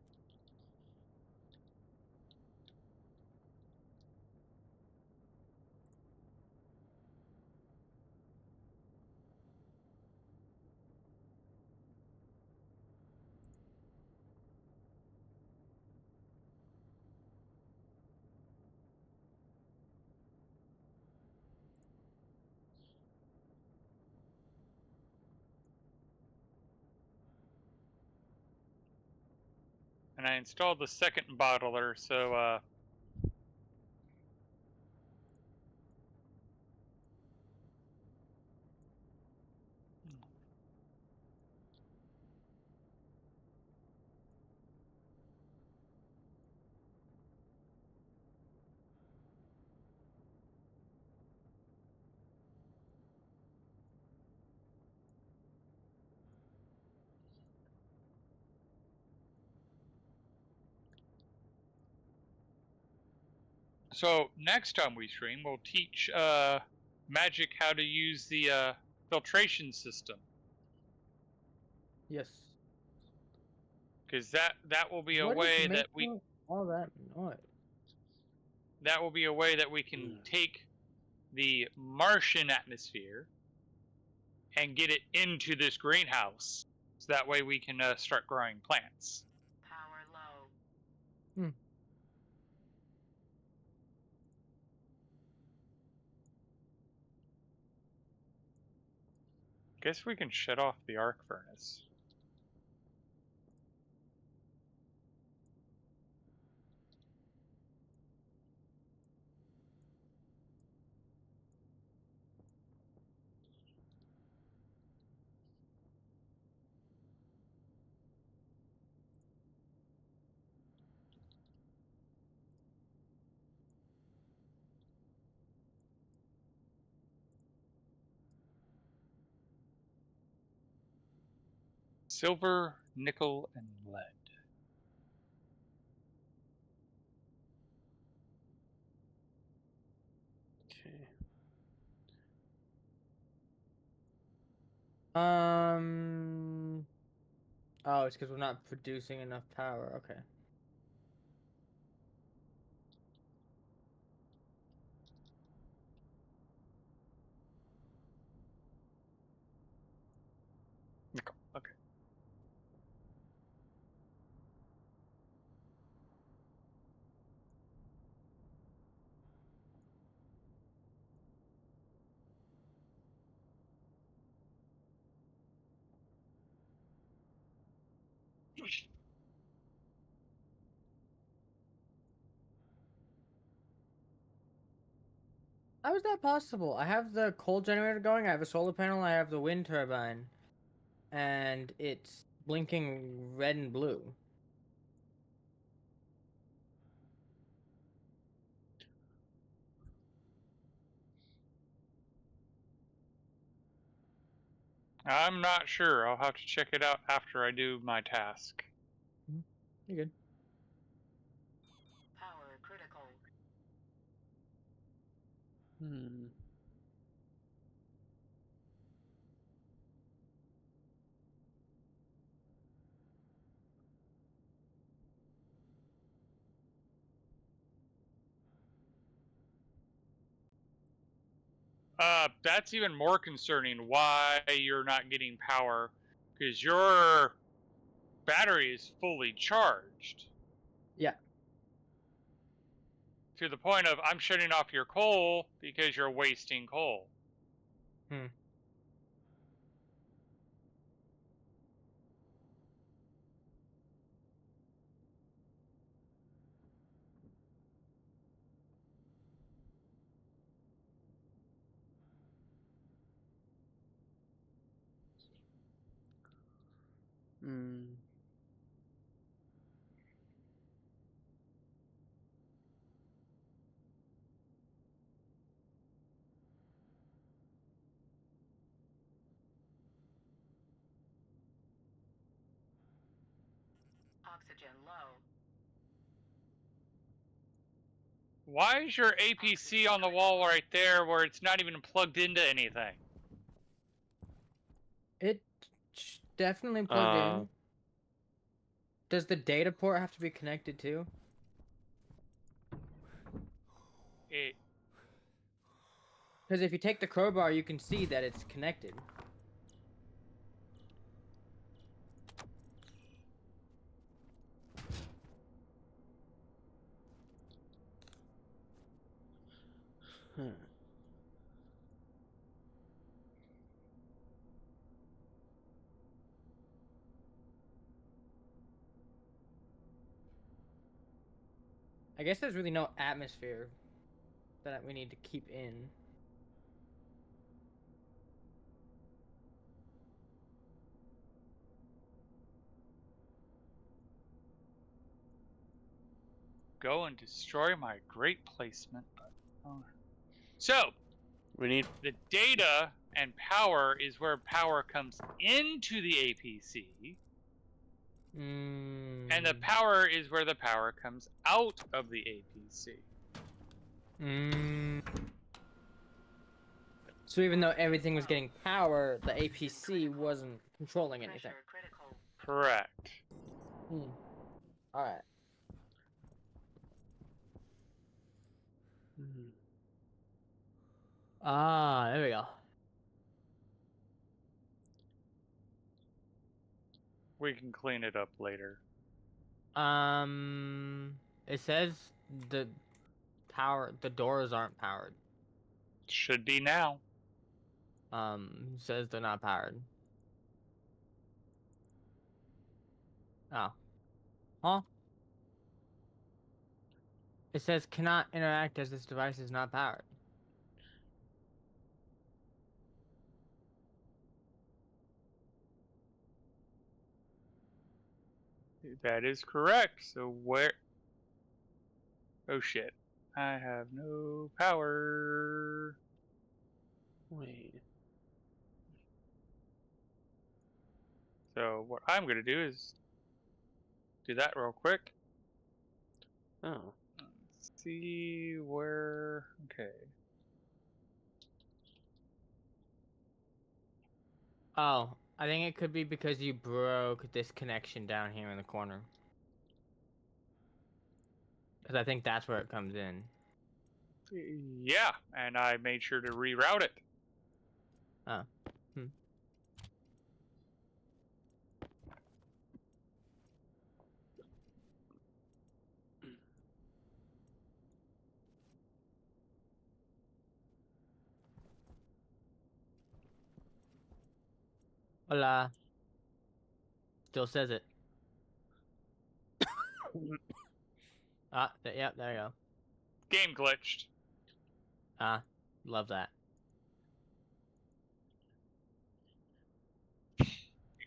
And I installed the second bottler, so next time we stream, we'll teach Magic how to use the filtration system. Yes. Because that will be a What is way that making all that noise? that will be a way that we can take the Martian atmosphere and get it into this greenhouse. So that way we can start growing plants. Power low. Guess we can shut off the arc furnace. Silver, nickel, and lead. Okay. Oh, it's because we're not producing enough power. Okay. How is that possible? I have the coal generator going, I have a solar panel, I have the wind turbine, and it's blinking red and blue. I'm not sure. I'll have to check it out after I do my task. You're good. Power critical. Hmm. That's even more concerning why you're not getting power, because your battery is fully charged. Yeah. To the point of I'm shutting off your coal because you're wasting coal. Hmm. Hmm. Oxygen low. Why is your APC on the wall right there where it's not even plugged into anything? It definitely plugged Uh, in. Does the data port have to be connected too? It, Because if you take the crowbar, you can see that it's connected. huh. I guess there's really no atmosphere that we need to keep in. go and destroy my great placement. Oh. So, We need. the data and power is where power comes into the APC, and the Mm. power is where the power comes out of the APC. Mm. So even though everything was getting power, the APC wasn't controlling anything. Pressure critical. Correct. All right. Hmm. Ah, there we go. We can clean it up later. It says the the doors aren't powered. Should be now. It says they're not powered. Oh. Huh? It says cannot interact as this device is not powered. That is correct. So where... Oh shit. I have no power. Wait. So what I'm going to do is do that real quick. Oh. Let's see where... Okay. Oh, I think it could be because you broke this connection down here in the corner. Because I think that's where it comes in. Yeah, and I made sure to reroute it. Oh. Hola. Still says it. Yeah, there you go. Game glitched. Love that. You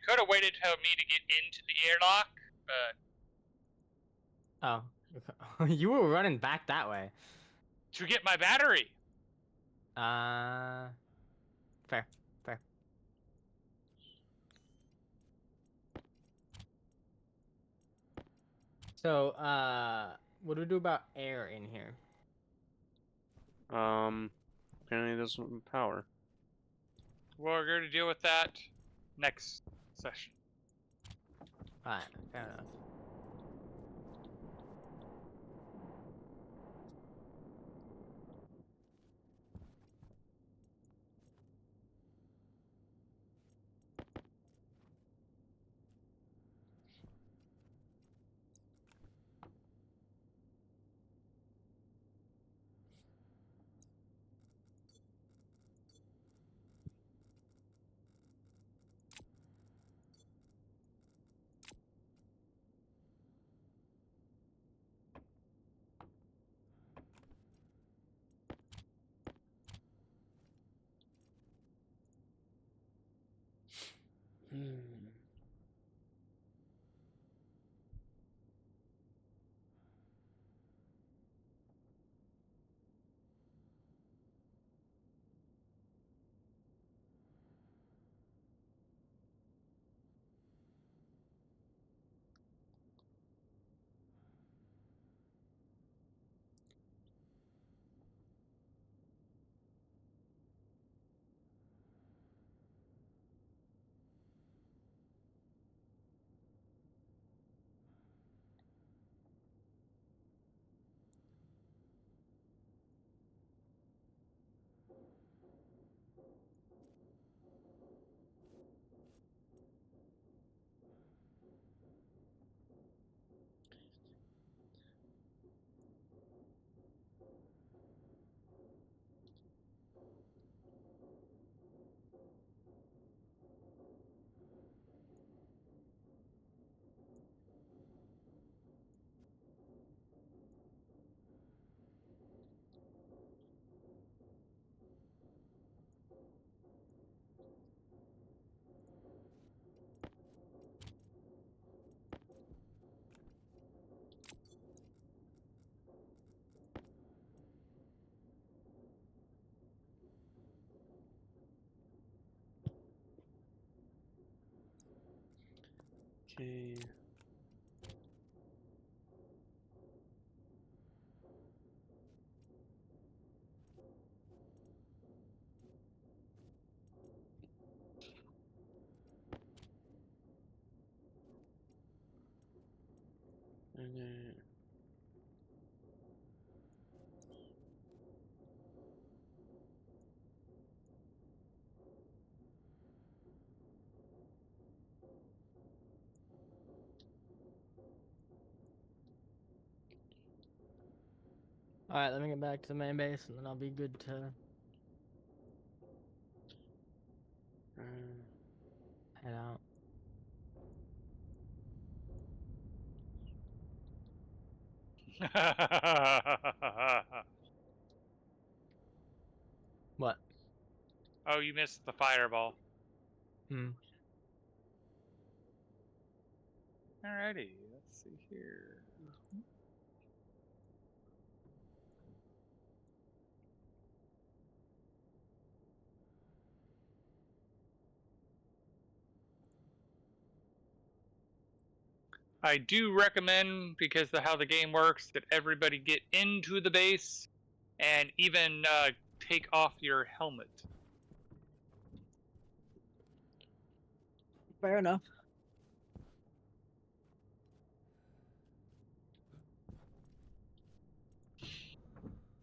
could have waited for me to get into the airlock, but Oh, you were running back that way. to get my battery. Fair, fair. So, what do we do about air in here? Apparently there's some power. We're going to deal with that next session. Alright, fair enough. Okay. And then... Alright, let me get back to the main base and then I'll be good to head out. What? Oh, you missed the fireball. Hmm. Alrighty, let's see here. I do recommend, because of how the game works, that everybody get into the base and even take off your helmet. Fair enough.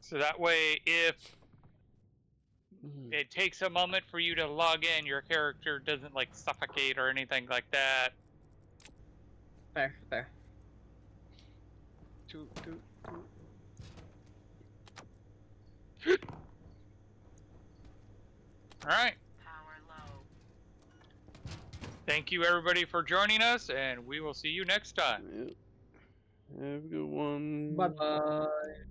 So that way, if it takes a moment for you to log in, your character doesn't like suffocate or anything like that. Fair, fair. All right. Power low. Thank you everybody for joining us, and we will see you next time. Yep. Have a good one. Bye bye.